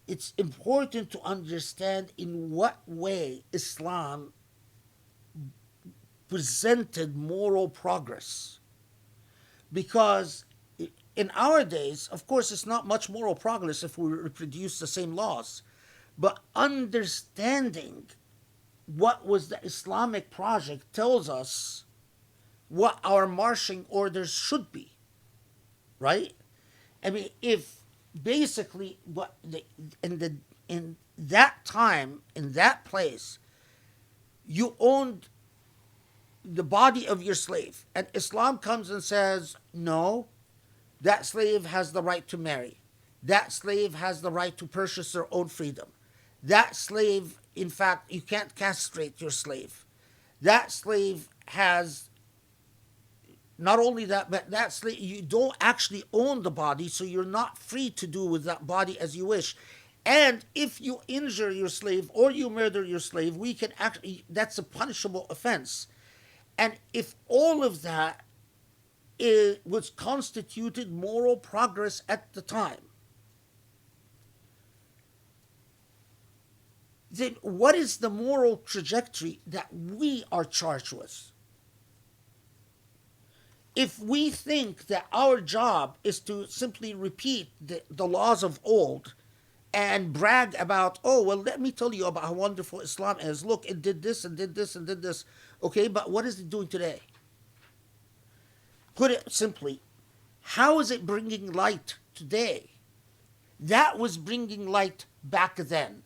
it's important to understand in what way Islam presented moral progress. Because in our days, of course, it's not much moral progress if we reproduce the same laws. But understanding what was the Islamic project tells us what our marching orders should be, right? I mean, if basically in that time, in that place, you owned the body of your slave, and Islam comes and says, no, that slave has the right to marry. That slave has the right to purchase their own freedom. That slave, in fact, you can't castrate your slave. That slave has not only that, but that slave, you don't actually own the body, so you're not free to do with that body as you wish. And if you injure your slave or you murder your slave, we can actually, that's a punishable offense. And if all of that was constituted moral progress at the time, then what is the moral trajectory that we are charged with? If we think that our job is to simply repeat the laws of old and brag about, oh, well, let me tell you about how wonderful Islam is. Look, it did this and did this and did this. Okay, but what is it doing today? Put it simply, how is it bringing light today? That was bringing light back then.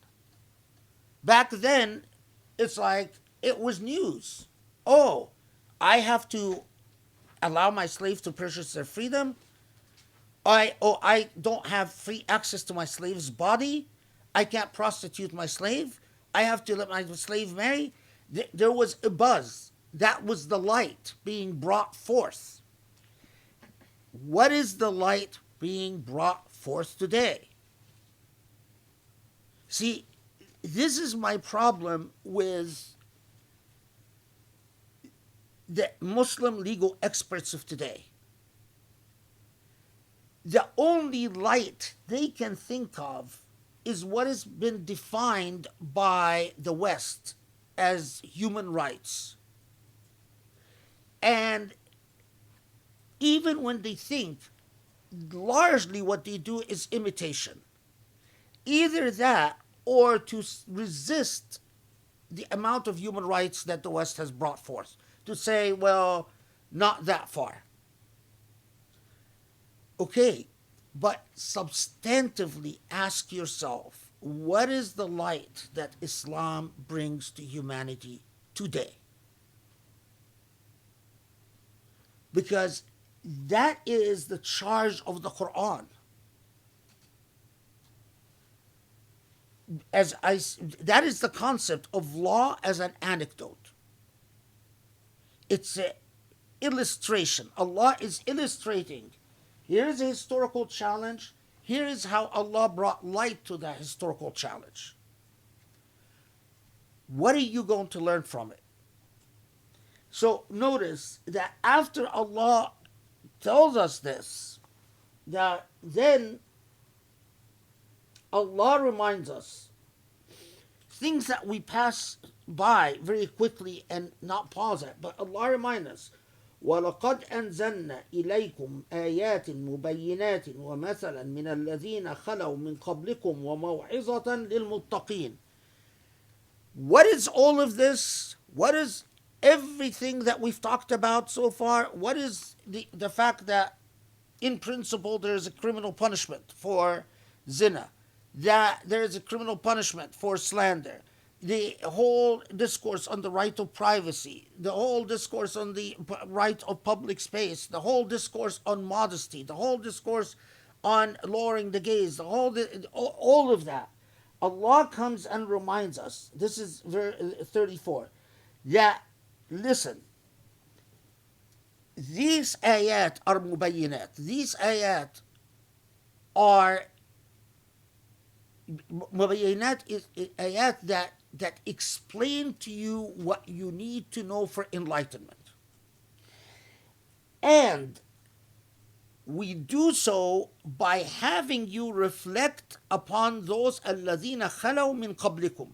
Back then, it's like it was news. Oh, I have to allow my slave to purchase their freedom. I don't have free access to my slave's body. I can't prostitute my slave. I have to let my slave marry. There was a buzz. That was the light being brought forth. What is the light being brought forth today? See, this is my problem with the Muslim legal experts of today. The only light they can think of is what has been defined by the West as human rights. And even when they think, largely what they do is imitation. Either that or to resist the amount of human rights that the West has brought forth. To say, well, not that far. Okay, but substantively ask yourself, what is the light that Islam brings to humanity today? Because that is the charge of the Quran. That is the concept of law as an anecdote. It's an illustration. Allah is illustrating. Here is a historical challenge. Here is how Allah brought light to that historical challenge. What are you going to learn from it? So notice that after Allah tells us this, that then Allah reminds us things that we pass by very quickly and not pause at, but Allah reminds us, وَلَقَدْ أَنزَلْنَا إِلَيْكُمْ آيَاتٍ مُبَيِّنَاتٍ وَمَثَلًا مِنَ الَّذِينَ خَلَوْا مِنْ قَبْلِكُمْ وَمَوْعِظَةً لِلْمُتَّقِينَ. What is all of this? What is everything that we've talked about so far? What is the fact that in principle there is a criminal punishment for zina, that there is a criminal punishment for slander, the whole discourse on the right of privacy, the whole discourse on the right of public space, the whole discourse on modesty, the whole discourse on lowering the gaze, all of that. Allah comes and reminds us, this is 34, that, listen, these ayat are mubayyinat. These ayat are mubayyinat is ayat that explain to you what you need to know for enlightenment. And we do so by having you reflect upon those الذين خلوا من قبلكم,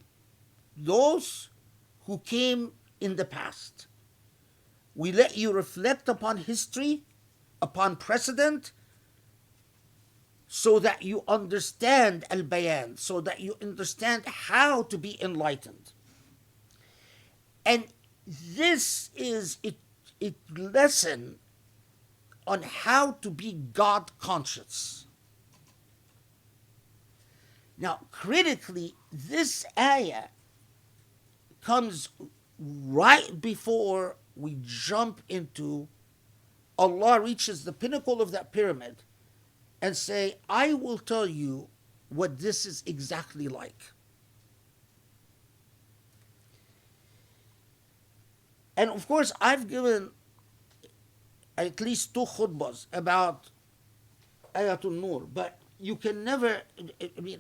those who came in the past. We let you reflect upon history, upon precedent, so that you understand al-bayan, so that you understand how to be enlightened. And this is a lesson on how to be God conscious. Now, critically, this ayah comes right before we jump into Allah reaches the pinnacle of that pyramid and say, I will tell you what this is exactly like. And of course, I've given at least 2 khutbahs about Ayatul Nur, but you can never, I mean,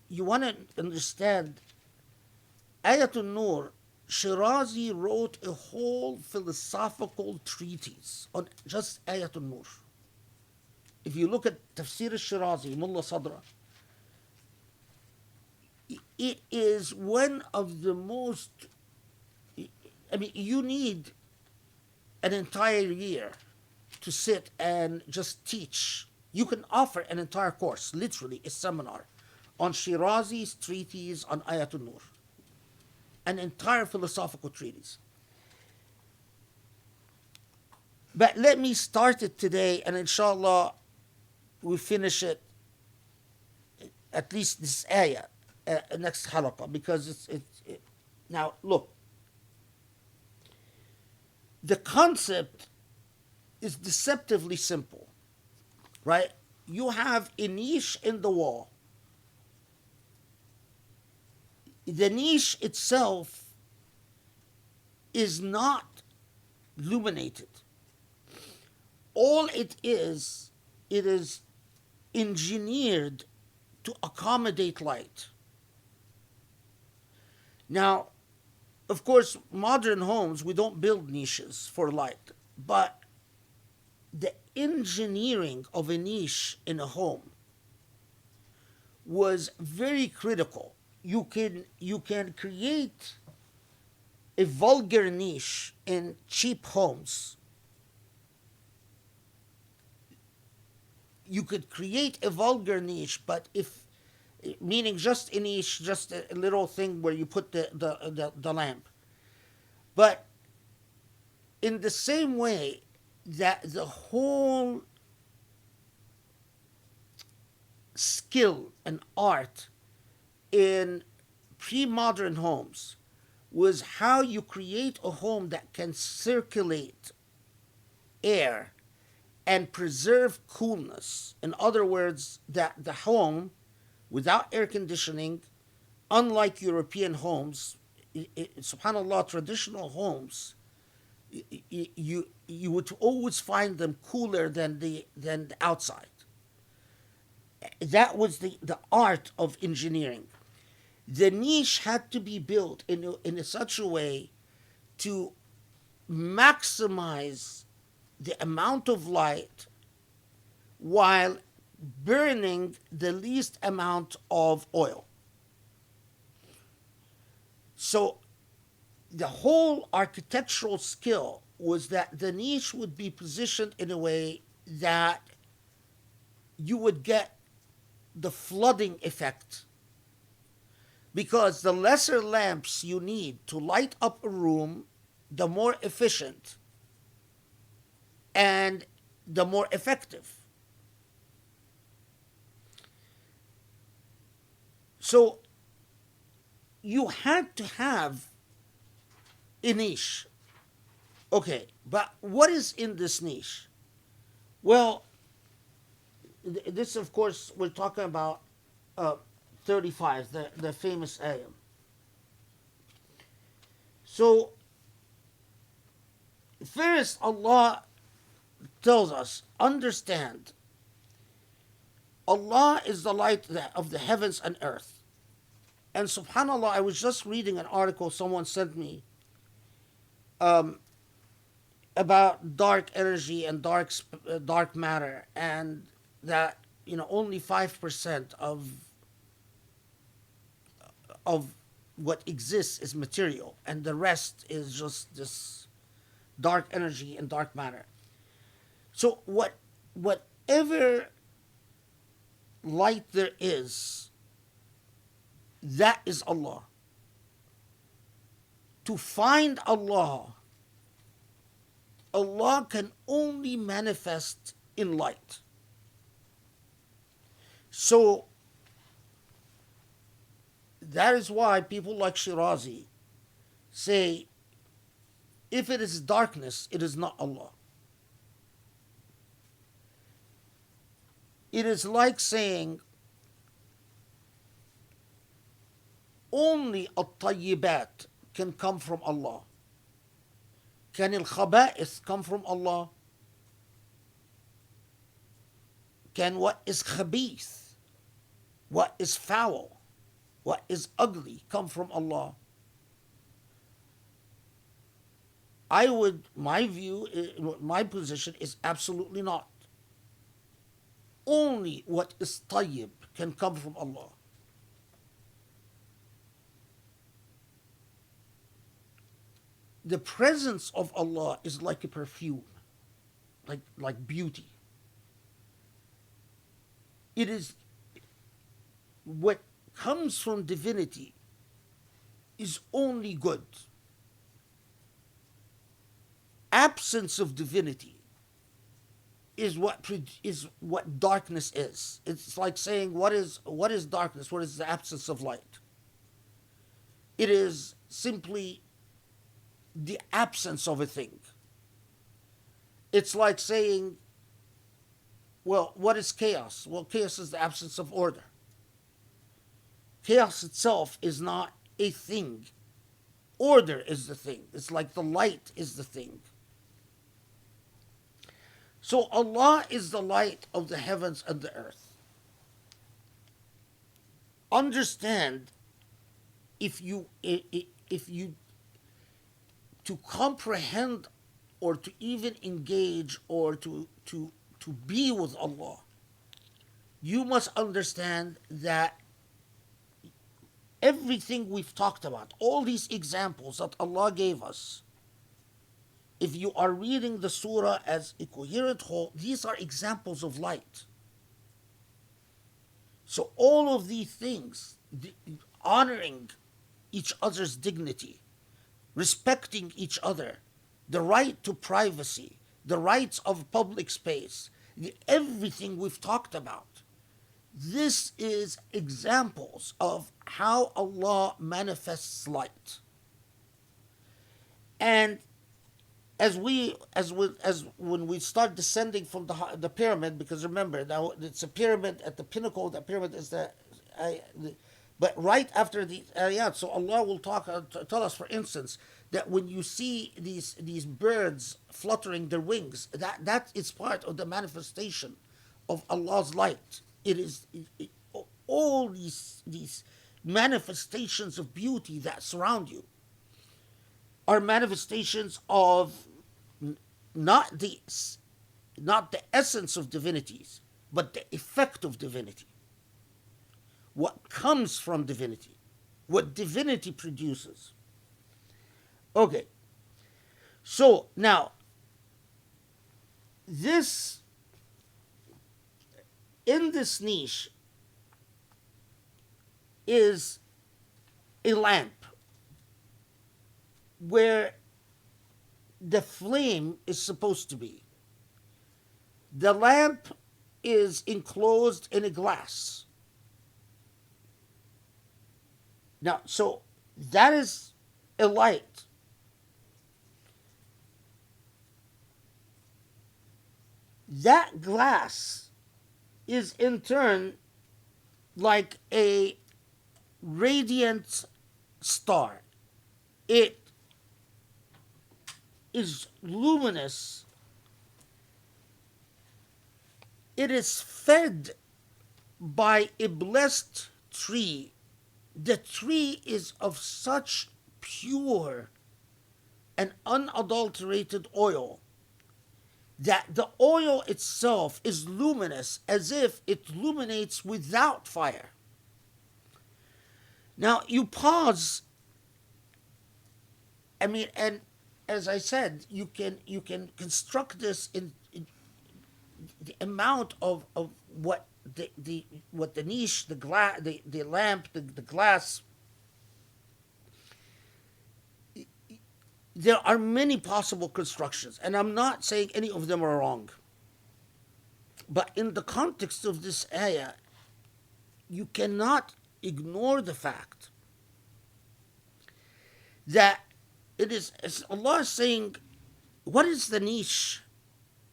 you want to understand Ayatul Nur, Shirazi wrote a whole philosophical treatise on just Ayatul Nur. If you look at Tafsir al-Shirazi, Mullah Sadra, it is one of the most, I mean, you need an entire year to sit and just teach. You can offer an entire course, literally a seminar, on Shirazi's treatise on Ayatul Nur. An entire philosophical treatise. But let me start it today, and inshallah, we finish it, at least this ayah, next halaqah, because it's now look. The concept is deceptively simple, right? You have a niche in the wall. The niche itself is not illuminated. All it is engineered to accommodate light. Now, of course, modern homes, we don't build niches for light, but the engineering of a niche in a home was very critical. You can create a vulgar niche in cheap homes. You could create a vulgar niche, but meaning just a niche, just a little thing where you put the lamp. But in the same way that the whole skill and art in pre-modern homes was how you create a home that can circulate air and preserve coolness. In other words, that the home, without air conditioning, unlike European homes, subhanAllah, traditional homes, you would always find them cooler than the outside. That was the art of engineering. The niche had to be built in such a way to maximize the amount of light while burning the least amount of oil. So the whole architectural skill was that the niche would be positioned in a way that you would get the flooding effect, because the lesser lamps you need to light up a room, the more efficient and the more effective. So you had to have a niche. Okay, but what is in this niche? Well, this, of course, we're talking about 35, the famous ayah. So, first, Allah tells us, understand, Allah is the light of the heavens and earth. And subhanAllah, I was just reading an article someone sent me. about dark energy and dark matter, and that only 5% of what exists is material, and the rest is just this dark energy and dark matter. So whatever light there is, that is Allah. To find Allah can only manifest in light. So that is why people like Shirazi say, if it is darkness, it is not Allah. It is like saying only at-tayyibat can come from Allah. Can al-khaba'ith come from Allah? Can what is khabith, what is foul, what is ugly come from Allah? My view, my position is absolutely not. Only what is tayyib can come from Allah. The presence of Allah is like a perfume, like beauty. It is what comes from divinity is only good. Absence of divinity is what darkness is. It's like saying what is darkness? What is the absence of light? It is simply the absence of a thing. It's like saying, well, what is chaos? Well, chaos is the absence of order. Chaos itself is not a thing. Order is the thing. It's like the light is the thing. So Allah is the light of the heavens and the earth. Understand, if you to comprehend or to even engage or to be with Allah, you must understand that everything we've talked about, all these examples that Allah gave us, if you are reading the surah as a coherent whole, these are examples of light. So all of these things, honoring each other's dignity, respecting each other, the right to privacy, the rights of public space, everything we've talked about, this is examples of how Allah manifests light. And as when we start descending from the pyramid, because remember now it's a pyramid at the pinnacle. The pyramid is but right after the ayat, so Allah will tell us, for instance, that when you see these birds fluttering their wings, that is part of the manifestation of Allah's light. It is all these manifestations of beauty that surround you are manifestations of not the essence of divinities, but the effect of divinity. What comes from divinity, what divinity produces. Okay, so now in this niche is a lamp where the flame is supposed to be. The lamp is enclosed in a glass. Now, so that is a light. That glass is in turn like a radiant star. It is luminous. It is fed by a blessed tree. The tree is of such pure and unadulterated oil that the oil itself is luminous as if it illuminates without fire. Now you pause. I mean, and as I said, you can construct this in the amount of what the niche, the glass, the lamp, the glass. There are many possible constructions, and I'm not saying any of them are wrong. But in the context of this ayah, you cannot ignore the fact that it is, as Allah is saying, what is the niche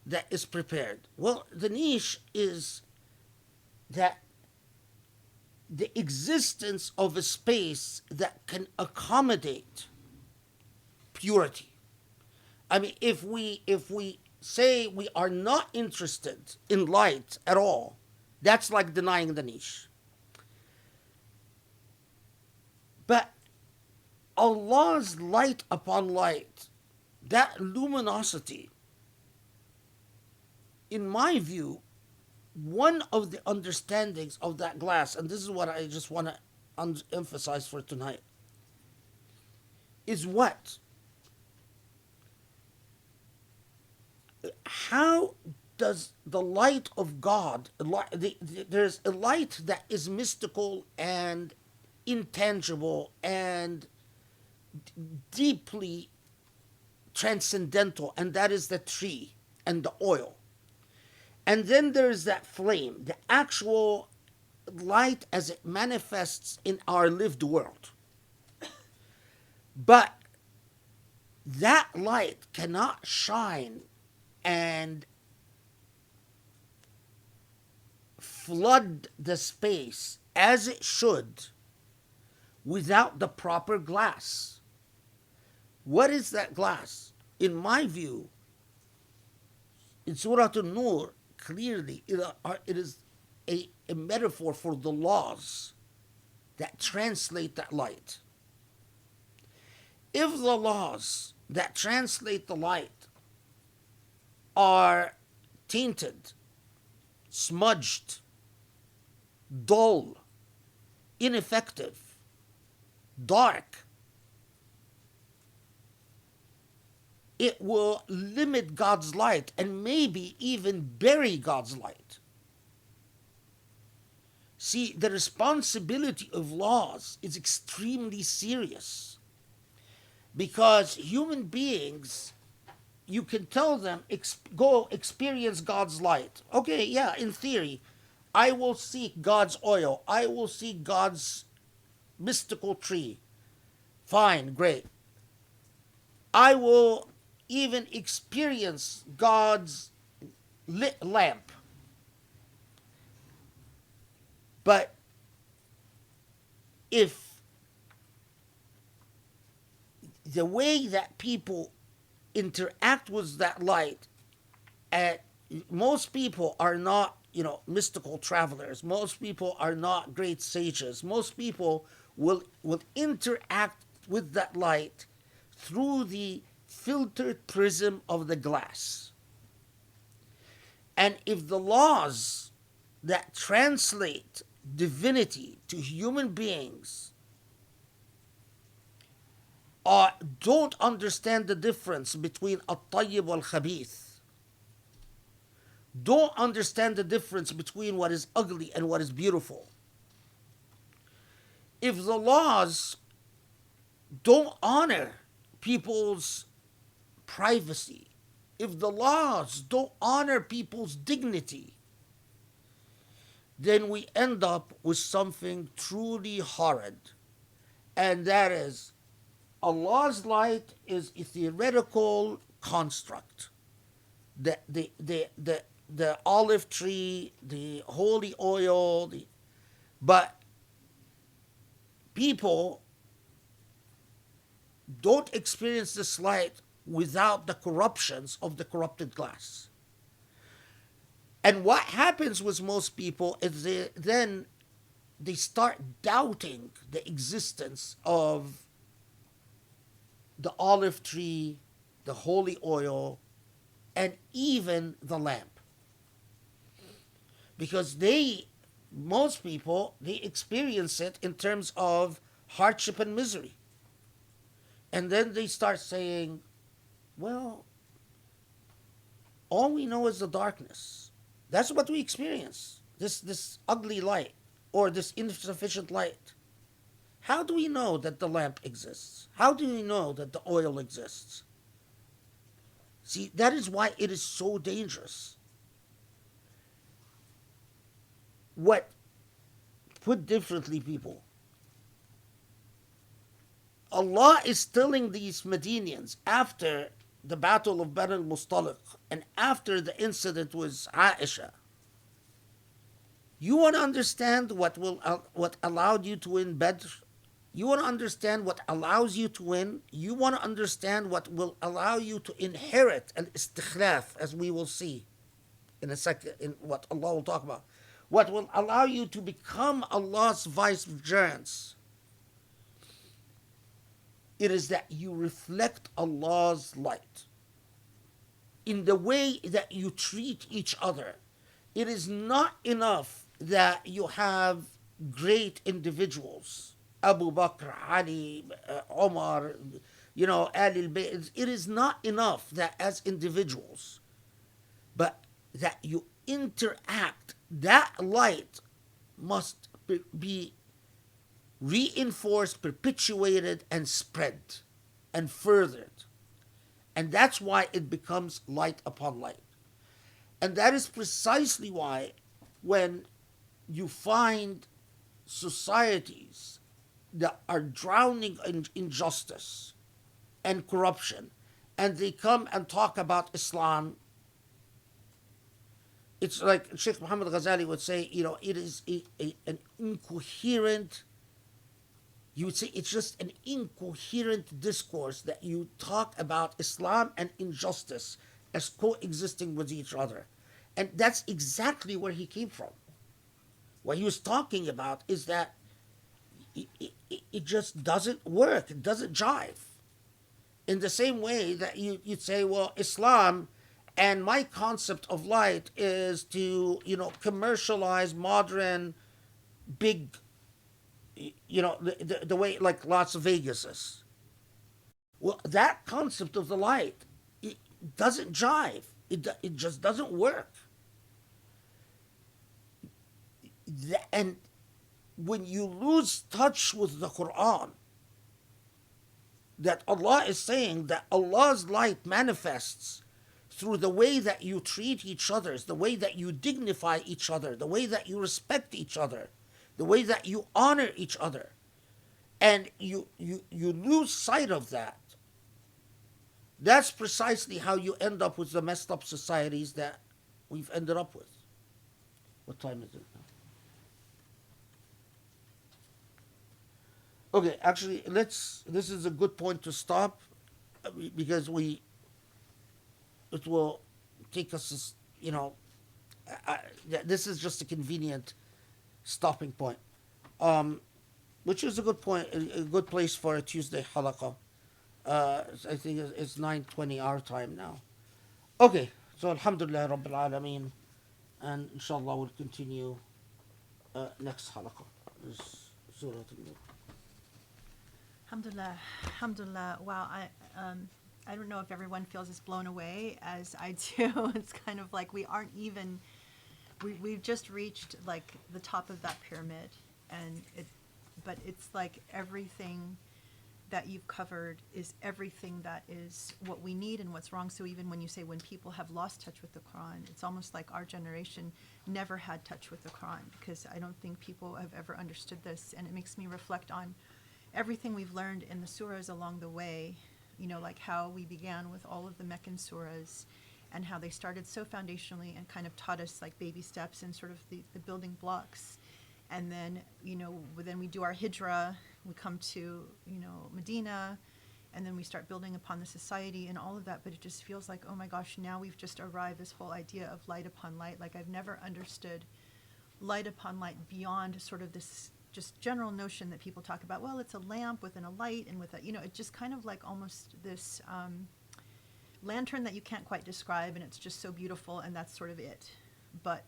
that is prepared? Well, the niche is that the existence of a space that can accommodate purity. I mean, if we say we are not interested in light at all, that's like denying the niche. But Allah's light upon light, that luminosity, in my view, one of the understandings of that glass, and this is what I just want to emphasize for tonight, is what? How does the light of God, there's a light that is mystical and intangible and deeply transcendental, and that is the tree and the oil. And then there's that flame, the actual light as it manifests in our lived world. But that light cannot shine and flood the space as it should without the proper glass. What is that glass? In my view, in Surah An-Nur, clearly it is a metaphor for the laws that translate that light. If the laws that translate the light are tainted, smudged, dull, ineffective, dark, it will limit God's light and maybe even bury God's light. See, the responsibility of laws is extremely serious because human beings, you can tell them, go experience God's light. Okay, yeah, in theory, I will seek God's oil. I will seek God's mystical tree. Fine, great. I will even experience God's lit lamp. But if the way that people interact with that light, and most people are not, mystical travelers. Most people are not great sages. Most people will interact with that light through the filtered prism of the glass. And if the laws that translate divinity to human beings don't understand the difference between at-tayyib wal-khabith, don't understand the difference between what is ugly and what is beautiful, if the laws don't honor people's privacy, if the laws don't honor people's dignity, then we end up with something truly horrid. And that is, Allah's light is a theoretical construct. The olive tree, the holy oil, but people don't experience this light without the corruptions of the corrupted glass. And what happens with most people is they start doubting the existence of the olive tree, the holy oil, and even the lamp. Because most people, they experience it in terms of hardship and misery. And then they start saying, well, all we know is the darkness. That's what we experience. This ugly light or this insufficient light. How do we know that the lamp exists? How do we know that the oil exists? See, that is why it is so dangerous. What, put differently, people, Allah is telling these Medinians after the battle of Badr al-Mustaliq and after the incident with Aisha, you want to understand what allowed you to win Badr? You want to understand what allows you to win? You want to understand what will allow you to inherit al-istikhlaf, as we will see in a second, in what Allah will talk about. What will allow you to become Allah's vicegerents? It is that you reflect Allah's light in the way that you treat each other. It is not enough that you have great individuals, Abu Bakr, Ali, Omar, Ali al-Bayt. It is not enough that as individuals, but that you interact. That light must be reinforced, perpetuated, and spread and furthered. And that's why it becomes light upon light. And that is precisely why when you find societies that are drowning in injustice and corruption, and they come and talk about Islam, it's like Sheikh Muhammad Ghazali would say, it is an incoherent, you would say it's just an incoherent discourse that you talk about Islam and injustice as coexisting with each other. And that's exactly where he came from. What he was talking about is that it just doesn't work, it doesn't jive. In the same way that you'd say, well, Islam and my concept of light is to, commercialize modern, big, the way like Las Vegas is. Well, that concept of the light, it doesn't jive. It just doesn't work. And when you lose touch with the Quran, that Allah is saying that Allah's light manifests through the way that you treat each other, the way that you dignify each other, the way that you respect each other, the way that you honor each other, and you lose sight of that. That's precisely how you end up with the messed up societies that we've ended up with. What time is it now? Okay, actually, this is a good point to stop because it will take us, this is just a convenient stopping point, which is a good point, a good place for a Tuesday halaqah. I think it's 9:20 our time now. Okay, so Alhamdulillah Rabbil Alameen, and inshallah we'll continue next halaqah. This Surah Al-Mulk. Alhamdulillah, alhamdulillah. Wow, I don't know if everyone feels as blown away as I do. It's kind of like we've just reached like the top of that pyramid, but it's like everything that you've covered is everything that is what we need and what's wrong. So even when you say when people have lost touch with the Quran, it's almost like our generation never had touch with the Quran, because I don't think people have ever understood this, and it makes me reflect on everything we've learned in the surahs along the way, like how we began with all of the Meccan surahs and how they started so foundationally and kind of taught us like baby steps and sort of the building blocks. And then, then we do our hijrah, we come to, Medina, and then we start building upon the society and all of that. But it just feels like, oh my gosh, now we've just arrived this whole idea of light upon light. Like I've never understood light upon light beyond sort of this just general notion that people talk about, well, it's a lamp within a light and with a, it just kind of like almost this lantern that you can't quite describe, and it's just so beautiful, and that's sort of it. But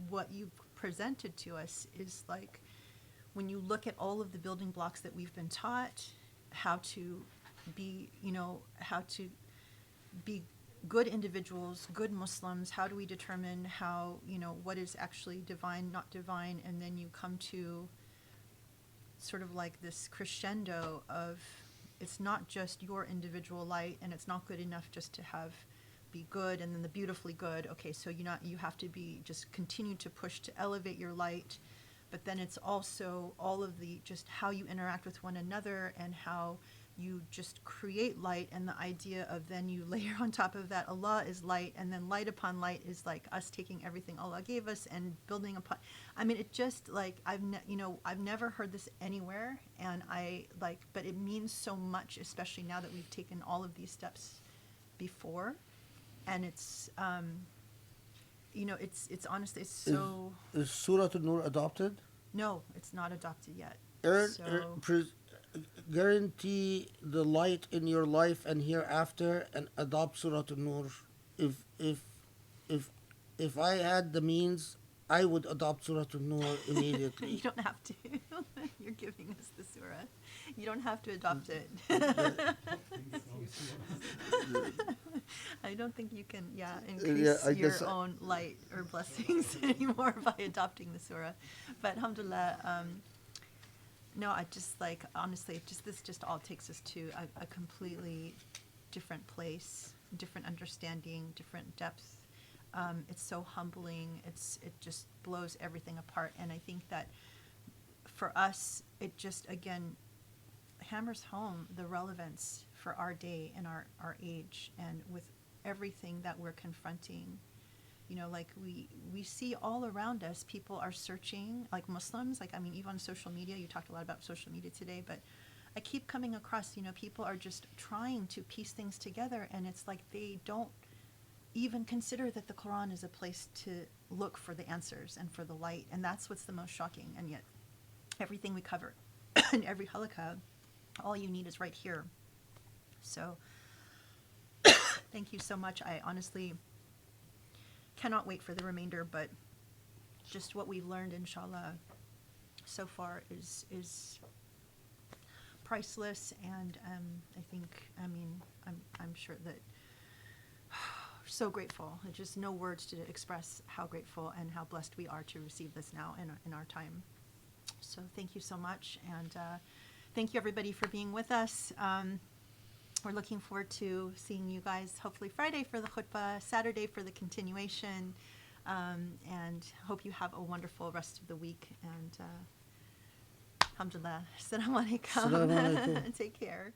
what you've presented to us is like, when you look at all of the building blocks that we've been taught, how to be, how to be good individuals, good Muslims, how do we determine how, what is actually divine, not divine, and then you come to sort of like this crescendo of, it's not just your individual light, and it's not good enough just to be good and then the beautifully good. Okay, so you have to be, just continue to push to elevate your light, but then it's also all of the, just how you interact with one another and how you just create light, and the idea of then you layer on top of that, Allah is light, and then light upon light is like us taking everything Allah gave us and building upon. I mean, it just like, I've never heard this anywhere, and but it means so much, especially now that we've taken all of these steps before, and it's, it's honestly, it's so. Is Surah An-Nur adopted? No, it's not adopted yet. Guarantee the light in your life and hereafter, and adopt Surah An-Nur. If I had the means, I would adopt Surah An-Nur immediately. You don't have to. You're giving us the surah. You don't have to adopt it. I don't think you can, increase your own light or blessings anymore by adopting the surah. But alhamdulillah, no, I just honestly, this just all takes us to a completely different place, different understanding, different depth. It's so humbling. It just blows everything apart. And I think that for us, it just, again, hammers home the relevance for our day and our age, and with everything that we're confronting. Like we see all around us, people are searching, like Muslims, even on social media, you talked a lot about social media today, but I keep coming across, people are just trying to piece things together, and it's like they don't even consider that the Quran is a place to look for the answers and for the light, and that's what's the most shocking. And yet everything we cover in every halaqah, all you need is right here. So thank you so much. I honestly cannot wait for the remainder, but just what we've learned, inshallah, so far is priceless. And I think, I'm sure that so grateful. There's just no words to express how grateful and how blessed we are to receive this now in our time. So thank you so much, and thank you everybody for being with us. We're looking forward to seeing you guys hopefully Friday for the khutbah, Saturday for the continuation, and hope you have a wonderful rest of the week. And alhamdulillah. Assalamu alaikum. Assalamu alaikum. Take care.